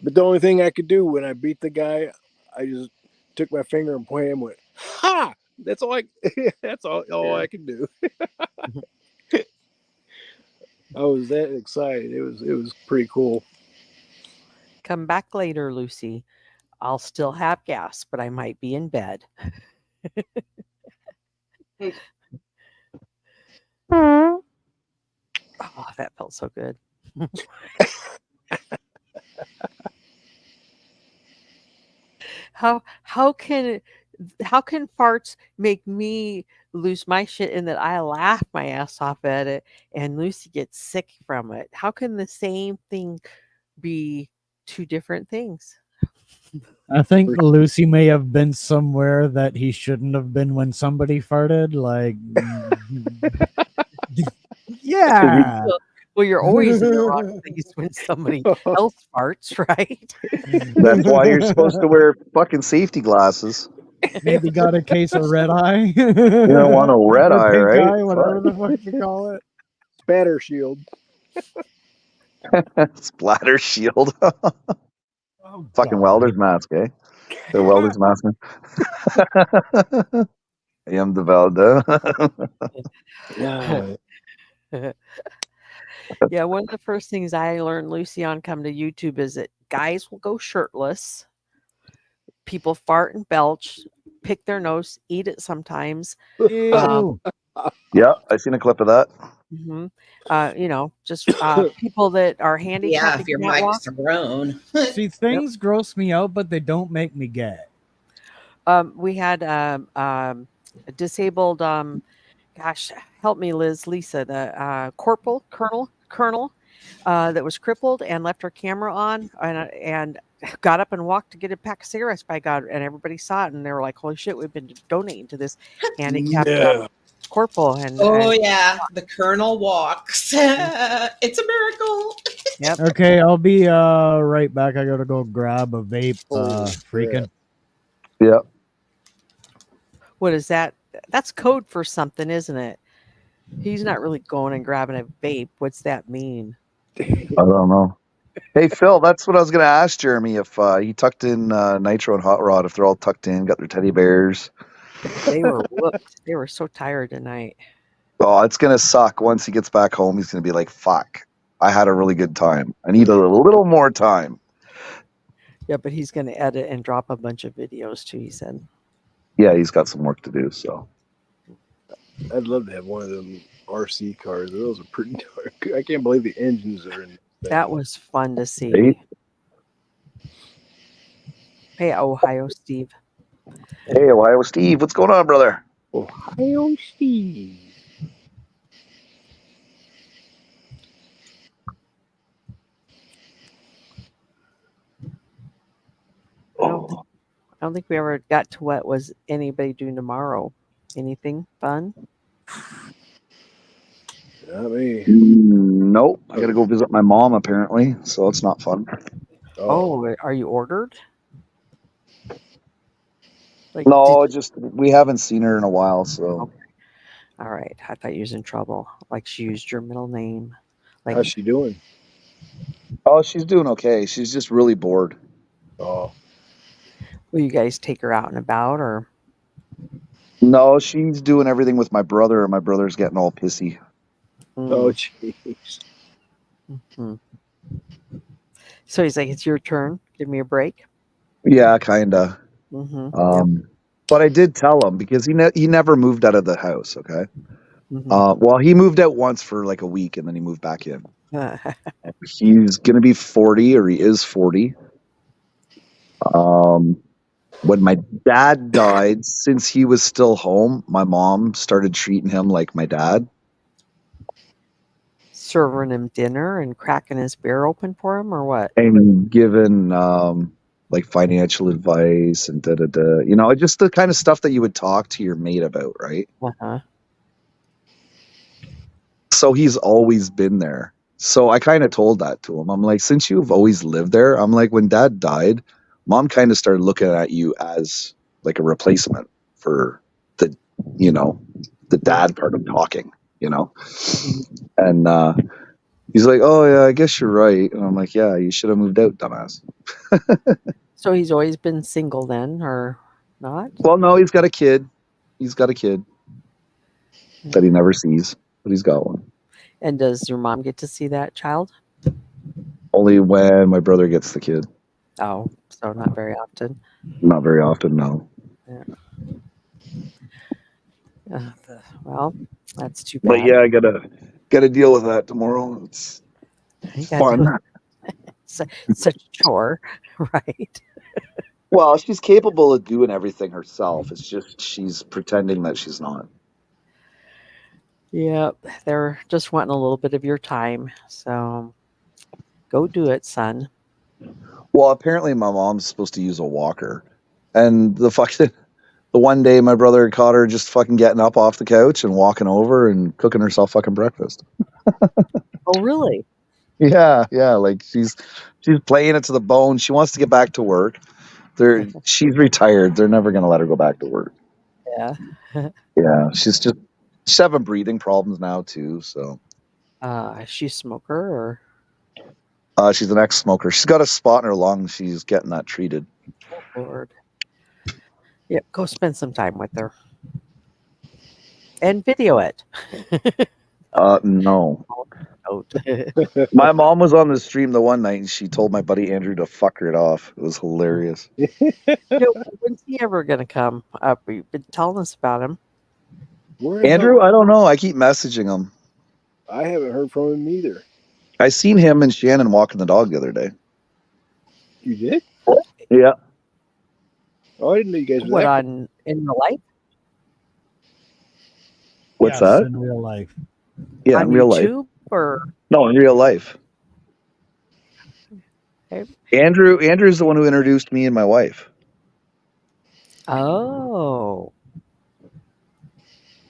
But the only thing I could do when I beat the guy, I just took my finger and pointed and went, "Ha!" That's all that's all I could do. I was that excited. It was pretty cool. Come back later, Lucy. I'll still have gas, but I might be in bed. Oh, that felt so good. How can farts make me lose my shit and that I laugh my ass off at it and Lucy gets sick from it? How can the same thing be two different things? I think Lucy may have been somewhere that he shouldn't have been when somebody farted. Like, yeah. Well, you're always in the wrong place when somebody else farts, right? That's why you're supposed to wear fucking safety glasses. Maybe got a case of red eye. You don't want a red eye, pink right? eye, whatever the fuck you call it. Spatter shield. Splatter shield. Fucking welder's mask, eh? The welder's mask. I am the welder. Yeah, one of the first things I learned, Lucy, on come to YouTube is that guys will go shirtless. People fart and belch, pick their nose, eat it sometimes. Yeah, I seen a clip of that. Just people that are handicapped. Yeah, if your mic's grown. See, things gross me out, but they don't make me gay. We had a disabled, gosh, help me, Lisa, the colonel that was crippled and left her camera on and got up and walked to get a pack of cigarettes, by God, and everybody saw it and they were like, "Holy shit, we've been donating to this handicapped corporal." And yeah, the colonel walks. It's a miracle. Yep. Okay, I'll be right back. I gotta go grab a vape. Freaking. Yep. What is that? That's code for something, isn't it? He's not really going and grabbing a vape. What's that mean? I don't know. Hey, Phil, that's what I was going to ask Jeremy, if he tucked in Nitro and Hot Rod, if they're all tucked in, got their teddy bears. They were whooped. They were so tired tonight. Oh, it's going to suck. Once he gets back home, he's going to be like, fuck, I had a really good time. I need a little more time. Yeah, but he's going to edit and drop a bunch of videos too, he said. Yeah, he's got some work to do, so. I'd love to have one of them RC cars. Those are pretty dark. I can't believe the engines are in. That was fun to see. Hey, Ohio Steve. Hey, Ohio Steve. What's going on, brother? Ohio Steve. I don't think we ever got to what was anybody doing tomorrow. Anything fun? Not me. Nope. I got to go visit my mom, apparently, so it's not fun. Oh, are you ordered? No, we haven't seen her in a while, so. Okay. All right. I thought you was in trouble. Like she used your middle name. Like, how's she doing? Oh, she's doing okay. She's just really bored. Oh. Will you guys take her out and about, or? No, she's doing everything with my brother, and my brother's getting all pissy. Oh, jeez. Mm-hmm. So he's like, "It's your turn. Give me a break." Yeah, kinda. Mm-hmm. But I did tell him, because he never moved out of the house. Okay. Mm-hmm. Well, he moved out once for like a week, and then he moved back in. He's gonna be 40, or he is 40. When my dad died, since he was still home, my mom started treating him like my dad. Serving him dinner and cracking his beer open for him, or what? And given like financial advice and you know, just the kind of stuff that you would talk to your mate about, right? Uh-huh. So he's always been there. So I kind of told that to him. I'm like, since you've always lived there, I'm like, when dad died, mom kind of started looking at you as like a replacement for the, you know, the dad part of talking, you know? And he's like, oh yeah, I guess you're right. And I'm like, yeah, you should have moved out, dumbass. So he's always been single then, or not? Well, no, he's got a kid. He's got a kid that he never sees, but he's got one. And does your mom get to see that child? Only when my brother gets the kid. Oh, so not very often. Not very often, no. Yeah. Well, that's too bad. But yeah, I gotta deal with that tomorrow. It's You gotta do fun. It's such a chore, right? Well, she's capable of doing everything herself. It's just she's pretending that she's not. Yeah, they're just wanting a little bit of your time. So go do it, son. Well, apparently my mom's supposed to use a walker, and the one day my brother caught her just fucking getting up off the couch and walking over and cooking herself fucking breakfast. Oh, really? Yeah, like she's playing it to the bone. She wants to get back to work. She's retired. They're never gonna let her go back to work. Yeah. Yeah, she's having breathing problems now too. So Is she a smoker or? she's an ex-smoker. She's got a spot in her lung. She's getting that treated. Oh, Lord. Yep, go spend some time with her. And video it. No. Out. My mom was on the stream the one night and she told my buddy Andrew to fuck her off. It was hilarious. When's he ever gonna come up? You've been telling us about him. Andrew, I don't know. I keep messaging him. I haven't heard from him either. I seen him and Shannon walking the dog the other day. You did? Yeah. Oh, I didn't know you guys were What, that in real life? What's Yes, that? in real life. Yeah, On in real life. YouTube or? No, in real life. Okay. Andrew's the one who introduced me and my wife. Oh,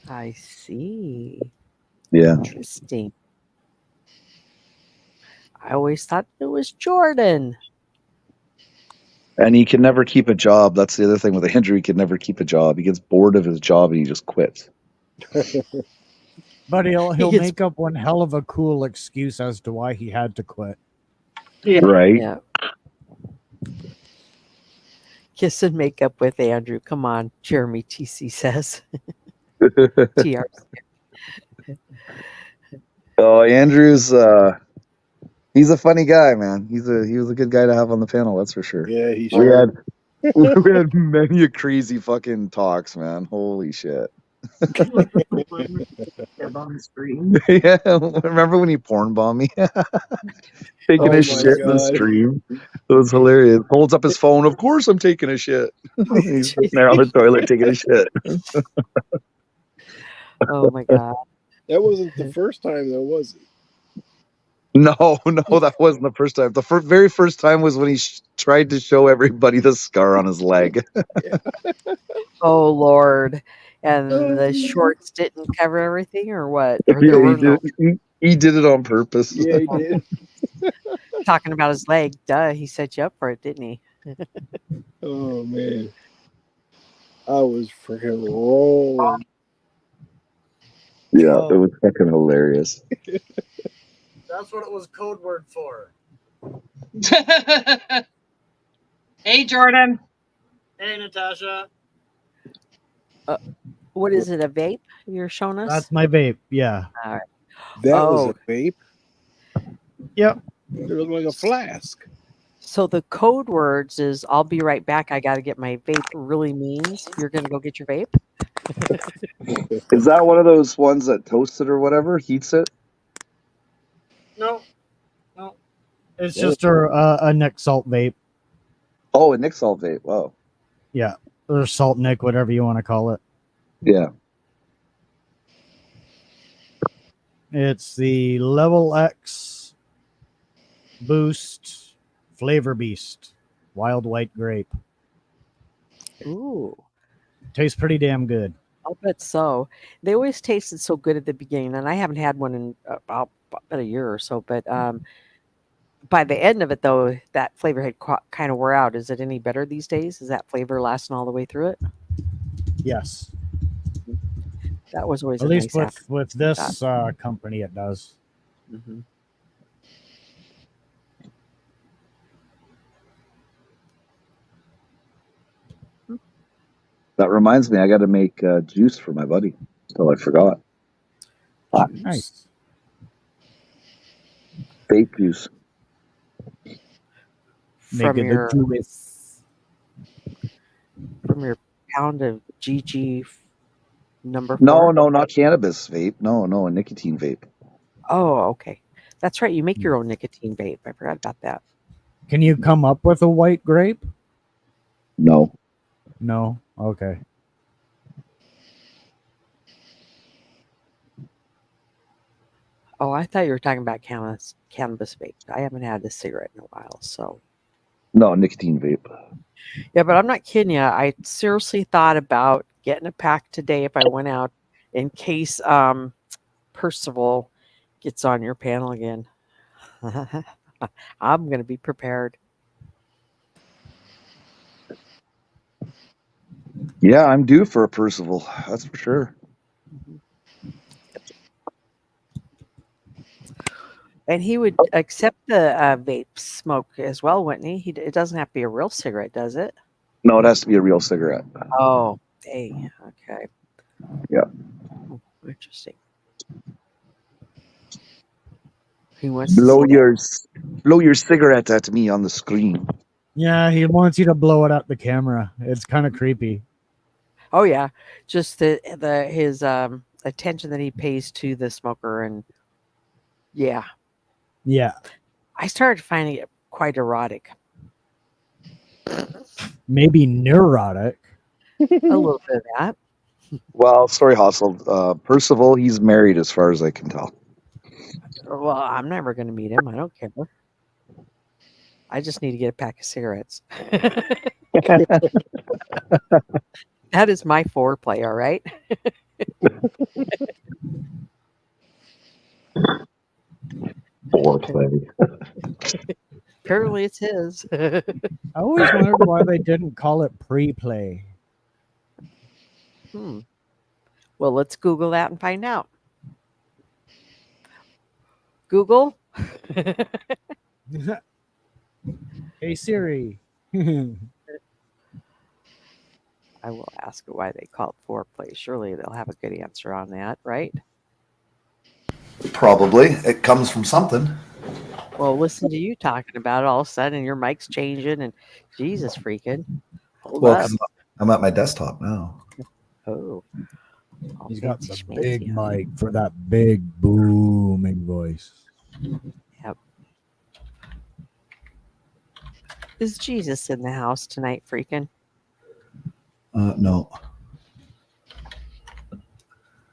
I see. Yeah. Interesting. I always thought it was Jordan. And he can never keep a job. That's the other thing with Andrew. He can never keep a job. He gets bored of his job and he just quits. But he'll gets- make up one hell of a cool excuse as to why he had to quit. Yeah. Right? Yeah. Kiss and make up with Andrew. Come on, Jeremy TC says. TR. Oh, Andrew's he's a funny guy, man. He was a good guy to have on the panel, that's for sure. Yeah, he We sure. had many a crazy fucking talks, man. Holy shit. On the screen. Yeah, remember when he porn bombed me? Taking Oh a my shit in the God. stream. It was hilarious. Holds up his phone. Of course I'm taking a shit. He's sitting there on the toilet taking a shit. Oh my God. That wasn't the first time, though, was it? No, that wasn't the first time. The very first time was when he tried to show everybody the scar on his leg. Oh Lord. And the shorts didn't cover everything, or what? Or Yeah, there were no he did it on purpose. Yeah, he did. talking about his leg. Duh, he set you up for it, didn't he? Oh, man. I was freaking rolling. Yeah, it was fucking hilarious. That's what it was code word for. Hey, Jordan. Hey, Natasha. What is it? A vape you're showing us? That's my vape. Yeah. All right. That Oh. was a vape. Yep. It looked like a flask. So the code words is "I'll be right back. I got to get my vape." Really means you're gonna go get your vape. Is that one of those ones that toasts it or whatever, heats it? No, no. It's just a Nick Salt vape. Oh, a Nick Salt vape. Wow. Yeah, or Salt Nick, whatever you want to call it. Yeah. It's the Level X Boost Flavor Beast Wild White Grape. Ooh, Tastes pretty damn good. I'll bet so. They always tasted so good at the beginning, and I haven't had one in about a year or so. But by the end of it, though, that flavor had kind of wore out. Is it any better these days? Is that flavor lasting all the way through it? Yes. That was always At a least nice with this company, it does. Mm-hmm. That reminds me, I got to make juice for my buddy. Until I forgot. Nice. Vape juice. Make From it your a juice. from your pound of GG number 4. No, not cannabis vape. No, a nicotine vape. Oh, okay. That's right. You make your own nicotine vape. I forgot about that. Can you come up with a white grape? No. No. Okay. Oh, I thought you were talking about cannabis vape. I haven't had a cigarette in a while, so. No, nicotine vape. Yeah, but I'm not kidding you. I seriously thought about getting a pack today if I went out in case Percival gets on your panel again. I'm going to be prepared. Yeah, I'm due for a Percival. That's for sure. And he would accept the vape smoke as well, wouldn't he? It doesn't have to be a real cigarette, does it? No, it has to be a real cigarette. Oh, dang. Okay. Yeah. Oh, interesting. He wants Blow to see your cigarette at me on the screen. Yeah, he wants you to blow it at the camera. It's kind of creepy. Oh yeah, just his attention that he pays to the smoker, and yeah, I started finding it quite erotic. Maybe neurotic. A little bit of that. Well, sorry, Hustle. Percival, he's married as far as I can tell. Well, I'm never going to meet him. I don't care. I just need to get a pack of cigarettes. That is my foreplay, all right? Foreplay. Apparently it's his. I always wondered why they didn't call it pre-play. Well, let's Google that and find out. Google. Hey Siri. I will ask why they call it foreplay. Surely they'll have a good answer on that, right? Probably. It comes from something. Well, listen to you talking about it all of a sudden, your mic's changing, and Jesus freaking. Hold Well, up. 'cause I'm at my desktop now. Oh. All He's got the fancy big schmancy. mic for that big booming voice. Yep. Is Jesus in the house tonight, freaking? No.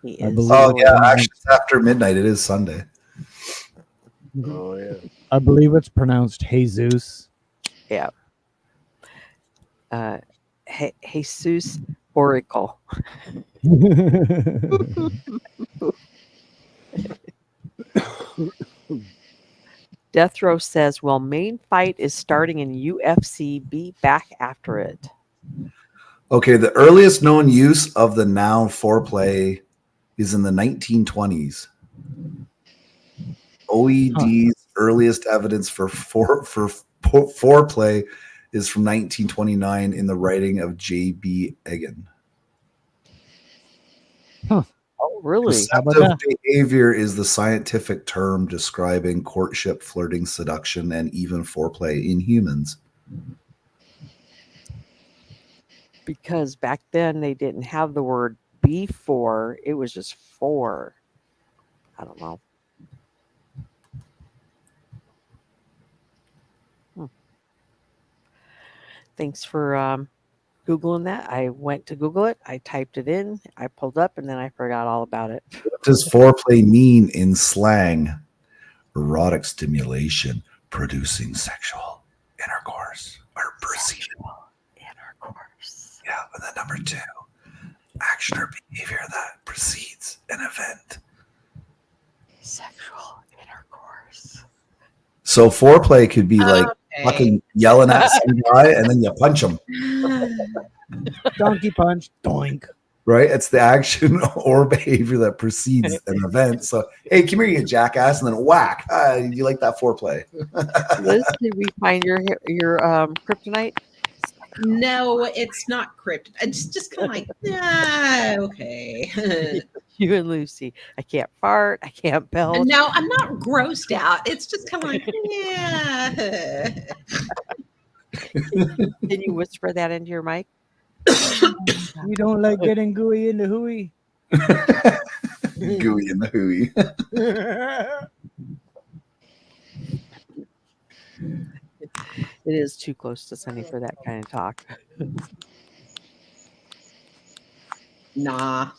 He I is. believe- Oh, yeah. Actually, it's after midnight. It is Sunday. Oh yeah. I believe it's pronounced Jesus. Yeah. Jesus Oracle. Death Row says, well, main fight is starting in UFC. Be back after it. Okay, the earliest known use of the noun foreplay is in the 1920s. OED's earliest evidence for foreplay is from 1929 in the writing of J.B. Egan. Oh, really? How about Receptive that? behavior is the scientific term describing courtship, flirting, seduction, and even foreplay in humans. Because back then they didn't have the word before, it was just for. I don't know. Thanks for Googling that. I went to Google it. I typed it in. I pulled up, and then I forgot all about it. What does foreplay mean in slang? Erotic stimulation, producing sexual intercourse or proceeding. Intercourse. Yeah, and then number 2, action or behavior that precedes an event. Sexual intercourse. So foreplay could be like Okay. fucking yelling at some guy and then you punch him, Donkey punch, doink. right? It's the action or behavior that precedes an event. So, hey, come here, you jackass, and then whack. You like that foreplay? Liz, did we find your kryptonite? No, it's not cryptid. It's just kind of like, okay. You and Lucy. I can't fart. I can't belch. No, I'm not grossed out. It's just kind of like, yeah. Can you whisper that into your mic? You don't like getting gooey in the hooey. Gooey in the hooey. It is too close to Sunny for that kind of talk. Nah.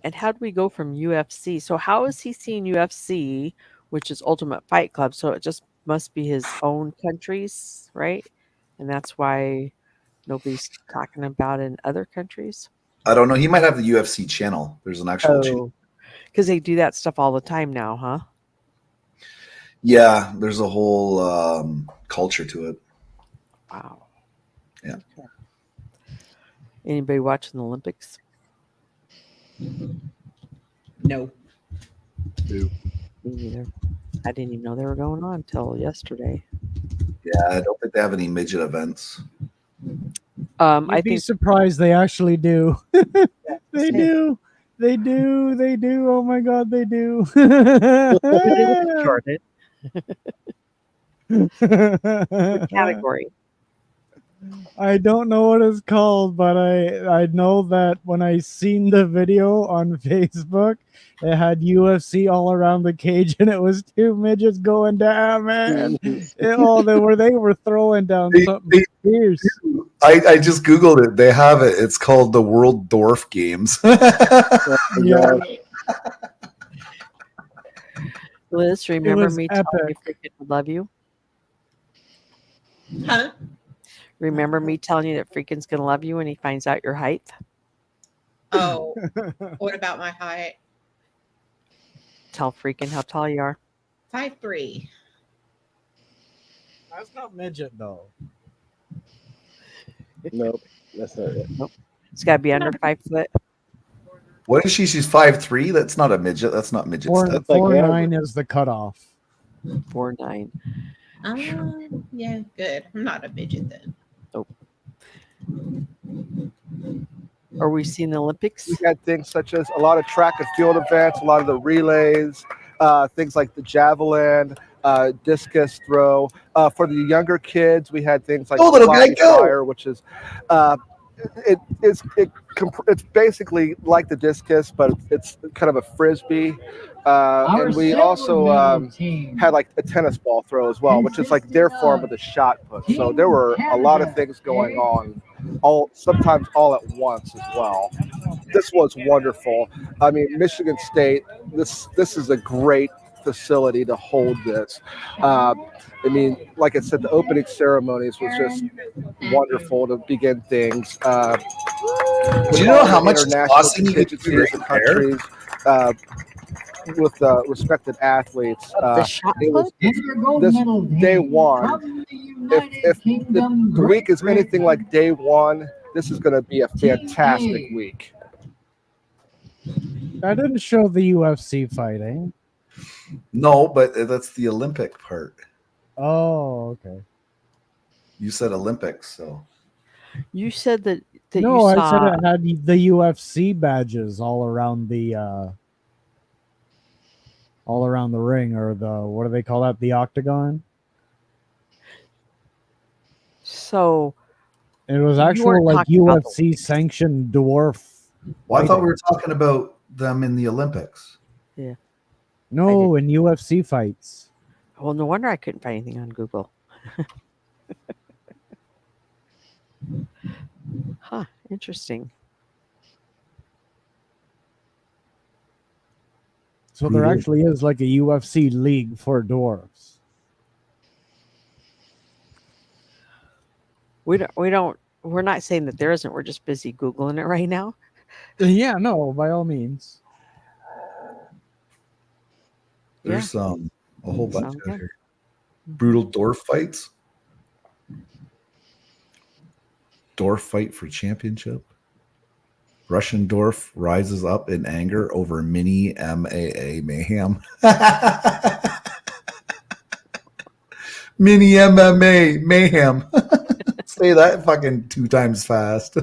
And how do we go from UFC? So how is he seeing UFC, which is Ultimate Fight Club? So it just must be his own countries, right? And that's why nobody's talking about it in other countries. I don't know. He might have the UFC channel. There's an actual channel. Because they do that stuff all the time now, huh? Yeah, there's a whole culture to it. Wow. Yeah. Okay. Anybody watching the Olympics? No. No. Me neither. I didn't even know they were going on until yesterday. Yeah, I don't think they have any midget events. I You'd be think surprised they actually do. They do. They do. They do. Oh my God, they do. Jordan. What category? I don't know what it's called, but I know that when I seen the video on Facebook, it had UFC all around the cage, and it was 2 midgets going down, man. They were throwing down something fierce. I just Googled it. They have it. It's called the World Dwarf Games. Yeah. Liz, remember was me telling you epic. freaking would love you? Huh? Remember me telling you that Freakin's gonna love you when he finds out your height? Oh, what about my height? Tell Freakin how tall you are. 5'3". That's not midget though. Nope, that's not it. It's gotta be under 5 foot. What is she? She's 5'3". That's not a midget. That's not midget stuff. 4'9" is the cutoff. 4'9". Yeah, good. I'm not a midget then. Nope. Are we seeing the Olympics? We had things such as a lot of track and field events, a lot of the relays, things like the javelin, discus throw. For the younger kids, we had things like Little guy, fly go! fire, which is it's basically like the discus, but it's kind of a frisbee. And we also had like a tennis ball throw as well, which is like their form of the shot put. So there were a lot of things going on, sometimes all at once as well. This was wonderful. I mean, Michigan State. This is a great facility to hold this. I mean, like I said, the opening ceremonies was just wonderful to begin things. Do you know how much tossing you get to do of countries with respected athletes? It was this day one. If the week is anything like day one, this is going to be a fantastic week. I didn't show the UFC fighting. No, but that's the Olympic part. Oh, okay. You said Olympics, so You said that No, you I saw. said it had the UFC badges all around the ring, or what do they call that? The octagon. So It was You actual weren't like talking about the UFC sanctioned dwarf. well, I thought we fighting. were talking about them in the Olympics. No, in UFC fights. Well, no wonder I couldn't find anything on Google. Interesting. So there actually is like a UFC league for dwarves. We're not saying that there isn't. We're just busy Googling it right now. Yeah, no, by all means. There's a whole bunch Sounds out good. here. Brutal dwarf fights. Dwarf fight for championship. Russian dwarf rises up in anger over mini MAA mayhem. Mini MMA mayhem. Say that fucking 2 times fast.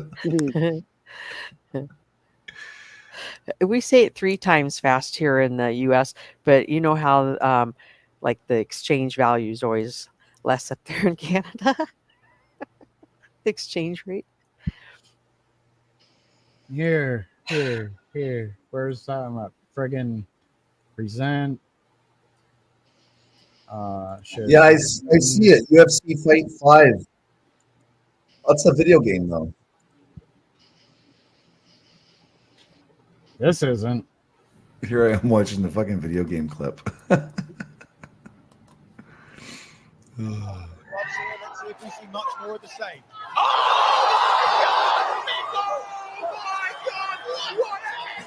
We say it 3 times fast here in the U.S., but you know how like the exchange value is always less up there in Canada. The exchange rate. Here. Where's friggin' present? Shit. Yeah, I see it. UFC Fight 5. That's a video game, though. This isn't. Here I am watching the fucking video game clip. Let's see if we see much more of the same.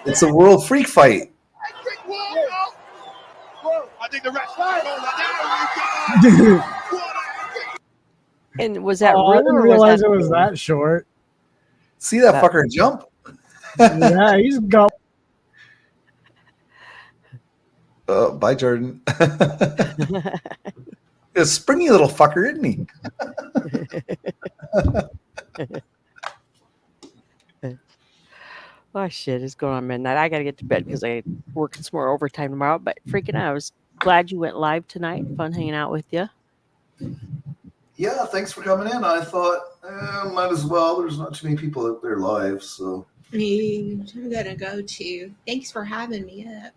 It's a world freak fight. I think the rest. And was that I real didn't or realize it that was that short. See that fucker jump? Yeah, he's got. Bye, Jordan. A springy little fucker, isn't he? Oh shit, it's going on midnight. I gotta get to bed because I working some more overtime tomorrow. But freaking out, I was glad you went live tonight. Fun hanging out with you. Yeah, thanks for coming in. I thought, might as well. There's not too many people out there live, so. I'm gonna go to. Thanks for having me up.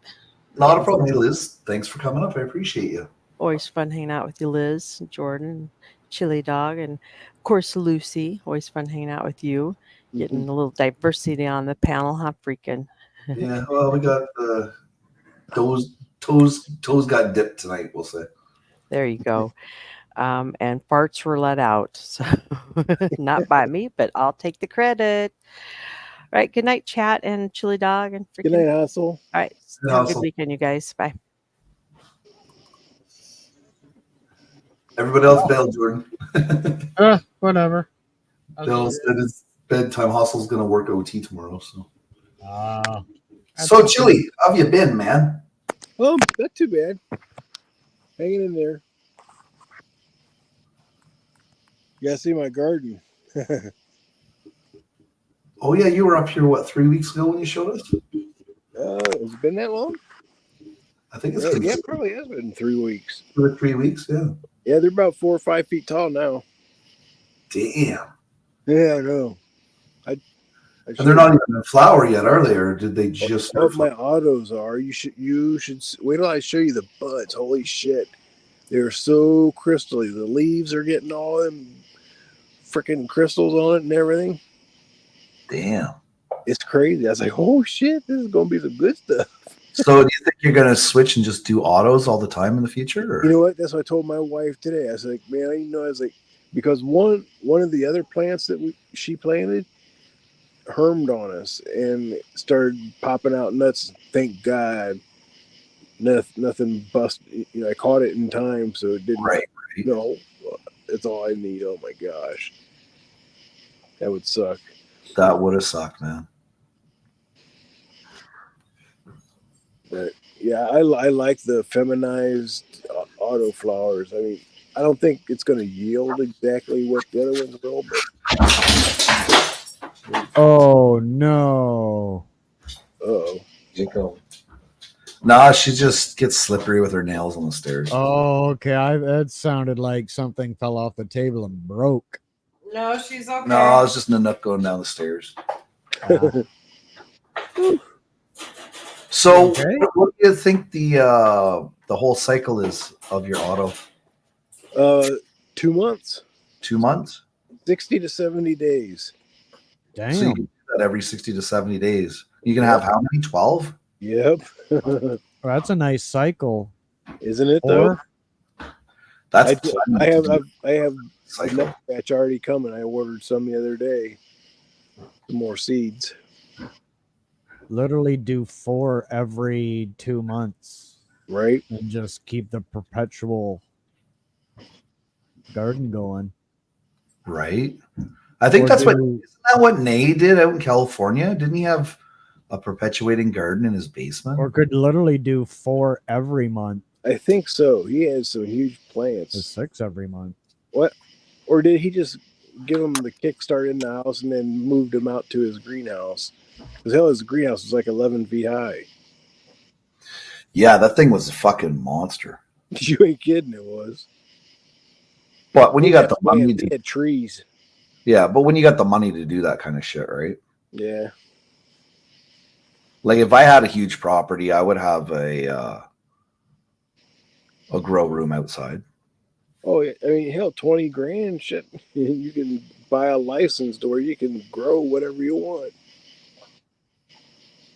Not a problem. Hey, Liz, thanks for coming up. I appreciate you. Always fun hanging out with you, Liz, Jordan, Chili Dog, and of course Lucy. Always fun hanging out with you. Getting a little diversity on the panel, huh? Freaking. Yeah, well, we got toes got dipped tonight, we'll say. There you go. And farts were let out. So not by me, but I'll take the credit. All right. Good night, chat and Chili Dog and freaking. Good night, Hustle. All right. Good Have a hustle. good weekend, you guys. Bye. Everybody else bailed, Jordan. Whatever. Bill said his bedtime hustle's going to work OT tomorrow. So, Ah. so Chili, how have you been, man? Oh, not too bad. Hanging in there. You gotta see my garden. Oh, yeah, you were up here, what, 3 weeks ago when you showed us? Has it been that long? I think it's Yeah, it probably has been 3 weeks. 2 or 3 weeks, yeah. Yeah, they're about 4 or 5 feet tall now. Damn. Yeah, I know. And they're not even in flower yet, are they? Or did they just? What my autos are. You should wait till I show you the buds. Holy shit, they're so crystally. The leaves are getting all them freaking crystals on it and everything. Damn, it's crazy. I was like, oh shit, this is gonna be some good stuff. So, do you think you're gonna switch and just do autos all the time in the future? Or? You know what? That's what I told my wife today. I was like, man, I was like, because one of the other plants that she planted hermed on us and started popping out nuts. Thank God, nothing bust. You know, I caught it in time, so it didn't. Right. No, that's all I need. Oh my gosh, that would suck. That would have sucked, man. But yeah, I like the feminized auto flowers. I mean, I don't think it's going to yield exactly what the other ones will, but Oh no! uh-oh. Jacob. Nah, she just gets slippery with her nails on the stairs. Oh, okay. That sounded like something fell off the table and broke. No, she's okay. No, I was just Nanook going down the stairs. So, Okay. what do you think the whole cycle is of your auto? 2 months, 2 months? 60 to 70 days. Damn. So you can do that every 60 to 70 days. You can have how many? 12? Yep. Well, that's a nice cycle. Isn't it though? Or That's I have the cycle. next batch already coming. I ordered some the other day. Some more seeds. literally do 4 every 2 months. Right. And just keep the perpetual garden going. Right. I think Or that's what, do- isn't that what Nay did out in California? Didn't he have a perpetuating garden in his basement? Or could literally do 4 every month. I think so. He has some huge To plants. 6 every month. What? Or did he just give him the kickstart in the house and then moved him out to his greenhouse? Because hell, his greenhouse was like 11 feet high. Yeah, that thing was a fucking monster. You ain't kidding, it was. But when you got the money He to, had trees. yeah, but when you got the money to do that kind of shit, right? Yeah. Like if I had a huge property, I would have a grow room outside. Oh, I mean, hell, 20 grand, shit. You can buy a license where you can grow whatever you want.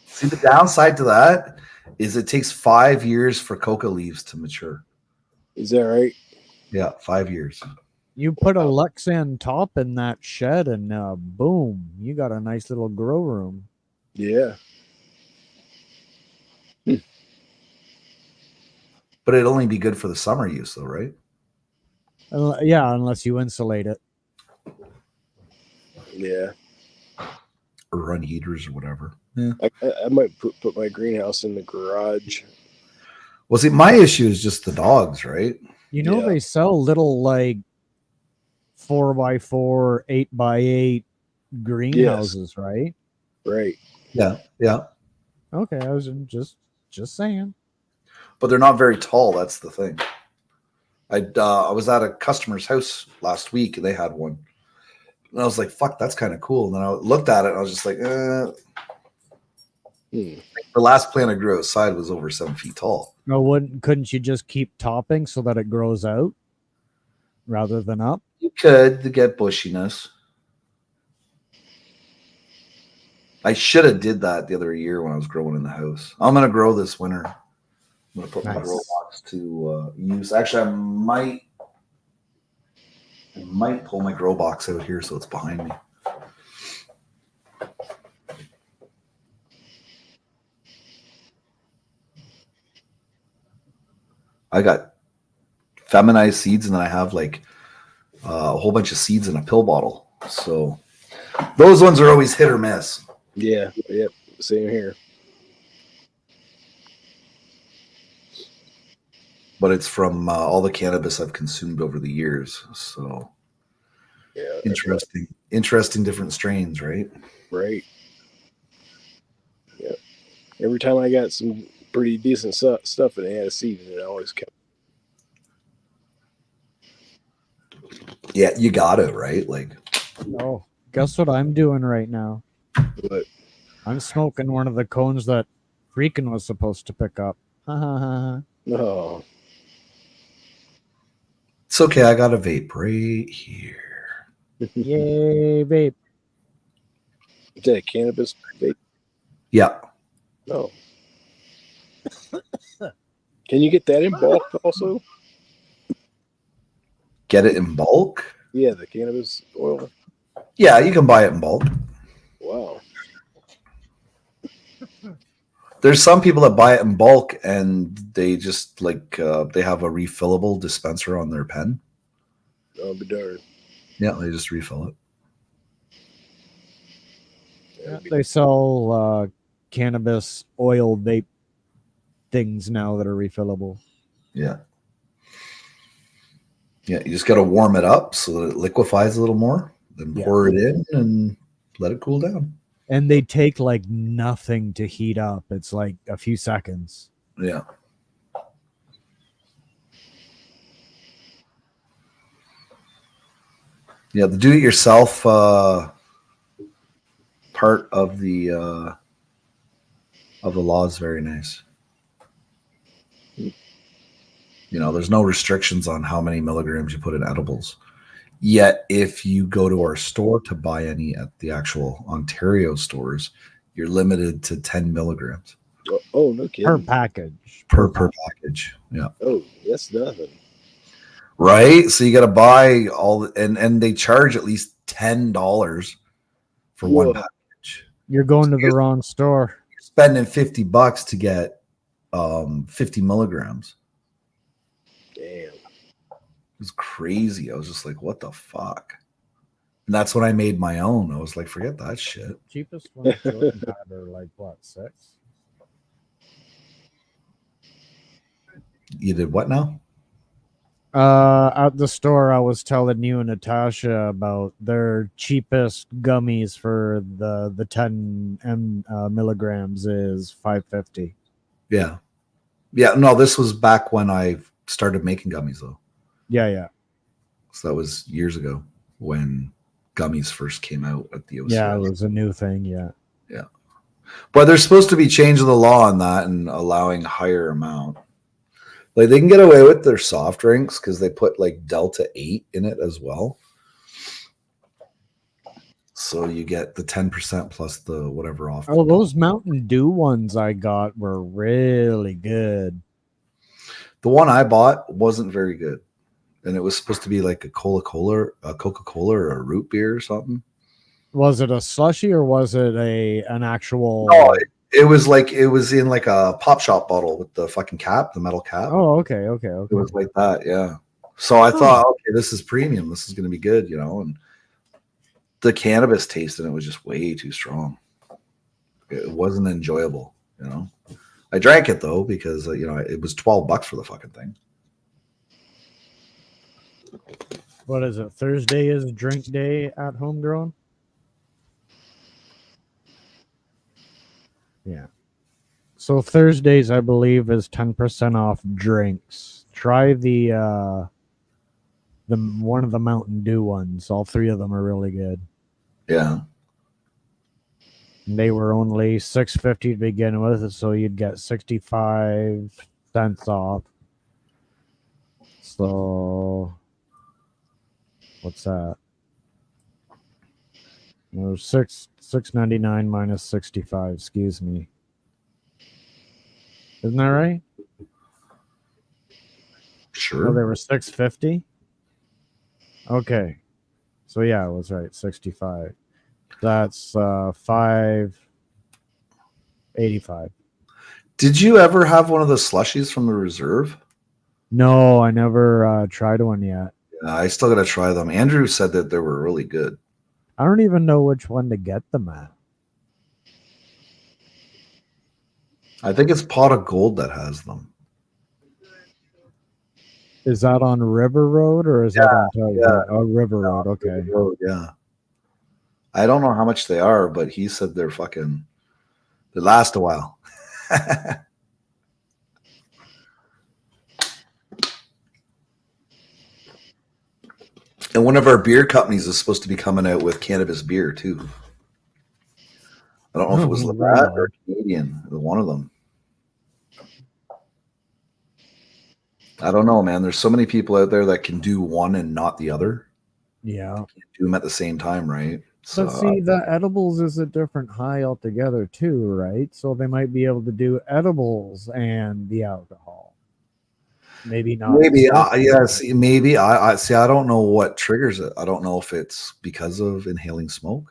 See, the downside to that is it takes 5 years for coca leaves to mature. Is that right? Yeah, 5 years. You put a Lexan top in that shed and boom, you got a nice little grow room. Yeah. But it'd only be good for the summer use, though, right? Yeah, unless you insulate it. Yeah. Or run heaters or whatever. I might put my greenhouse in the garage. Well, see, my issue is just the dogs, right? You know, Yeah. they sell little like 4x4, 8x8 greenhouses, right? Right. Yeah, yeah. Okay, I was just saying. But they're not very tall. That's the thing. I was at a customer's house last week and they had one. And I was like, fuck, that's kind of cool. And then I looked at it and I was just like, The last plant I grew outside was over 7 feet tall. No, couldn't you just keep topping so that it grows out rather than up? You could to get bushiness. I should have did that the other year when I was growing in the house. I'm gonna grow this winter. I'm gonna put my Nice. grow box to use. Actually, I might pull my grow box out here so it's behind me. I got feminized seeds, and then I have like a whole bunch of seeds in a pill bottle. So those ones are always hit or miss. Yeah. Yep. Same here. But it's from all the cannabis I've consumed over the years. So Yeah. interesting different strains, right? Right. Yeah. Every time I got some pretty decent stuff and it had a seed in it, I always kept. Yeah, you got it, right? Like, Oh, guess what I'm doing right now? But I'm smoking one of the cones that Freakin' was supposed to pick up. no. it's okay. I got a vape right here. Yay, vape. Is that a cannabis vape? Yeah. No. Can you get that in bulk also? Get it in bulk? Yeah, the cannabis oil. Yeah, you can buy it in bulk. Wow. There's some people that buy it in bulk and they just like they have a refillable dispenser on their pen. I'll be darned. Yeah, they just refill it. Yeah, They sell cannabis oil vape things now that are refillable. Yeah. Yeah, you just got to warm it up so that it liquefies a little more, then Yeah. pour it in and let it cool down. And they take like nothing to heat up. It's like a few seconds. Yeah. Yeah, the do-it-yourself part of the law is very nice. You know, there's no restrictions on how many milligrams you put in edibles. Yet, if you go to our store to buy any at the actual Ontario stores, you're limited to 10 milligrams Oh, no kidding. Per package. per package. Yeah. Oh, that's nothing. Right. So you got to buy all, and they charge at least $10 for one Whoa. package. You're going to the wrong store. You're spending $50 to get 50 milligrams. Damn. It was crazy. I was just like, what the fuck? And that's when I made my own. I was like, forget that shit. Cheapest one Jordan had are like what, 6? You did what now? At the store, I was telling you and Natasha about their cheapest gummies for the 10 milligrams is $5.50. Yeah. Yeah. No, this was back when I started making gummies, though. Yeah. So that was years ago when gummies first came out at the OCS. Yeah, it was a new thing. Yeah. Yeah. But there's supposed to be changing the law on that and allowing higher amount. Like they can get away with their soft drinks because they put like Delta 8 in it as well. So you get the 10% plus the whatever off. Oh, those Mountain Dew ones I got were really good. The one I bought wasn't very good. And it was supposed to be like a Coca-Cola or a root beer or something. Was it a slushy or was it an actual? No, it was in like a Pop Shop bottle with the fucking cap, the metal cap. Oh, okay. It was like that, yeah. So I thought, okay, this is premium. This is going to be good, you know. And the cannabis taste in it was just way too strong. It wasn't enjoyable, you know. I drank it though because you know it was $12 for the fucking thing. What is it? Thursday is drink day at Homegrown? Yeah. So Thursdays, I believe, is 10% off drinks. Try the one of the Mountain Dew ones. All three of them are really good. Yeah. And they were only $6.50 to begin with, so you'd get 65 cents off. So what's that? No, $6.99 minus 65. Excuse me. Isn't that right? Sure. Oh, they were $6.50. Okay, so yeah, I was right. 65. That's $5.85. Did you ever have one of the slushies from the reserve? No, I never tried one yet. Yeah, I still got to try them. Andrew said that they were really good. I don't even know which one to get them at. I think it's Pot of Gold that has them. Is that on River Road or is that on Oh, River Road? Okay. River Road, yeah. I don't know how much they are, but he said they last a while. And one of our beer companies is supposed to be coming out with cannabis beer too. I don't know if it was Labatt or Canadian, one of them. I don't know, man. There's so many people out there that can do one and not the other. Yeah. Can't do them at the same time, right? But see, the edibles is a different high altogether too, right? So they might be able to do edibles and the alcohol. Maybe not. Maybe, yes. Maybe. I see. I don't know what triggers it. I don't know if it's because of inhaling smoke.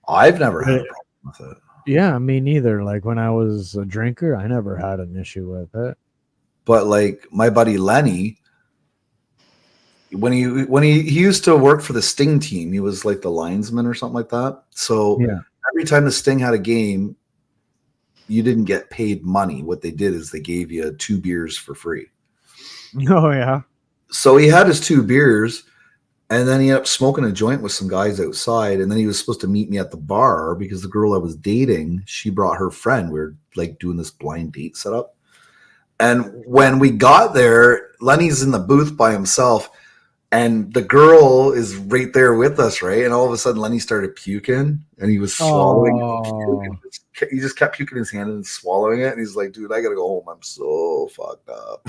I've never had a problem with it. Yeah, me neither. Like when I was a drinker, I never had an issue with it. But like my buddy Lenny, when he used to work for the Sting team, he was like the linesman or something like that. So every time the Sting had a game, you didn't get paid money. What they did is they gave you 2 beers for free. Oh yeah. So he had his 2 beers, and then he ended up smoking a joint with some guys outside. And then he was supposed to meet me at the bar because the girl I was dating, she brought her friend. We were like doing this blind date setup. And when we got there, Lenny's in the booth by himself. And the girl is right there with us, right? And all of a sudden, Lenny started puking, and he was swallowing. Oh. He just kept puking his hand and swallowing it. And he's like, "Dude, I gotta go home. I'm so fucked up."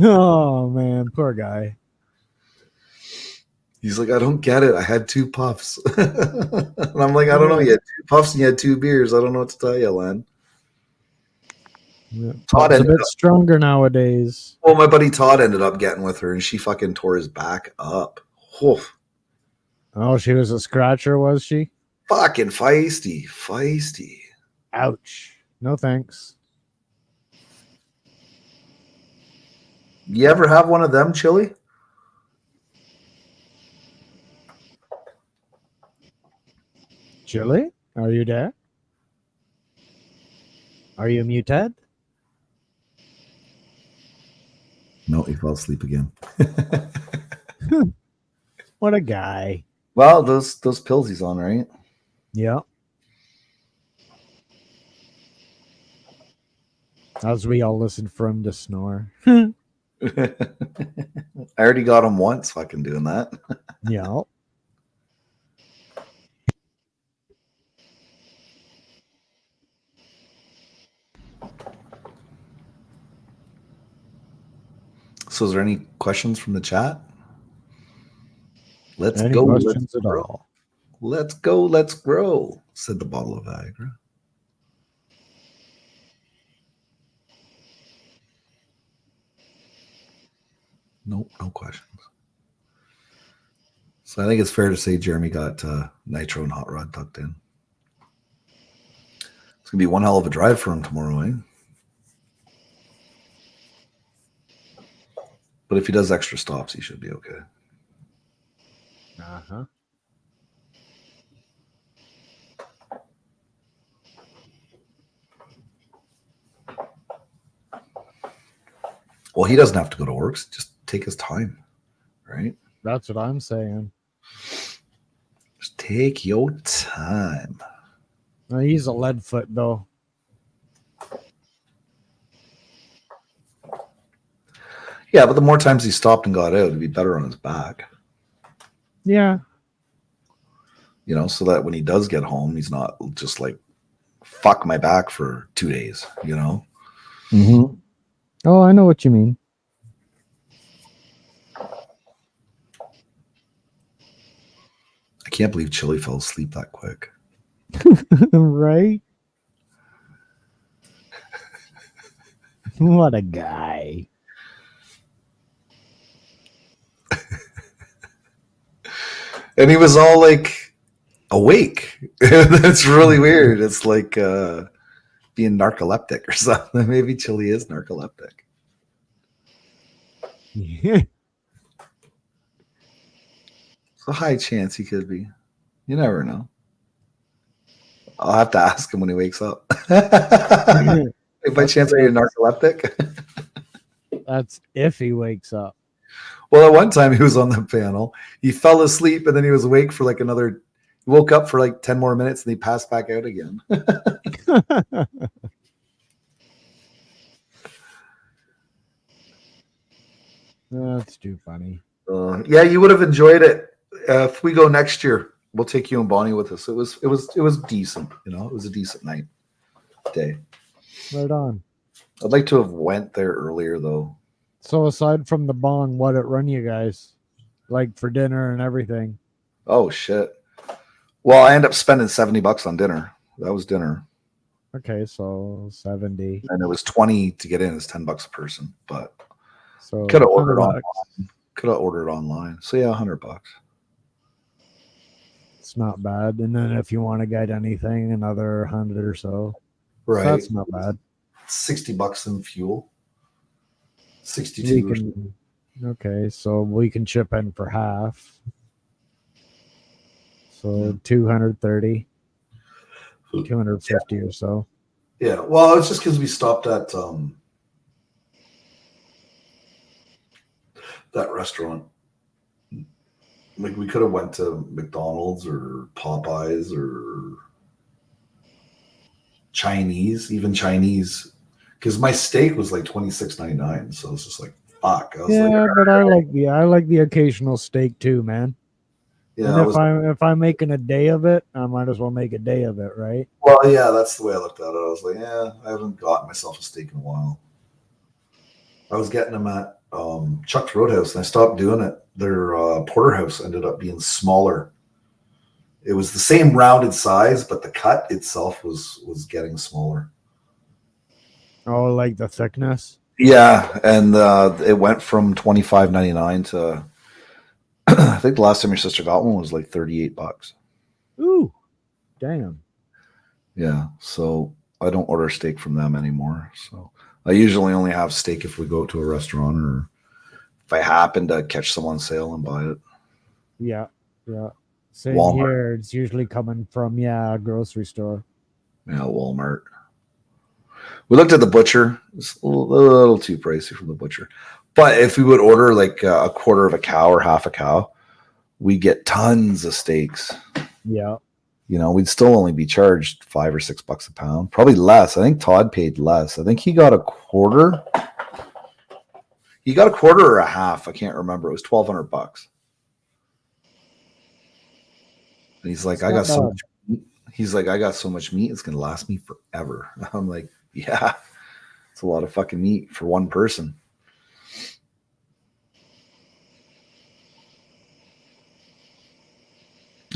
Oh man, poor guy. He's like, "I don't get it. I had 2 puffs." And I'm like, "I don't know. You had 2 puffs and you had 2 beers. I don't know what to tell you, Len." Todd It's a ended bit up, stronger nowadays. well, my buddy Todd ended up getting with her, and she fucking tore his back up. Oof. Oh, she was a scratcher, was she? Fucking feisty. Ouch. No thanks. You ever have one of them, Chili? Chili, are you there? Are you muted? No, he fell asleep again. What a guy. Well, those pills he's on, right? Yeah. As we all listen for him to snore. I already got him once fucking doing that. Yeah. So is there any questions from the chat? Let's Any go. questions Let's at grow. all? Let's go. Let's grow, said the bottle of Viagra. Nope, no questions. So I think it's fair to say Jeremy got Nitro and Hot Rod tucked in. It's going to be one hell of a drive for him tomorrow, eh? But if he does extra stops, he should be okay. Uh-huh. Well, he doesn't have to go to work. Just take his time, right? That's what I'm saying. Just take your time. No, he's a lead foot, though. Yeah, but the more times he stopped and got out, it'd be better on his back. Yeah. You know, so that when he does get home, he's not just like, fuck my back for 2 days, you know? Mm-hmm. Oh, I know what you mean. I can't believe Chili fell asleep that quick. Right? What a guy. And he was all like awake. That's really weird. It's like being narcoleptic or something. Maybe Chili is narcoleptic. Yeah. It's a high chance he could be. You never know. I'll have to ask him when he wakes up. If by chance are you narcoleptic? That's if he wakes up. Well, at one time he was on the panel. He fell asleep and then he was awake for like another. He woke up for like 10 more minutes and he passed back out again. That's too funny. Yeah, you would have enjoyed it. If we go next year, we'll take you and Bonnie with us. It was decent. You know, it was a decent day. Right on. I'd like to have went there earlier though. So aside from the bong, what it run you guys? Like for dinner and everything? Oh shit. Well, I ended up spending $70 on dinner. That was dinner. Okay, so 70. And it was 20 to get in. It's $10 a person. But So could have ordered $100. online. Could have ordered online. So yeah, $100. It's not bad. And then if you want to get anything, another 100 or so. Right. So that's not bad. $60 in fuel. We 62. can, okay, so we can chip in for half. So 230, 250 or so. Yeah. Well, it's just because we stopped at that restaurant. Like we could have went to McDonald's or Popeyes or Chinese, even Chinese, because my steak was like $26.99. So it's just like, fuck. I was Yeah, like, but I like the occasional steak too, man. yeah, And I if was, I'm making a day of it, I might as well make a day of it, right? well, yeah, that's the way I looked at it. I was like, yeah, I haven't got myself a steak in a while. I was getting them at Chuck's Roadhouse, and I stopped doing it. Their porterhouse ended up being smaller. It was the same rounded size, but the cut itself was getting smaller. Oh, like the thickness. Yeah, and it went from $25.99 to I think the last time your sister got one was like $38. Ooh, damn. Yeah, so I don't order steak from them anymore. So I usually only have steak if we go to a restaurant or if I happen to catch some on sale and buy it. Yeah, yeah. Same Walmart. here. It's usually coming from a grocery store. Yeah, Walmart. We looked at the butcher. It's a little too pricey from the butcher. But if we would order like a quarter of a cow or half a cow, we get tons of steaks. Yeah. You know, we'd still only be charged $5 or $6 a pound, probably less. I think Todd paid less. I think he got a quarter. He got a quarter or a half. I can't remember. It was $1,200. And he's like, It's I not got so bad. much meat. He's like, I got so much meat, it's gonna last me forever. I'm like, yeah, it's a lot of fucking meat for one person.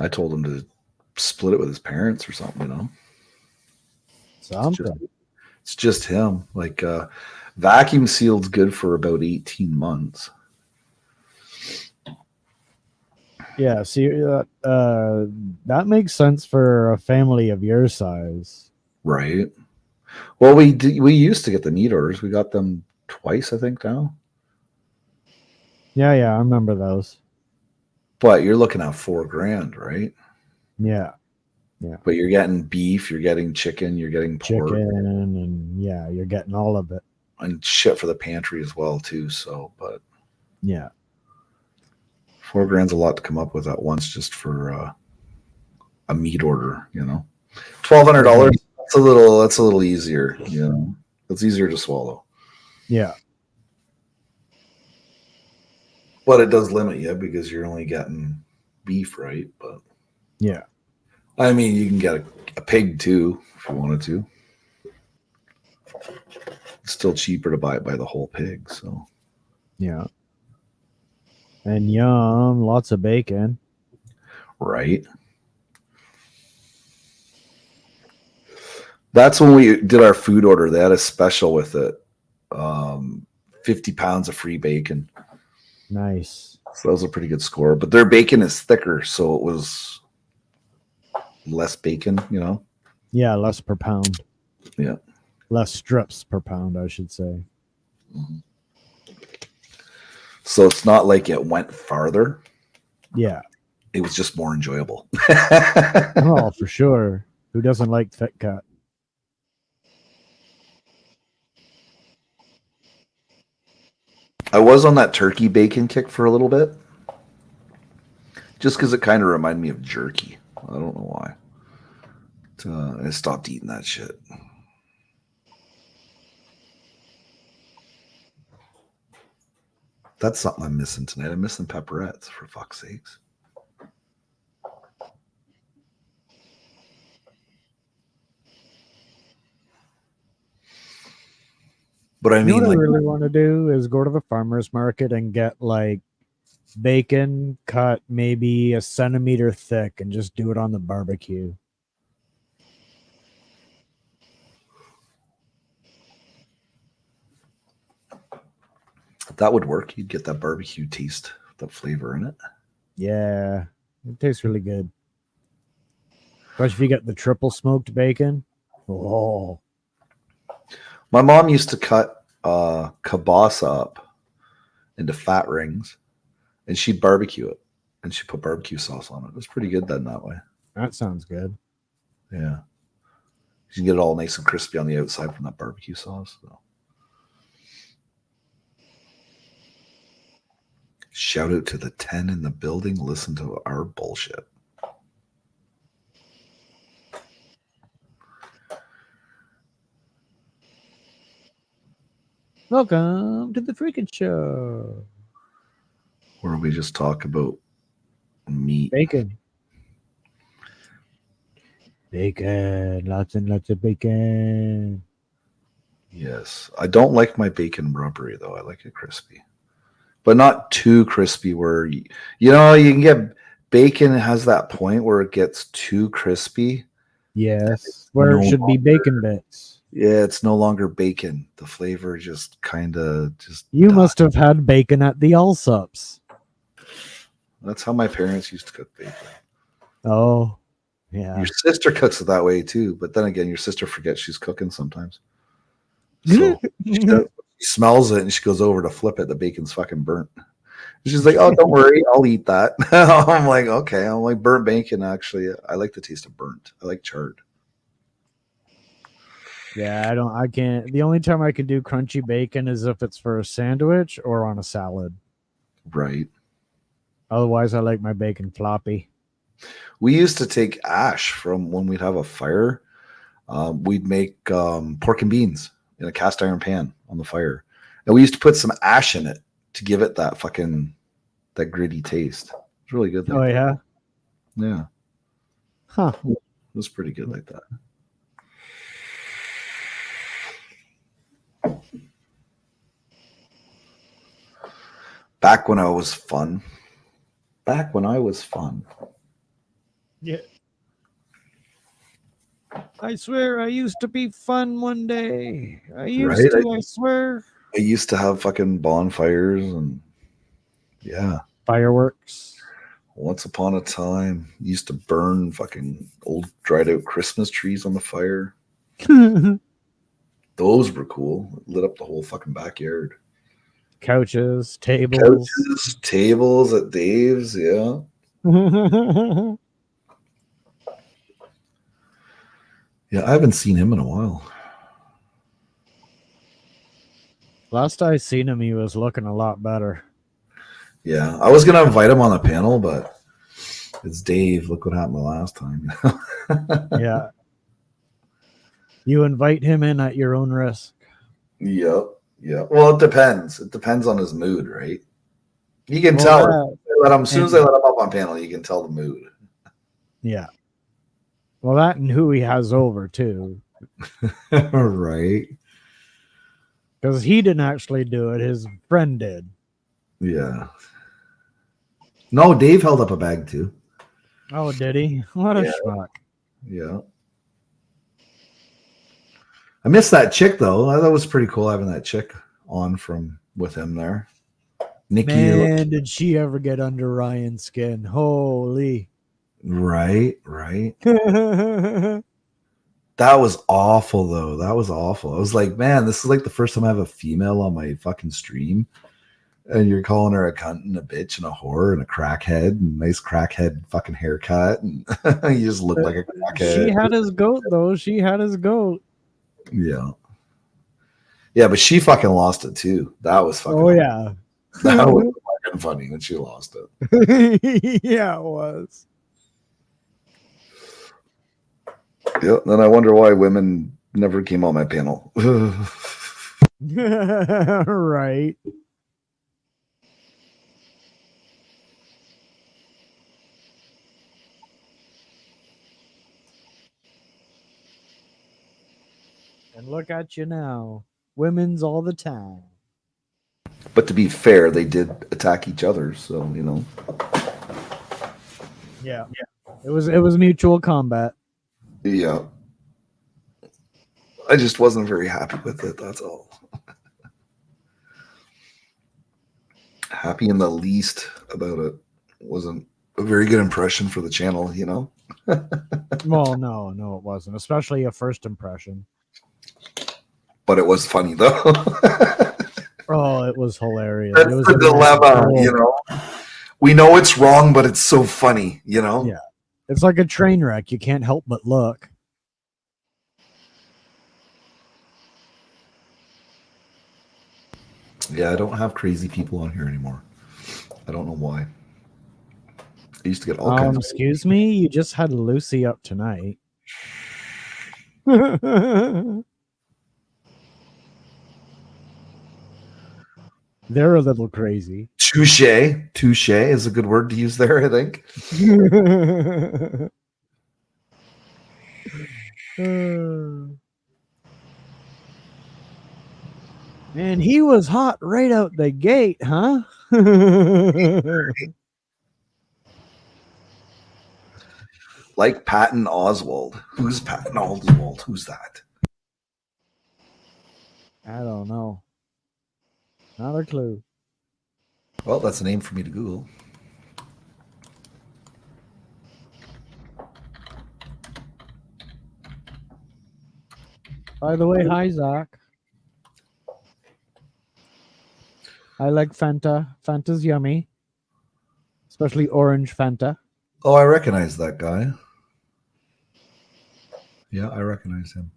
I told him to split it with his parents or something, you know. Something. It's just him. Like vacuum sealed's good for about 18 months. Yeah, see, that makes sense for a family of your size. Right. Well, we used to get the meat orders. We got them twice, I think, now. Yeah, I remember those. But you're looking at $4,000, right? Yeah, yeah. But you're getting beef, you're getting chicken, you're getting pork, Chicken, and you're getting all of it. and shit for the pantry as well, too. So, but Yeah. $4,000's a lot to come up with at once just for a meat order, you know. $1,200. That's a little easier, you know. It's easier to swallow. Yeah. But it does limit you because you're only getting beef, right? But Yeah. I mean, you can get a pig too if you wanted to. It's still cheaper to buy it by the whole pig. So Yeah. And yum, lots of bacon. right. That's when we did our food order. They had a special with it. 50 pounds of free bacon. Nice. So that was a pretty good score. But their bacon is thicker, so it was less bacon, you know? Yeah, less per pound. Yeah. Less strips per pound, I should say. So it's not like it went farther. Yeah. It was just more enjoyable. Oh, for sure. Who doesn't like thick cut? I was on that turkey bacon kick for a little bit. Just because it kind of reminded me of jerky. I don't know why. I stopped eating that shit. That's something I'm missing tonight. I'm missing pepperettes, for fuck's sakes. But I You know mean, what like, I really want to do is go to the farmer's market and get like bacon cut maybe a centimeter thick and just do it on the barbecue. that would work. You'd get that barbecue taste, that flavor in it. Yeah, it tastes really good. Especially if you get the triple smoked bacon. Oh, My mom used to cut kielbasa up into fat rings, and she'd barbecue it, and she put barbecue sauce on it. It was pretty good then that way. that sounds good. Yeah. You can get it all nice and crispy on the outside from that barbecue sauce. So. Shout out to the 10 in the building. Listen to our bullshit. Welcome to the freaking show. Where we just talk about meat. Bacon. Bacon. Lots and lots of bacon. Yes. I don't like my bacon rubbery, though. I like it crispy. But not too crispy where, you can get bacon has that point where it gets too crispy. Yes. Where it should be bacon bits. Yeah, it's no longer bacon. The flavor just kind of just. You must have had bacon at the Allsups. That's how my parents used to cook bacon. Oh, yeah. Your sister cooks it that way too, but then again, your sister forgets she's cooking sometimes. So she smells it and she goes over to flip it. The bacon's fucking burnt. She's like, "Oh, don't worry, I'll eat that." I'm like, "Okay." I'm like, burnt bacon. Actually, I like the taste of burnt. I like charred. Yeah, I can't. The only time I can do crunchy bacon is if it's for a sandwich or on a salad. Right. Otherwise, I like my bacon floppy. We used to take ash from when we'd have a fire. We'd make pork and beans in a cast iron pan on the fire. And we used to put some ash in it to give it that gritty taste. It's really good. Oh, yeah? Yeah. Huh. It was pretty good like that. Back when I was fun. Yeah. I swear I used to be fun one day. I swear. I used to have fucking bonfires and Fireworks. Once upon a time, used to burn fucking old dried out Christmas trees on the fire. Those were cool. It lit up the whole fucking backyard. Couches, tables at Dave's, yeah. Yeah, I haven't seen him in a while. Last I seen him, he was looking a lot better. Yeah, I was gonna invite him on a panel, but it's Dave. Look what happened the last time. Yeah. You invite him in at your own risk. Yep. Yeah. Well, it depends. It depends on his mood, right? You can tell. As soon as I let him up on panel, you can tell the mood. Yeah. Well, that and who he has over too. Right. Because he didn't actually do it. His friend did. Yeah. No, Dave held up a bag too. Oh, did he? What a schmuck. Yeah. I missed that chick though. That was pretty cool having that chick on with him there. Nikki. Man, did she ever get under Ryan's skin? Holy. Right. That was awful though. That was awful. I was like, man, this is like the first time I have a female on my fucking stream. And you're calling her a cunt and a bitch and a whore and a crackhead and nice crackhead fucking haircut. And you just look like a crackhead. She had his goat though. She had his goat. Yeah. Yeah, but she fucking lost it too. That was fucking funny. Yeah. That was fucking funny when she lost it. Yeah, it was. Yeah, then I wonder why women never came on my panel. Right. And look at you now. Women's all the time. But to be fair, they did attack each other, so Yeah. It was mutual combat. Yeah. I just wasn't very happy with it, that's all. Happy in the least about it. Wasn't a very good impression for the channel, Well, no, it wasn't. Especially a first impression. But it was funny though. Oh, it was hilarious. That's It was the dilemma, We know it's wrong, but it's so funny, Yeah. It's like a train wreck. You can't help but look. Yeah, I don't have crazy people on here anymore. I don't know why. I used to get all kinds of... Excuse me? You just had Lucy up tonight. They're a little crazy. Touche is a good word to use there, I think. Man, he was hot right out the gate, huh? Like Patton Oswald. Who's Patton Oswald? Who's that? I don't know. Not a clue. Well, that's a name for me to Google. By the way, hi, Zach. I like Fanta. Fanta's yummy. Especially orange Fanta. Oh, I recognize that guy. Yeah, I recognize him.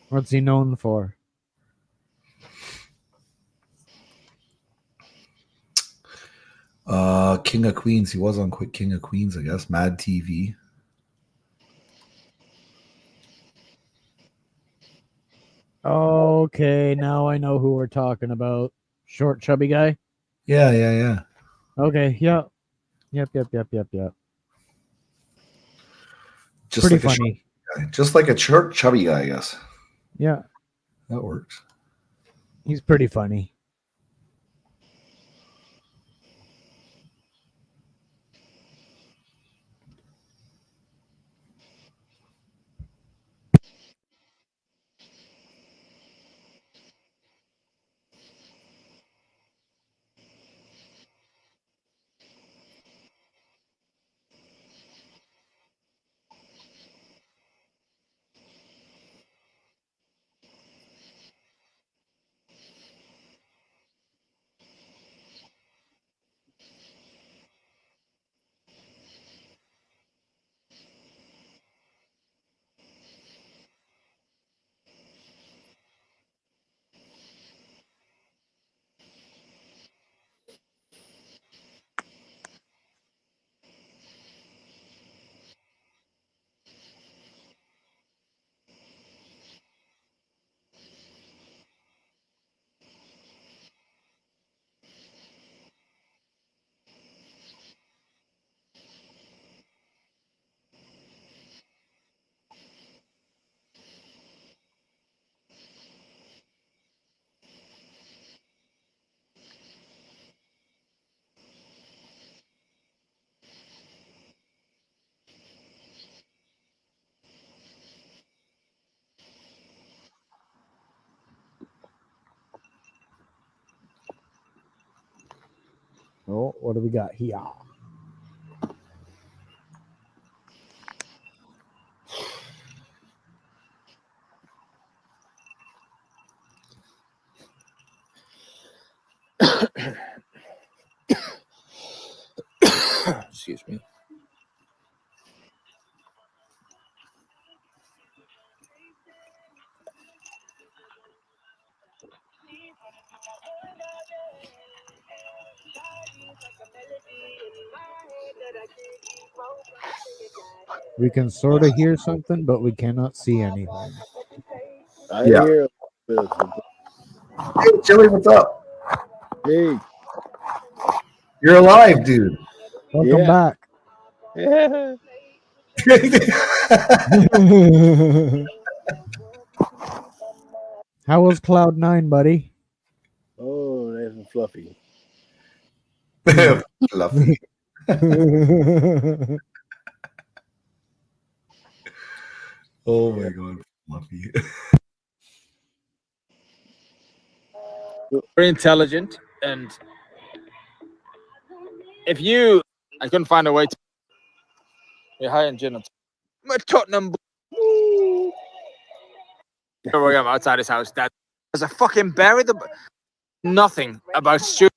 What's he known for? King of Queens. He was on Quick King of Queens, I guess. Mad TV. Okay, now I know who we're talking about. Short, chubby guy? Yeah. Okay, yep. Yep. Just Pretty like funny. A guy. Just like a short, chubby guy, I guess. Yeah, That works. he's pretty funny. Oh, what do we got here? Excuse me. We can sort of hear something, but we cannot see anything. I Yeah. hear. Hey, Chili, what's up? Hey. You're alive, dude. Welcome back. Yeah. How was Cloud9, buddy? Oh, nice and fluffy. Fluffy. Oh my god, fluffy. Very intelligent, and if you, I couldn't find a way to. Yeah, hi, and Jen. My Tottenham. Where I am outside his house. That there's a fucking bury the nothing about Stu.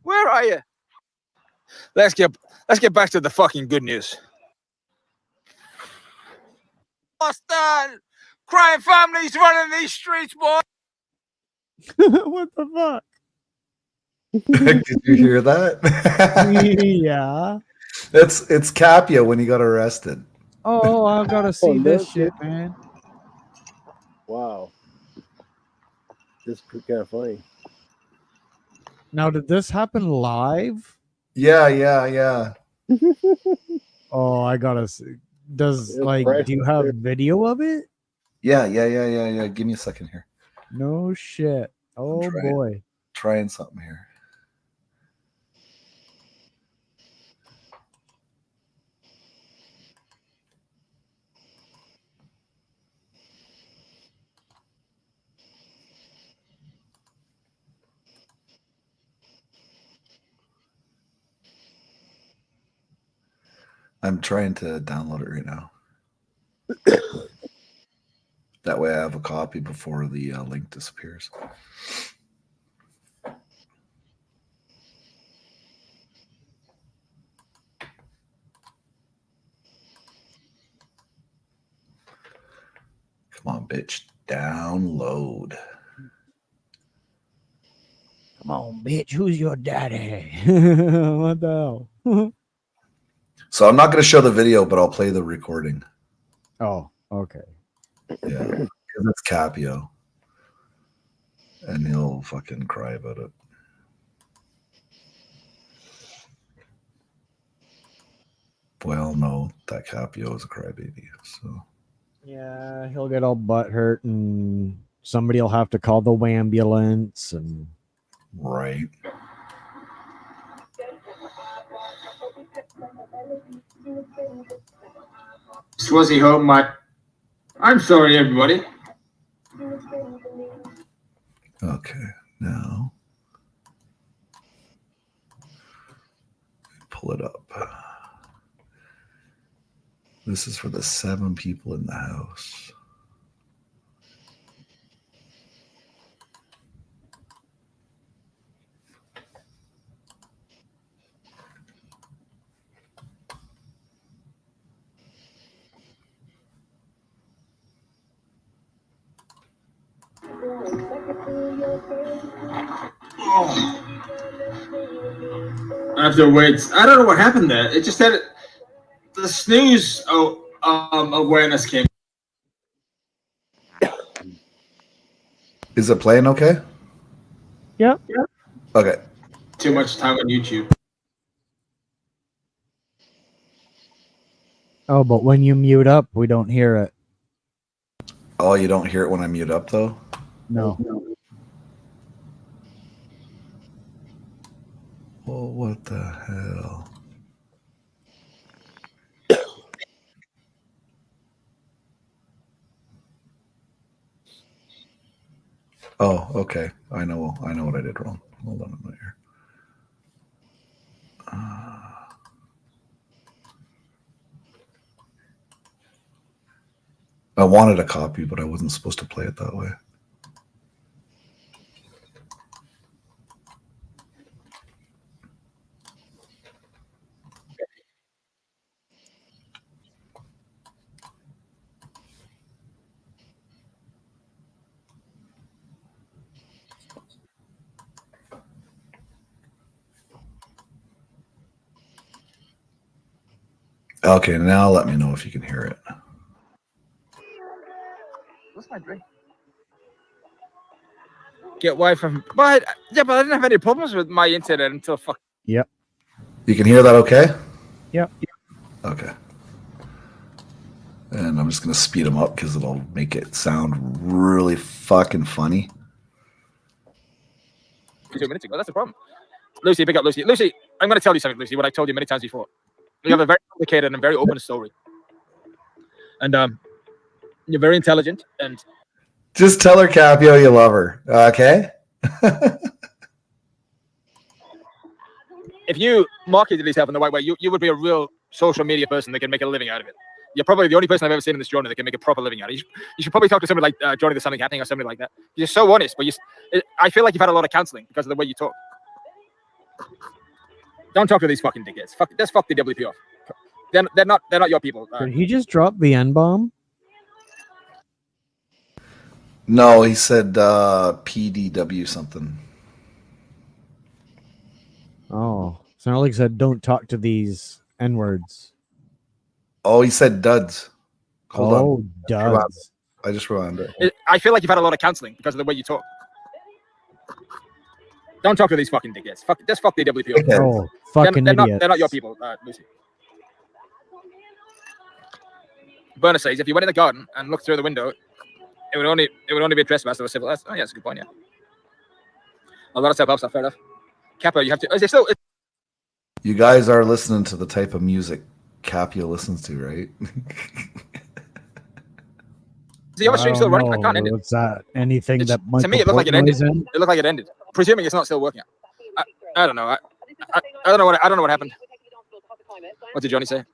Where are you? Let's get back to the fucking good news. Boston, crime families running these streets, boy. What the fuck? Did you hear that? Yeah. It's Capia when he got arrested. Oh, I've got to see no this shit. shit, man. Wow. this is kind of funny. Now, did this happen live? Yeah. Oh, I gotta see. Does Yeah, like, right do you have there. video of it? Yeah. Give me a second here. No shit. Oh trying. boy. Trying something here. I'm trying to download it right now. That way I have a copy before the link disappears. Come on, bitch. Download. Come on, bitch. Who's your daddy? What the hell? So I'm not going to show the video, but I'll play the recording. Oh, okay. Yeah. Because it's Capio. And he'll fucking cry about it. Well, no, that Capio is a crybaby. So Yeah, he'll get all butthurt and somebody will have to call the ambulance and right. Swazzy home, Mike. I'm sorry, everybody. Okay, now pull it up. This is for the 7 people in the house. I have to wait. I don't know what happened there. It just said the snooze awareness came. Is it playing okay? Yep. Okay. Too much time on YouTube. oh, but when you mute up, we don't hear it. Oh, you don't hear it when I mute up, though? No. Oh, what the hell? Oh, okay. I know what I did wrong. Hold on a minute here. I wanted a copy, but I wasn't supposed to play it that way. Okay, now let me know if you can hear it. What's my drink? Get Wi-Fi. But I didn't have any problems with my internet until fuck. Yep. You can hear that okay? Yep. Okay. And I'm just going to speed them up because it'll make it sound really fucking funny. 2 minutes ago. That's the problem. Lucy, pick up Lucy. Lucy, I'm going to tell you something, Lucy, what I've told you many times before. You have a very complicated and very open story. And you're very intelligent. And Just tell her, Capio, you love her. Okay? if you marketed yourself in the right way, you would be a real social media person that can make a living out of it. You're probably the only person I've ever seen in this genre that can make a proper living out of it. You should probably talk to somebody like Johnny, there's something happening, or somebody like that. You're so honest, but I feel like you've had a lot of counseling because of the way you talk. Don't talk to these fucking dickheads. Just fuck the WP off. They're not your people. Did he just drop the N-bomb? No, he said PDW something. Oh. So Alex said, don't talk to these N-words. Oh, he said duds. Hold on. Duds. I just remembered it. I feel like you've had a lot of counseling because of the way you talk. Don't talk to these fucking dickheads. Just fuck the WPO. Oh, fucking they're idiots. not your people, Lucy. Burner says if you went in the garden and looked through the window, it would only be a trespass or a civil. That's a good point. Yeah. A lot of self help stuff. Fair enough. Capo, you have to. Is it still? You guys are listening to the type of music Capio listens to, right? Is the other stream still running? I can't end it. Was that anything that Michael To me, it looked like it Portnoy ended. is in? It looked like it ended. Presuming it's not still working. I don't know. I don't know what happened. What did Johnny say?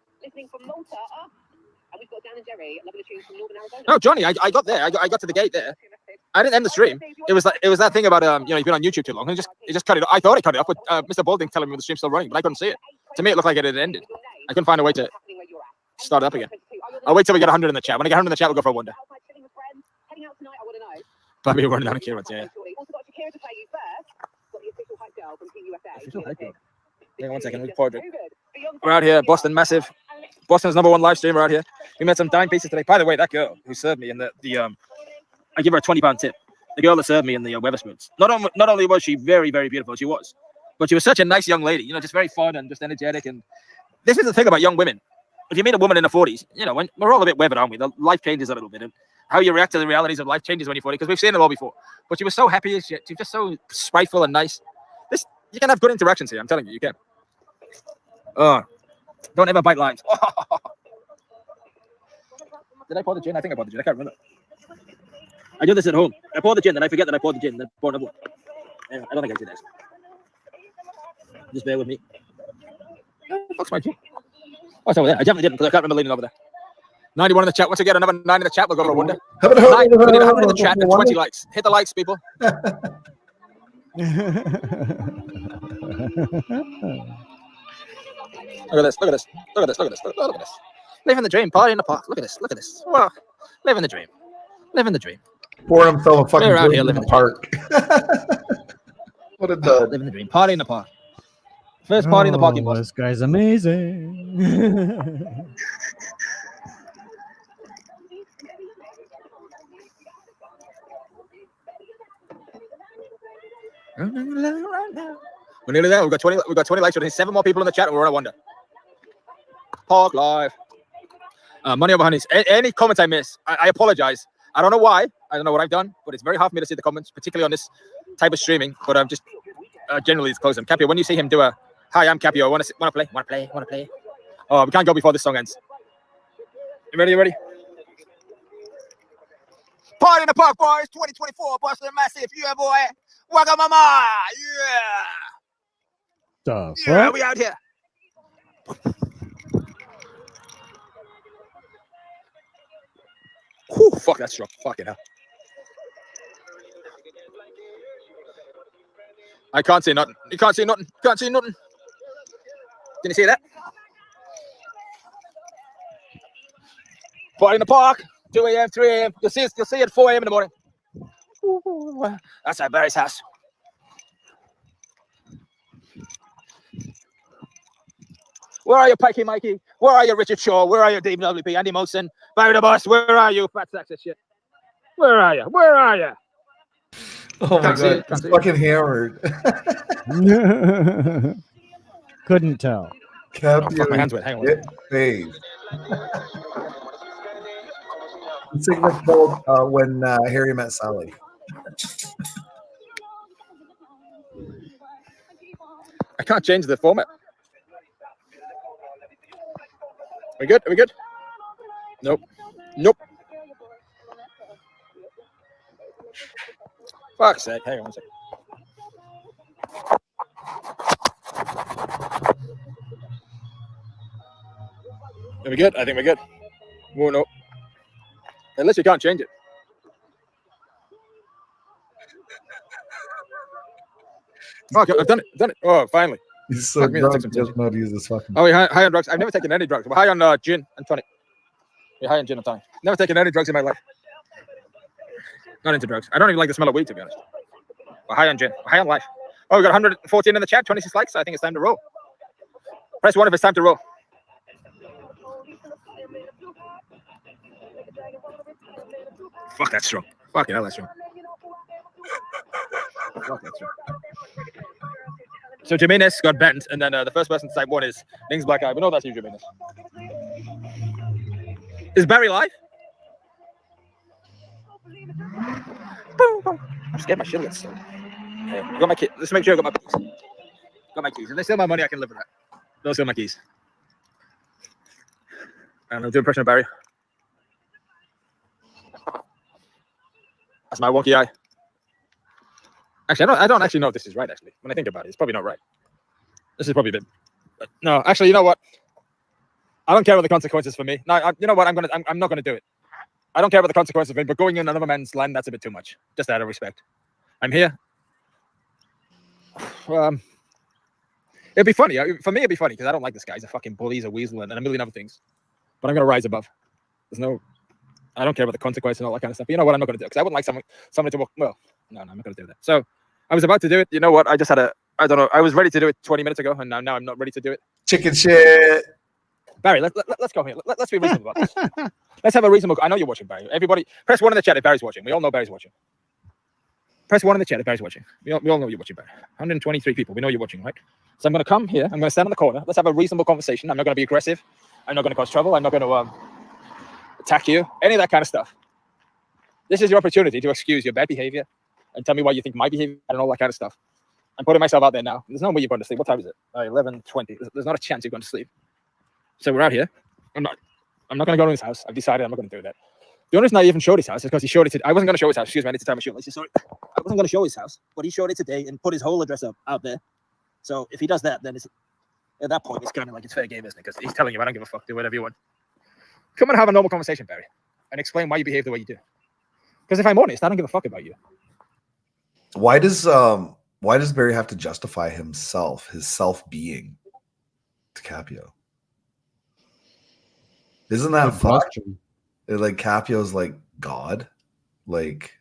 No, Johnny, I got there. I got to the gate there. I didn't end the stream. It was that thing about you've been on YouTube too long, and it just cut it. I thought it cut it off, but Mr. Balding telling me the stream's still running, but I couldn't see it. To me, it looked like it had ended. I couldn't find a way to start it up again. I'll wait till we get 100 in the chat. When I get 100 in the chat, we'll go for a wonder. But we were running down a Kieran, yeah. Hang on 1 second. We're out here, Boston, massive. Boston's #1 live streamer out here. We met some dime pieces today. By the way, that girl who served me in the I give her a £20 tip. The girl that served me in the Wetherspoons. Not only was she very, very beautiful, but she was such a nice young lady. Just very fun and just energetic. And this is the thing about young women. If you meet a woman in her 40s, when we're all a bit weathered, aren't we? The life changes a little bit, and how you react to the realities of life changes when you're 40. Because we've seen them all before. But she was so happy. She's just so spiteful and nice. You can have good interactions here. I'm telling you, you can. Don't ever bite lines. Did I pour the gin? I think I poured the gin. I can't remember. I do this at home. I pour the gin, then I forget that I poured the gin, then pour another one. I don't think I did this. Just bear with me. Fuck's my gin? Oh, it's over there. I definitely didn't because I can't remember leaning over there. 91 in the chat. Once again, another 9 in the chat. We'll go for a wonder. We need 100 in the chat and 20 likes. Hit the likes, people. Look at this. Look at this. Look at this. Look at this. Look at this. Living the dream. Party in the park. Look at this. Look at this. Wow. Living the dream. Living the dream. Pour himself a fucking We're out drink here in living the the park. What a dud. Living the dream. Party in the park. First party in the parking lot. This guy's amazing. We're nearly there. We've got 20 likes. There's 7 more people in the chat, and we're on a wonder. Park live. Money over honeys. Any comments I miss, I apologize. I don't know why. I don't know what I've done, but it's very hard for me to see the comments, particularly on this type of streaming. But I'm just generally it's close them. Capio, when you see him do a hi, I'm Capio. Want to play? Oh, we can't go before this song ends. You ready? Party in the park, boys. 2024, Boston Massive. Yeah, boy. Wagamama. Yeah. Yeah, we out here. Whew, fuck, that's strong. Fucking hell. I can't see nothing. You can't see nothing. Can't see nothing. Can you see that? Party in the park. 2 a.m., 3 a.m. You'll see it at 4 a.m. in the morning. That's at Barry's house. Where are you, Pikey Mikey? Where are you, Richard Shaw? Where are you, Dave WP? Andy Molson? Barry the Boss? Where are you, fat sacks of shit? Where are you? Oh my god, he's fucking hammered. Couldn't tell. Capio, my hands wet. Hang on. Phase. The segment called When Harry Met Sally. I can't change the format. Are we good? Nope. Fuck's sake. Hang on 1 second. Are we good? I think we're good. Oh, no. Unless you can't change it. Oh, okay, I've done it. Oh, finally. He's so drunk, he doesn't know how to use this fucking. Oh, yeah, high on drugs. I've never taken any drugs. We're high on gin and tonic. We're high on gin and tonic. Never taken any drugs in my life. Not into drugs. I don't even like the smell of weed, to be honest. We're high on gin. We're high on life. Oh, we got 114 in the chat, 26 likes. I think it's time to roll. Press 1 if it's time to roll. Fuck, that's strong. Fucking hell, that's strong. fuck that shit. So Jimenez got bent, and then the first person to type one is Nings Black Eye. We know that's you, Jimenez. Is Barry live? Boom, boom. I'm scared my shit gets stolen. Okay, I got my key. Let's make sure I got my keys. Got my keys. If they steal my money, I can live with that. Don't steal my keys. And I'll do an impression of Barry. That's my wonky eye. Actually, I don't actually know if this is right, actually. When I think about it, it's probably not right. This is probably a bit... No, actually, you know what? I don't care about the consequences for me. No, you know what? I'm not going to do it. I don't care about the consequences of it, but going in another man's land, that's a bit too much. Just out of respect. I'm here. It'd be funny. For me, it'd be funny because I don't like this guy. He's a fucking bully. He's a weasel and a million other things. But I'm going to rise above. I don't care about the consequences and all that kind of stuff. But you know what? I'm not going to do it because I wouldn't like somebody to walk. Well, no, I'm not going to do that. So I was about to do it. You know what? I just had I don't know. I was ready to do it 20 minutes ago, and now I'm not ready to do it. Chicken shit. Barry, let's go here. Let's be reasonable about this. Let's have a reasonable. I know you're watching, Barry. Everybody, press 1 in the chat if Barry's watching. We all know Barry's watching. Press 1 in the chat if Barry's watching. We all know you're watching, Barry. 123 people. We know you're watching, right? So I'm going to come here. I'm going to stand in the corner. Let's have a reasonable conversation. I'm not going to be aggressive. I'm not going to cause trouble. I'm not going to attack you. Any of that kind of stuff. This is your opportunity to excuse your bad behavior and tell me why you think my behavior and all that kind of stuff. I'm putting myself out there now. There's no way you're going to sleep. What time is it? 11:20. There's not a chance you're going to sleep. So we're out here. I'm not going to go to his house. I've decided I'm not going to do that. The only reason I even showed his house is because he showed it. I wasn't going to show his house. Excuse me. I need to tie my shoelaces. Sorry. I wasn't going to show his house, but he showed it today and put his whole address out there. So if he does that, then at that point, it's kind of like it's fair game, isn't it? Because he's telling you, I don't give a fuck. Do whatever you want. Come and have a normal conversation, Barry, and explain why you behave the way you do. Because if I'm honest, I don't give a fuck about you. Why does Barry have to justify himself, his self-being, to Capio? Isn't that fucked? Like Capio's like God, like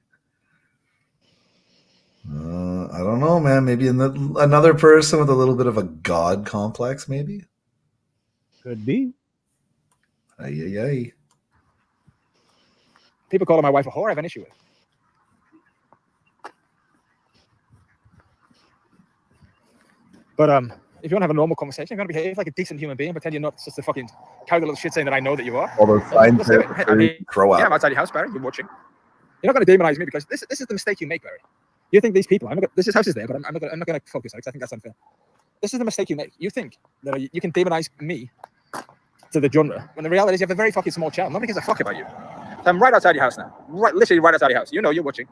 I don't know, man. Maybe another person with a little bit of a God complex, maybe. Could be. Ay. People calling my wife a whore, I have an issue with. But if you want to have a normal conversation, you're going to behave like a decent human being, pretend you're not just a fucking coward little shit saying that I know that you are. All those signs grow up. Yeah, I'm outside your house, Barry. You're watching. You're not going to demonize me because this is the mistake you make, Barry. You think these people, this house is there, but I'm not going to focus on it because I think that's unfair. This is the mistake you make. You think that you can demonize me to the genre, when the reality is you have a very fucking small channel. Nobody gives a fuck about you. So I'm right outside your house now. Literally right outside your house. You know you're watching.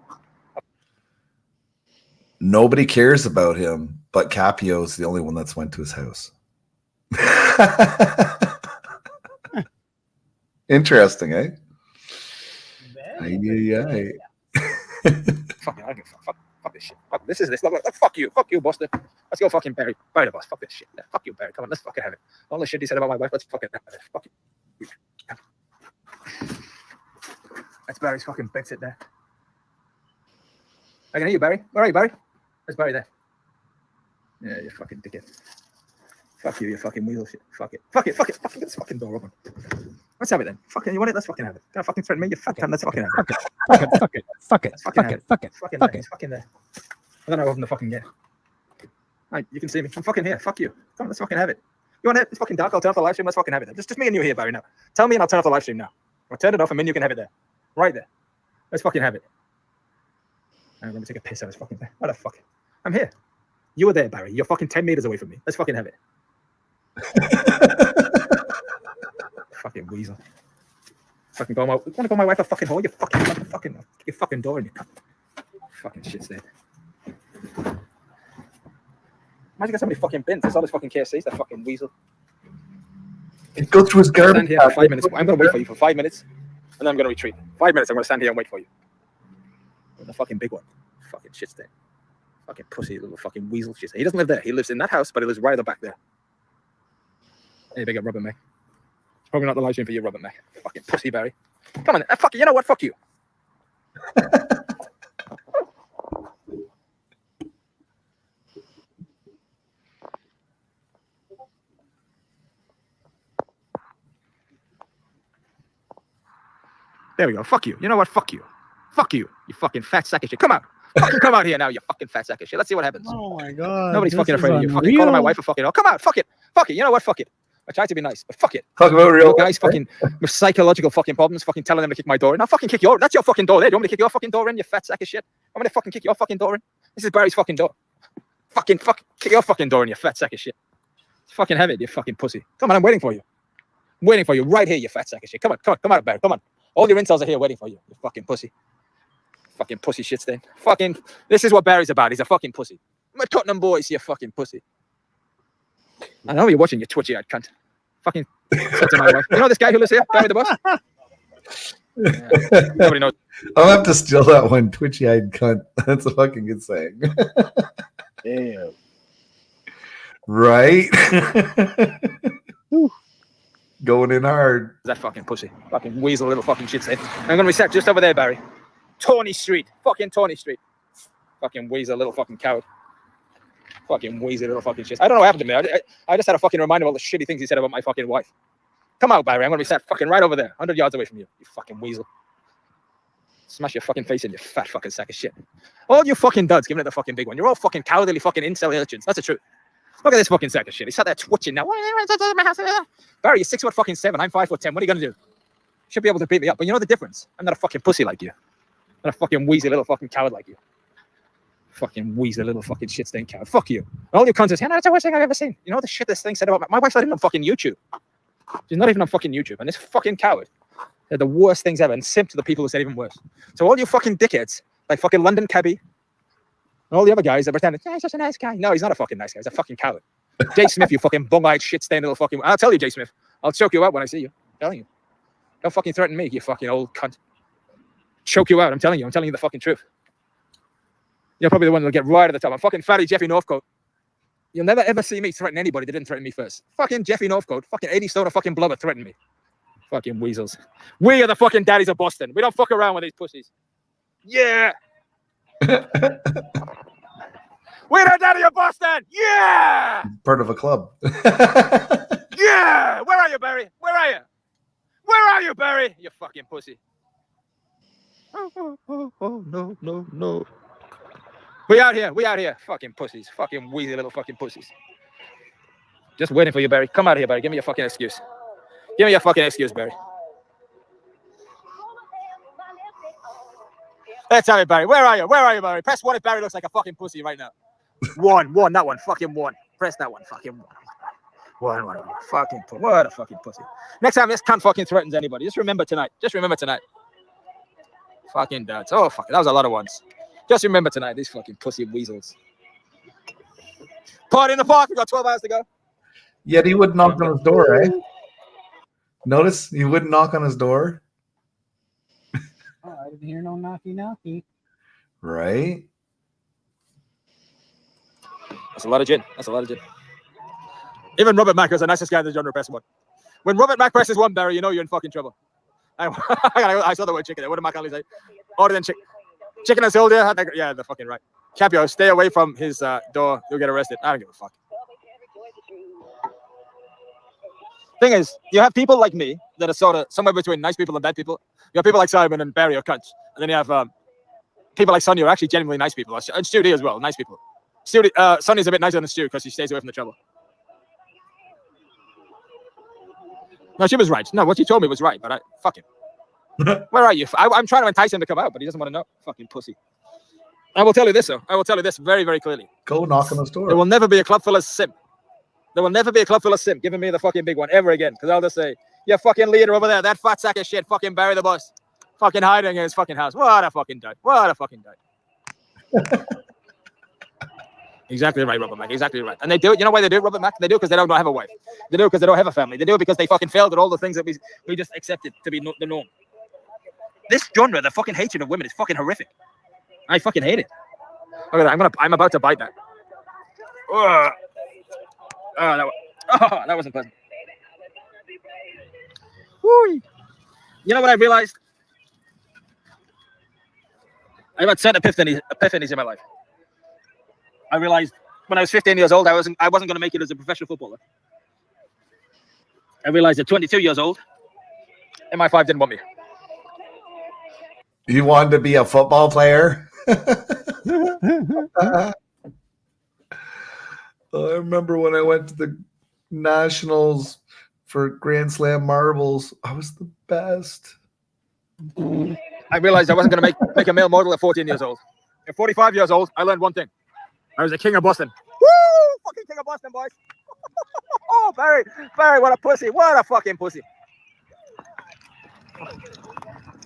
Nobody cares about him, but Capio's the only one that's went to his house. Interesting, eh? Ay. Fuck it, I don't give a fuck. Fuck this shit. Fuck this. Fuck you, Boston. Let's go fucking Barry. Barry the boss. Fuck this shit. Yeah, fuck you, Barry. Come on, let's fucking have it. All the shit he said about my wife, let's fucking have it. Fuck you. That's Barry's fucking bed sit there. I can hear you, Barry. Where are you, Barry? There's Barry there. Yeah, you fucking dickhead. Fuck you fucking weasel shit. Fuck it. Fuck it. Get this fucking door open. Let's have it then. Fucking, you want it? Let's fucking have it. Don't fucking threaten me. You fat cunt. Let's fucking have it. Fuck it. It's fucking there. I don't know how often the fucking get. Right, you can see me. I'm fucking here. Fuck you. Come on, let's fucking have it. You want it? It's fucking dark. I'll turn off the live stream. Let's fucking have it then. Just me and you here, Barry, now. Tell me and I'll turn off the live stream now. I'll turn it off and then you can have it there. Right there. Let's fucking have it. Let me take a piss out of this fucking thing. What the fuck? I'm here. You were there, Barry. You're fucking 10 meters away from me. Let's fucking have it. Fucking weasel. Fucking call want to call my wife a fucking whore? You fucking door in your cup. Fucking shit's there. Why'd you got so many fucking bins? There's all this fucking KFCs, that fucking weasel. Go through his garbage. Stand here for 5 minutes. I'm going to wait for you for 5 minutes, and then I'm going to retreat. 5 minutes, I'm going to stand here and wait for you. With the fucking big one. Fucking shit's there. Fucking pussy, little fucking weasel shit. He doesn't live there. He lives in that house, but he lives right at the back there. Hey, big up, Robert May. It's probably not the live stream for you, Robert May. Fucking pussy, Barry. Come on, fuck you. You know what? Fuck you. There we go. Fuck you. You know what? Fuck you. Fuck you. You fucking fat sack of shit. Come on. Fucking come out here now, you fucking fat sack of shit. Let's see what happens. Oh my god. Nobody's this fucking is afraid of you. Fucking calling my unreal. wife a fucking. Oh, come out. Fuck it. Fuck it. You know what? Fuck it. I tried to be nice, but fuck it. Talk about real You guys fucking with psychological fucking problems, fucking telling them to kick my door in. Now fucking kick your. That's your fucking door there. Do you want me to kick your fucking door in, you fat sack of shit? I'm gonna fucking kick your fucking door in. This is Barry's fucking door. Fucking kick your fucking door in, you fat sack of shit. It's fucking heavy, you fucking pussy. Come on, I'm waiting for you. I'm waiting for you right here, you fat sack of shit. Come on, Barry. Come on. All your incels are here waiting for you, you fucking pussy. Fucking pussy shit stain. Fucking. This is what Barry's about. He's a fucking pussy. I'm a Tottenham boys, you fucking pussy. I know you're watching, you twitchy-eyed cunt. Fucking said to my wife, you know this guy who lives here, Barry the boss? Yeah, nobody knows. I'll have to steal that one, twitchy-eyed cunt. That's a fucking good saying. Damn. Right? Going in hard. That fucking pussy. Fucking weasel little fucking shit stain. I'm gonna be sat just over there, Barry. Tawny Street. Fucking Tawny Street. Fucking weasel little fucking coward. Fucking weasel little fucking shit. I don't know what happened to me. I just had a fucking reminder of all the shitty things he said about my fucking wife. Come out, Barry. I'm gonna be sat fucking right over there, 100 yards away from you. You fucking weasel. Smash your fucking face in, you fat fucking sack of shit. All you fucking duds giving it the fucking big one. You're all fucking cowardly fucking incel urchins. That's the truth. Look at this fucking sack of shit. He sat there twitching now. Barry, you're 6 foot fucking 7. I'm 5 foot 10. What are you gonna do? Should be able to beat me up. But you know the difference? I'm not a fucking pussy like you. I'm not a fucking wheezy little fucking coward like you. Fucking wheezy little fucking shit stained coward. Fuck you. All you cunts, that's the worst thing I've ever seen. You know the shit this thing said about my wife's not even on fucking YouTube. She's not even on fucking YouTube. And this fucking coward. They're the worst things ever. And simp to the people who said even worse. So all you fucking dickheads, like fucking London Cabby, and all the other guys that pretend, yeah, he's just a nice guy. No, he's not a fucking nice guy. He's a fucking coward. Jay Smith, you fucking bung-eyed shit-stained little fucking. I'll tell you, Jay Smith. I'll choke you out when I see you. I'm telling you. Don't fucking threaten me, you fucking old cunt. Choke you out. I'm telling you the fucking truth. You're probably the one that'll get right at the top. I'm fucking fatty Jeffy Northcote. You'll never ever see me threaten anybody that didn't threaten me first. Fucking Jeffy Northcote, fucking 80 stone of fucking blubber threatened me. Fucking weasels. We are the fucking daddies of Boston. We don't fuck around with these pussies. Yeah. We're the daddy of Boston. Yeah. Part of a club. Yeah. Where are you, Barry? Where are you? Where are you, Barry? You fucking pussy. Oh, no. We out here. Fucking pussies. Fucking wheezy little fucking pussies. Just waiting for you, Barry. Come out here, Barry. Give me your fucking excuse. Give me your fucking excuse, Barry. Let's have it, Barry. Where are you, Barry? Press 1 if Barry looks like a fucking pussy right now. One, that one. Fucking 1. Press that one. Fucking 1. One. Fucking pussy. What a fucking pussy. Next time this cunt fucking threatens anybody, just remember tonight. Fucking duds. Oh, fuck. That was a lot of ones. Just remember tonight, these fucking pussy weasels. Party in the park. We got 12 hours to go. Yet he wouldn't knock on his door, eh? Notice he wouldn't knock on his door. Oh, I didn't hear no knocky. Right? That's a lot of gin. Even Robert Mack is the nicest guy in the genre press one. When Robert Mack presses 1, Barry, you know you're in fucking trouble. I saw the word chicken there. What did Mac only say? Order than chicken. Chicken is sold here. Yeah, they're fucking right. Capio, stay away from his door. You'll get arrested. I don't give a fuck. Thing is, you have people like me that are sort of somewhere between nice people and bad people. You have people like Simon and Barry are cunts. And then you have people like Sonny who are actually genuinely nice people. And Stu D as well, nice people. Sonny's a bit nicer than Stu because he stays away from the trouble. No, she was right. No, what she told me was right, but fuck him. Where are you? I'm trying to entice him to come out, but he doesn't want to know. Fucking pussy. I will tell you this, though. I will tell you this very, very clearly. Go knock on his door. There will never be a club full of simp. There will never be a club full of simp giving me the fucking big one ever again. Because I'll just say, you fucking leader over there, that fat sack of shit, fucking Barry the boss. Fucking hiding in his fucking house. What a fucking dud. Exactly right, Robert Mack. Exactly right. And they do it. You know why they do it, Robert Mack? They do it because they don't have a wife. They do it because they don't have a family. They do it because they fucking failed at all the things that we just accepted to be the norm. This genre, the fucking hatred of women is fucking horrific. I fucking hate it. Look at that. I'm about to bite that. That wasn't pleasant. Woo. You know what I realized? I've had certain epiphanies in my life. I realized when I was 15 years old, I wasn't going to make it as a professional footballer. I realized at 22 years old, MI5 didn't want me. You wanted to be a football player? I remember when I went to the Nationals for Grand Slam marbles. I was the best. I realized I wasn't going to make a male model at 14 years old. At 45 years old, I learned one thing. I was the king of Boston. Woo! Fucking king of Boston, boys. Oh, Barry, what a pussy. What a fucking pussy.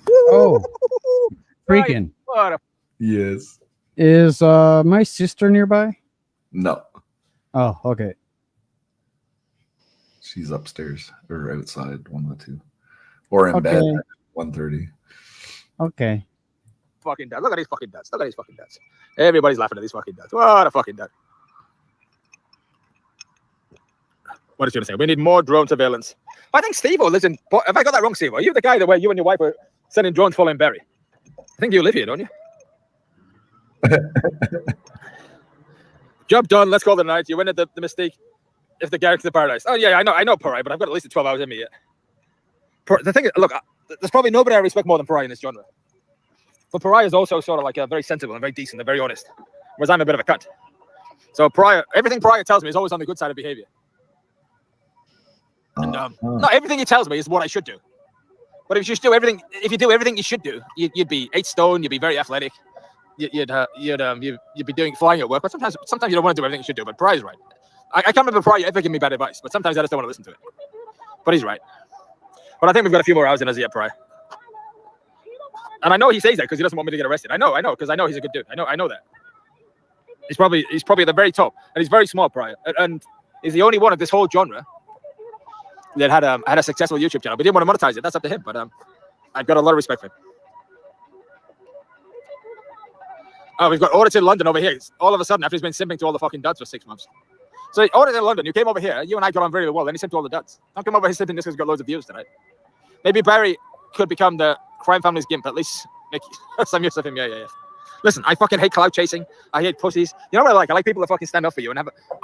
Oh, freaking. What a... Yes. Is my sister nearby? No. Oh, okay. She's upstairs or outside, one of the two. Or in bed at 1:30. Okay. Fucking dad. Look at these fucking dads. Look at these fucking dads. Everybody's laughing at these fucking dads. What a fucking dad. What is he going to say? We need more drone surveillance. I think Steve-O lives in... Have I got that wrong, Steve-O? Are you the guy that where you and your wife are sending drones following Barry? I think you live here, don't you? Job done. Let's call it a night. You win at the mistake. If the Galaxy of Paradise. Oh, yeah, I know Pariah, but I've got at least 12 hours in me yet. The thing is, look, there's probably nobody I respect more than Pariah in this genre. But Pariah is also sort of like a very sensible and very decent and very honest. Whereas I'm a bit of a cunt. So Pariah, everything Pariah tells me is always on the good side of behavior. And not everything he tells me is what I should do. But if you do everything you should do, you'd be 8 stone. You'd be very athletic. You'd be flying at work. But sometimes you don't want to do everything you should do. But Pariah's right. I can't remember Pariah ever giving me bad advice. But sometimes I just don't want to listen to it. But he's right. But I think we've got a few more hours in us yet, Pariah. And I know he says that because he doesn't want me to get arrested. I know, because I know he's a good dude. I know that. He's probably at the very top, and he's very smart, Pariah. And he's the only one of this whole genre that had a successful YouTube channel. But he didn't want to monetize it. That's up to him. But I've got a lot of respect for him. Oh, we've got Audited London over here. All of a sudden, after he's been simping to all the fucking duds for 6 months. So Audited London, you came over here. You and I got on very well. Then he simped to all the duds. Don't come over here simping just because he's got loads of views tonight. Maybe Barry could become the crime family's gimp. At least make some use of him. Yeah. Listen, I fucking hate clout chasing. I hate pussies. You know what I like? I like people that fucking stand up for you.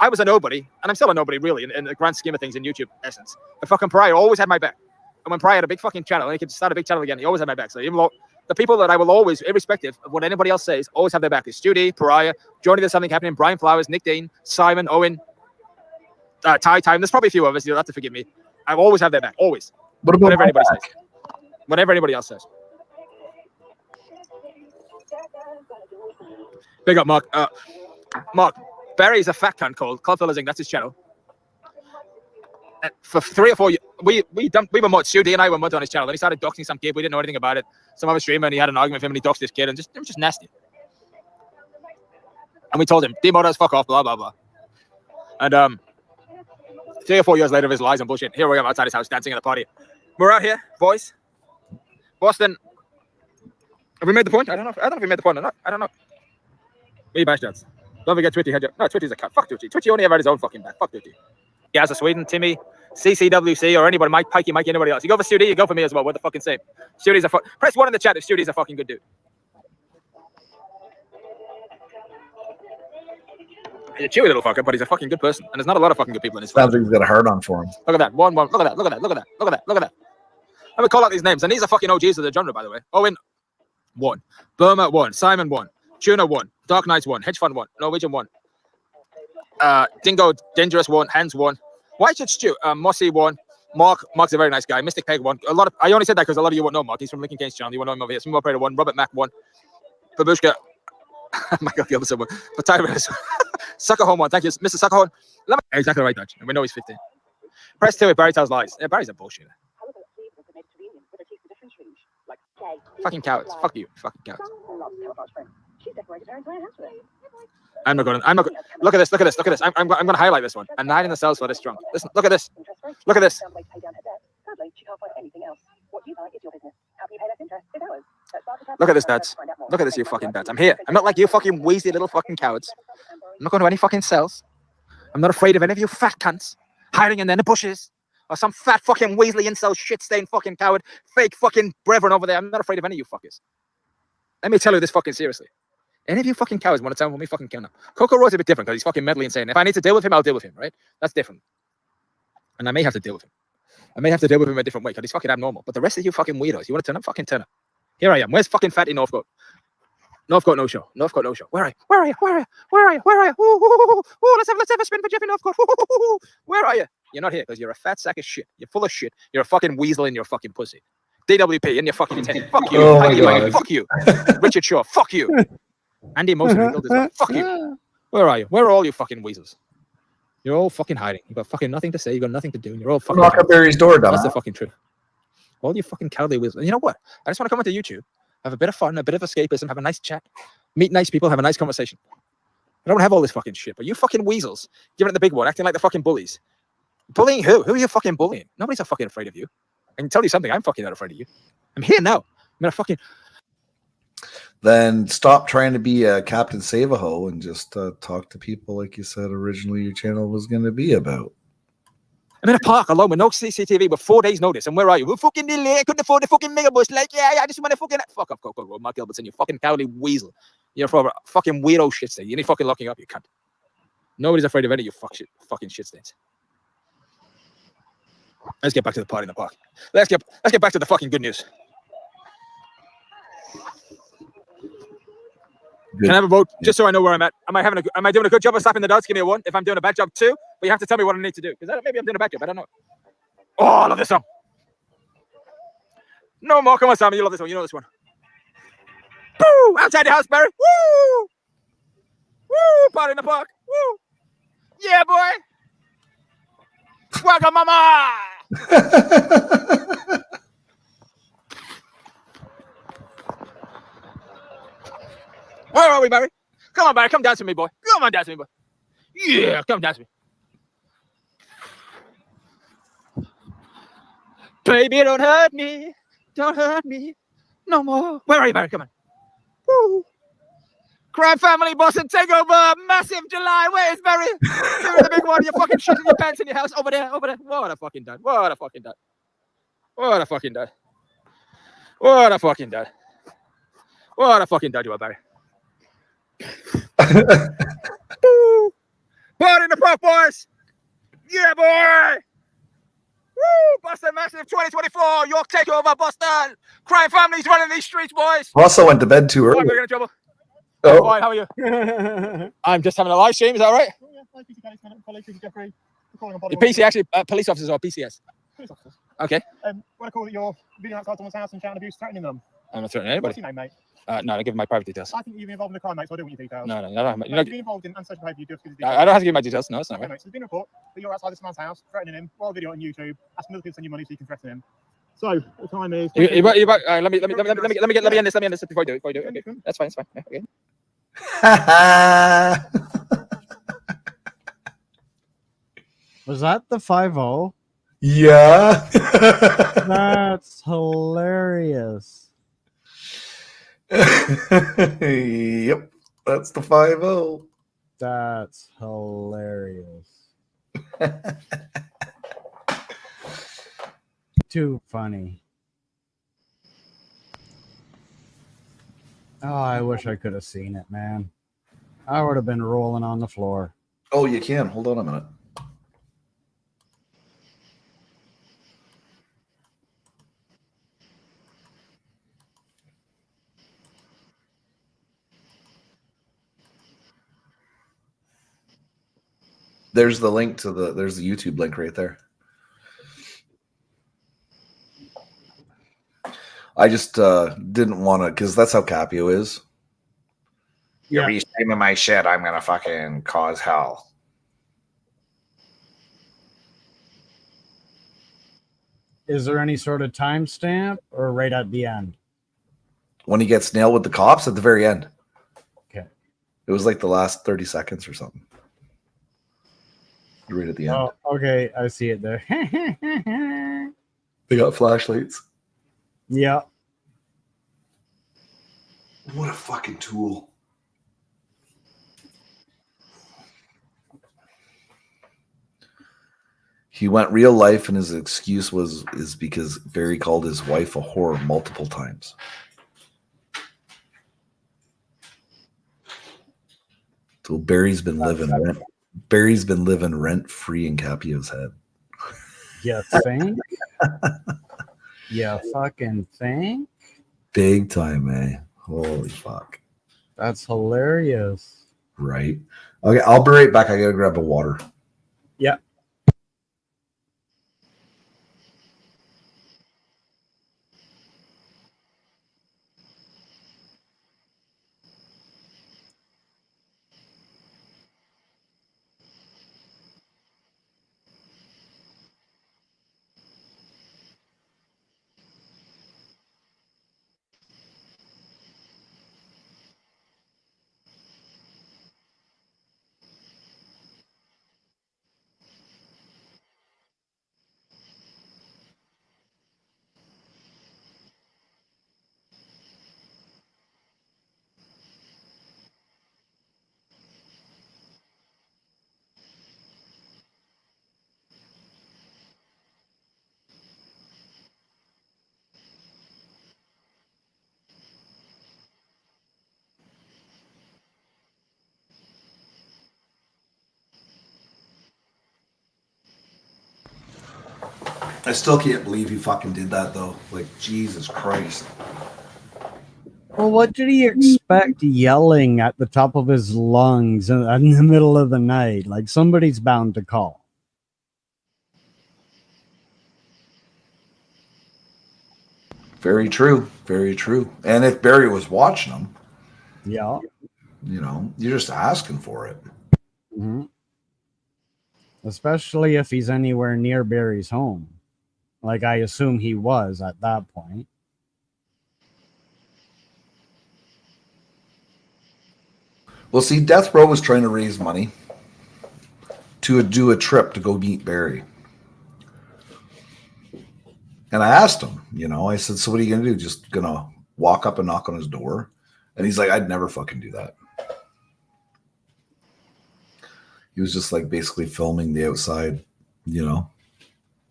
I was a nobody, and I'm still a nobody, really, in the grand scheme of things in YouTube essence. But fucking Pariah always had my back. And when Pariah had a big fucking channel, and he could start a big channel again, he always had my back. So even though the people that I will always, irrespective of what anybody else says, always have their back is Studi, Pariah, Johnny There's Something Happening, Brian Flowers, Nick Dean, Simon, Owen, Ty Time. There's probably a few of us. You'll have to forgive me. I always have their back. Always. Whatever anybody says. Whatever anybody else says. Big up, Mark. Mark, Barry's a fat cunt called Cloudfellazing. That's his channel. For 3 or 4 years, we were mud. Studi and I were mud on his channel. Then he started doxing some kid. We didn't know anything about it. Some other streamer, and he had an argument with him, and he doxed this kid, and it was just nasty. And we told him, demod us, fuck off, blah, blah, blah. And 3 or 4 years later of his lies and bullshit, here we are outside his house dancing at a party. We're out here, boys. Boston. Have we made the point? I don't know if we made the point or not. I don't know. We bash dads. Don't forget Twitty. No, Twitty's a cut. Fuck Twitty. Twitty only ever had his own fucking back. Fuck Twitty. Yeah, as a Sweden, Timmy, CCWC, or anybody, Mike, Pikey, Mike, anybody else. You go for Studi, you go for me as well. We're the fucking same. Studi's press 1 in the chat if Studi's a fucking good dude. He's a chewy little fucker, but he's a fucking good person. And there's not a lot of fucking good people in his Sounds like he's got a hard on for him. Look at that. Look at that. Let me call out these names. And these are fucking OGs of the genre, by the way. Owen, 1. Burma, 1. Simon, 1. Tuna, 1. Dark Knights, 1. Hedge Fund, 1. Norwegian, 1. Dingo, Dangerous, 1. Hands, 1. White Shit Stew, Mossy, 1. Mark's a very nice guy. Mystic Peg, 1. I only said that because a lot of you won't know Mark. He's from Lincoln Keynes channel. You won't know him over here. Smooth Operator, 1. Robert Mack, 1. Babushka. My God, the other someone. But Tyrus. Suckerhorn, 1. Thank you, Mr. Suckerhorn. Exactly right, Dutch. And we know he's 15. Press 2 if Barry tells lies. Yeah, Barry's a bullshitter. Fucking cowards. Fuck you. Fucking cowards. I'm not going. Look at this. I'm going to highlight this one. A night in the cells for this drunk. Listen. Look at this. Look at this. Look at this, dads. Look at this, you fucking dads. I'm here. I'm not like you fucking wheezy little fucking cowards. I'm not going to any fucking cells. I'm not afraid of any of you fat cunts hiding in the bushes. Or some fat fucking Weasley incel shit-stained fucking coward, fake fucking brethren over there. I'm not afraid of any of you fuckers. Let me tell you this fucking seriously. Any of you fucking cowards want to tell me fucking kill him? Coco Roy's a bit different because he's fucking mentally insane. If I need to deal with him, I'll deal with him, right? That's different. And I may have to deal with him. I may have to deal with him a different way because he's fucking abnormal. But the rest of you fucking weirdos, you want to turn up? Fucking turn up. Here I am. Where's fucking Fatty Northcote? Northcote no show. Northcote no show. Where are you? Where are you? Where are you? Where are you? Where are you? Ooh, let's have a spin for Jeffy Northcote. Where are you? You're not here because you're a fat sack of shit. You're full of shit. You're a fucking weasel in your fucking pussy. DWP in your fucking tent. Fuck you. Oh my Andy Lang, God. fuck you. Richard Shaw. Fuck you. Andy Mosen. Fuck you. Where are you? Where are all you fucking weasels? You're all fucking hiding. You've got fucking nothing to say. You've got nothing to do. You're all fucking. Knock on Barry's door, That's dumbass. the fucking truth. All you fucking cowardly weasels. And you know what? I just want to come onto YouTube, have a bit of fun, a bit of escapism, have a nice chat, meet nice people, have a nice conversation. I don't have all this fucking shit, but you fucking weasels giving it the big one, acting like the fucking bullies. Bullying who? Who are you fucking bullying? Nobody's so fucking afraid of you. I can tell you something. I'm fucking not afraid of you. I'm here now. I'm gonna fucking. Then stop trying to be a Captain Save-A-Ho and just talk to people like you said originally your channel was going to be about. I'm in a park alone with no CCTV with 4 days' notice. And where are you? We're fucking delay. I couldn't afford the fucking megabus. Like, yeah, I just want to fucking. Fuck off, go. Mark Gilbertson, you fucking cowardly weasel. You're for a fucking weirdo shit stain. You need fucking locking up, you cunt. Nobody's afraid of any of you fucking shit stains. Let's get back to the party in the park. Let's get back to the fucking good news. Good. Can I have a vote just so I know where I'm at? Am I doing a good job of slapping the dots? Give me a 1. If I'm doing a bad job, 2. But you have to tell me what I need to do because maybe I'm doing a bad job. I don't know. Oh, I love this song. No more. Come on, Simon. You love this one. You know this one. Woo! Outside the house, Barry. Woo! Woo! Party in the park. Woo! Yeah, boy. Welcome, mama. Where are we, Barry? Come on, Barry. Come dance with me, boy. Come on, dance with me, boy. Yeah, come dance with me. Baby, don't hurt me. Don't hurt me no more. Where are you, Barry? Come on. Woo. Crime Family, Boston Takeover. Massive July. Where is Barry? You're the big one. You're fucking shitting your pants in your house. Over there. What a fucking dad. What a fucking dad. What a fucking dad. What a fucking dad. What a fucking dad you are, Barry. Woo! Party in the park, boys! Yeah, boy! Woo! Boston Massive 2024, York Takeover, Boston! Crime Family's running these streets, boys! Russell went to bed too Why early. are we getting in trouble? Oh. Fine, how are you? I'm just having a live stream, is that right? Your PC actually, police officers or PCS? Police officers. Okay. Want to call that you're videoing outside someone's house and shouting abuse, threatening them? I'm not threatening What's anybody. your name, mate? No, don't give me my private details. I think you've been involved in a crime, mate, so I don't want your details. No, you're You've not, been involved in unsocial behaviour. You do have to give I don't have to give my details. No, it's not Okay, right. mate, so there's been a report that you're outside this man's house, threatening him, while video on YouTube, asking other people to send you money so you can threaten him. So, the time is... Let me end this before I do it. Okay. That's fine. Yeah, okay. Was that the 5-0? Yeah. That's hilarious. Yep. That's the 5-0. That's hilarious. Too funny. Oh, I wish I could have seen it, man. I would have been rolling on the floor. Oh, you can. Hold on a minute. There's the link to there's the YouTube link right there. I just didn't want to, because that's how Capio is. You're restreaming my shit. I'm going to fucking cause hell. Is there any sort of timestamp or right at the end? When he gets nailed with the cops at the very end. Okay. It was like the last 30 seconds or something. Right at the end. Oh, okay. I see it there. They got flashlights. Yeah. What a fucking tool. He went real life, and his excuse is because Barry called his wife a whore multiple times. So Barry's been living rent free in Capio's head. You think? You fucking think? Big time, man. Holy fuck. That's hilarious. Right. Okay, I'll be right back. I gotta grab a water. Yeah. I still can't believe he fucking did that though. Like, Jesus Christ. Well, what did he expect yelling at the top of his lungs in the middle of the night? Like, somebody's bound to call. Very true. Very true. And if Barry was watching him, yeah, you know, you're just asking for it. Mm-hmm. Especially if he's anywhere near Barry's home. Like, I assume he was at that point. Well, see, Death Row was trying to raise money to do a trip to go meet Barry. And I asked him, you know, I said, so what are you going to do? Just going to walk up and knock on his door? And he's like, I'd never fucking do that. He was just like basically filming the outside, you know,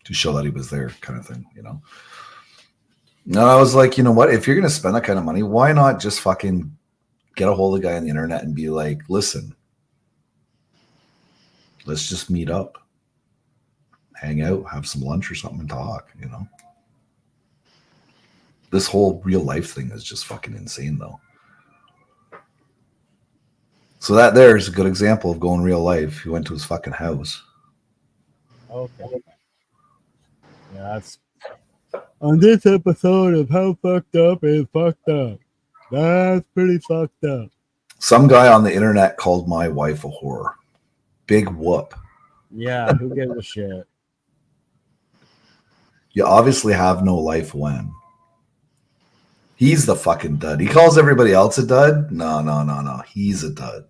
to show that he was there kind of thing, you know. No, I was like, you know what? If you're going to spend that kind of money, why not just fucking get a hold of the guy on the internet and be like, listen, let's just meet up, hang out, have some lunch or something and talk, you know. This whole real life thing is just fucking insane though. So that there is a good example of going real life. He went to his fucking house. Okay. Yeah, that's on this episode of How Fucked Up is Fucked Up. That's pretty fucked up. Some guy on the internet called my wife a whore. Big whoop. Yeah, who gives a shit? You obviously have no life when. He's the fucking dud. He calls everybody else a dud. No. He's a dud.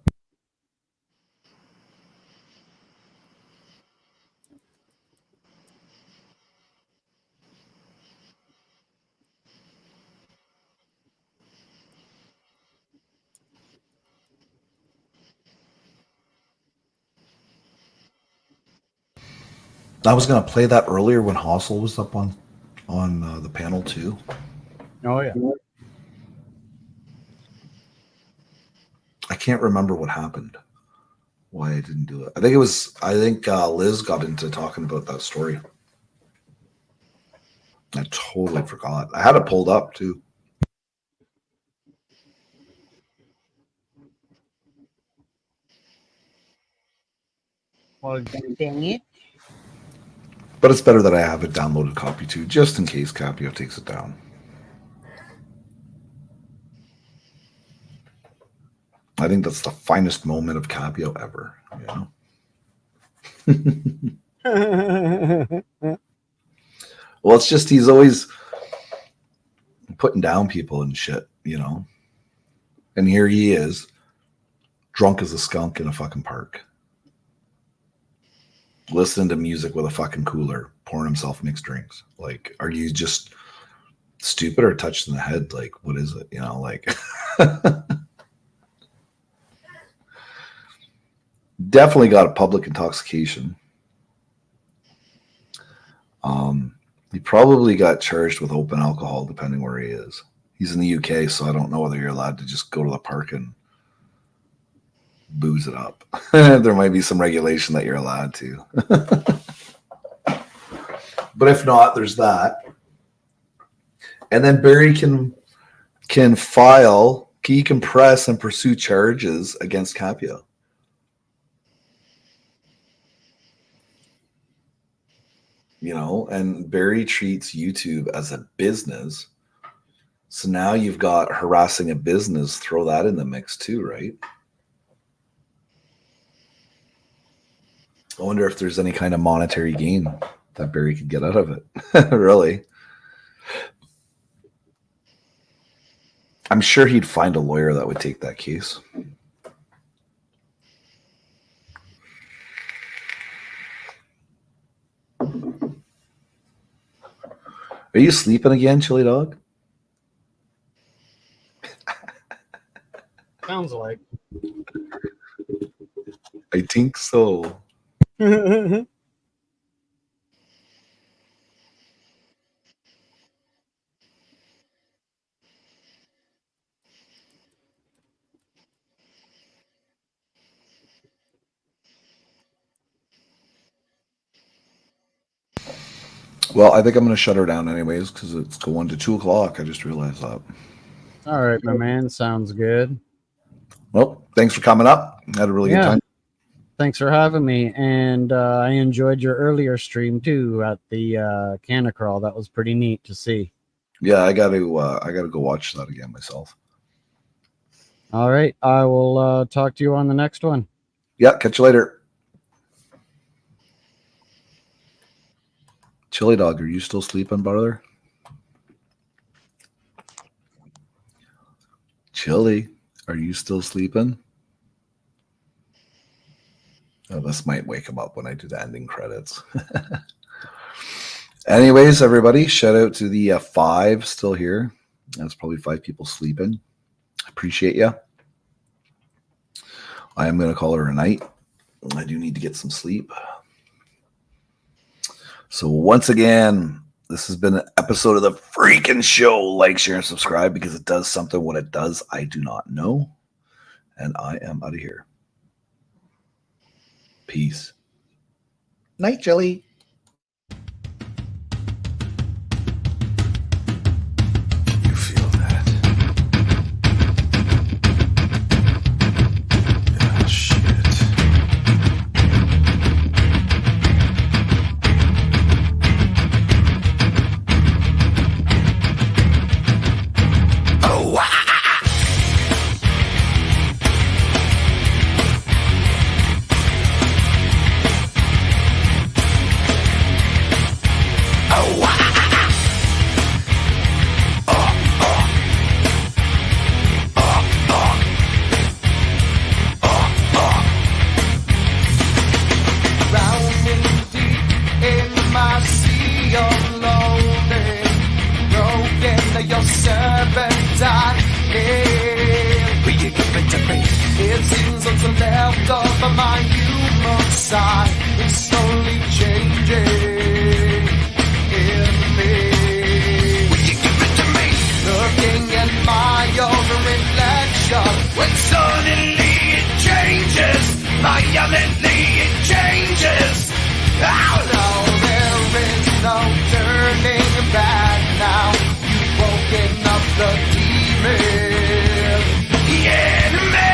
I was going to play that earlier when Hossel was up on the panel too. Oh, yeah. I can't remember what happened. Why I didn't do it. I think Liz got into talking about that story. I totally forgot. I had it pulled up too. Well, dang it. But it's better that I have a downloaded copy too, just in case Capio takes it down. I think that's the finest moment of Capio ever. You know? Well, it's just he's always putting down people and shit, you know. And here he is, drunk as a skunk in a fucking park, listening to music with a fucking cooler, pouring himself mixed drinks. Like, are you just stupid or touched in the head? Like, what is it? You know, like. Definitely got a public intoxication. He probably got charged with open alcohol, depending where he is. He's in the UK, so I don't know whether you're allowed to just go to the park and booze it up. There might be some regulation that you're allowed to. But if not, there's that. And then Barry can file He can press and pursue charges against Capio. You know, and Barry treats YouTube as a business. So now you've got harassing a business. Throw that in the mix too, right? I wonder if there's any kind of monetary gain that Barry could get out of it. Really. I'm sure he'd find a lawyer that would take that case. Are you sleeping again, Chili Dog? Sounds like. I think so. Well, I think I'm going to shut her down anyways because it's going to 2 o'clock. I just realized that. All right, my man. Sounds good. Well, thanks for coming up. Had a really good time. Thanks for having me. And I enjoyed your earlier stream too at the Canacrawl. That was pretty neat to see. Yeah, I got to go watch that again myself. All right. I will talk to you on the next one. Yeah, catch you later. Chili Dog, are you still sleeping, brother? Chili, are you still sleeping? Oh, this might wake him up when I do the ending credits. Anyways, everybody, shout out to the 5 still here. That's probably 5 people sleeping. Appreciate you. I am going to call her a night. I do need to get some sleep. So once again, this has been an episode of the freaking show. Like, share, and subscribe because it does something. What it does, I do not know. And I am out of here. Peace. Night, Jelly. You feel that? Ah, shit. Drowning deep in my sea of loneliness, broken, your servant I am. Will you give it to me? It seems what's left of my human side is slowly changing in me. Will you give it to me? Looking at my own reflection, when suddenly it changes. Violently it changes. Oh no, there is no turning back now. You've woken up the demon. The enemy.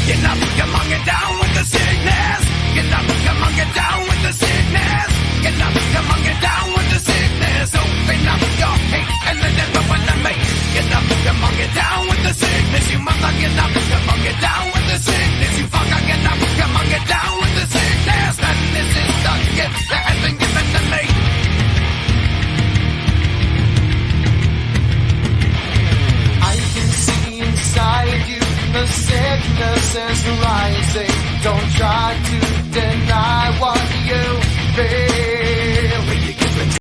Get up, come on, get down with the sickness. Get up, come on, get down with the sickness. Get up, come on, get down with the sickness. Open up your hate and let everyone to me. Get up, come on, get down with the sickness. You mother, get up, come on, get down with the sickness. You fucker, get up, come on, get down with the sickness. And this is the gift that has been given to me. I can see inside you the sickness is rising. Don't try to deny what you feel.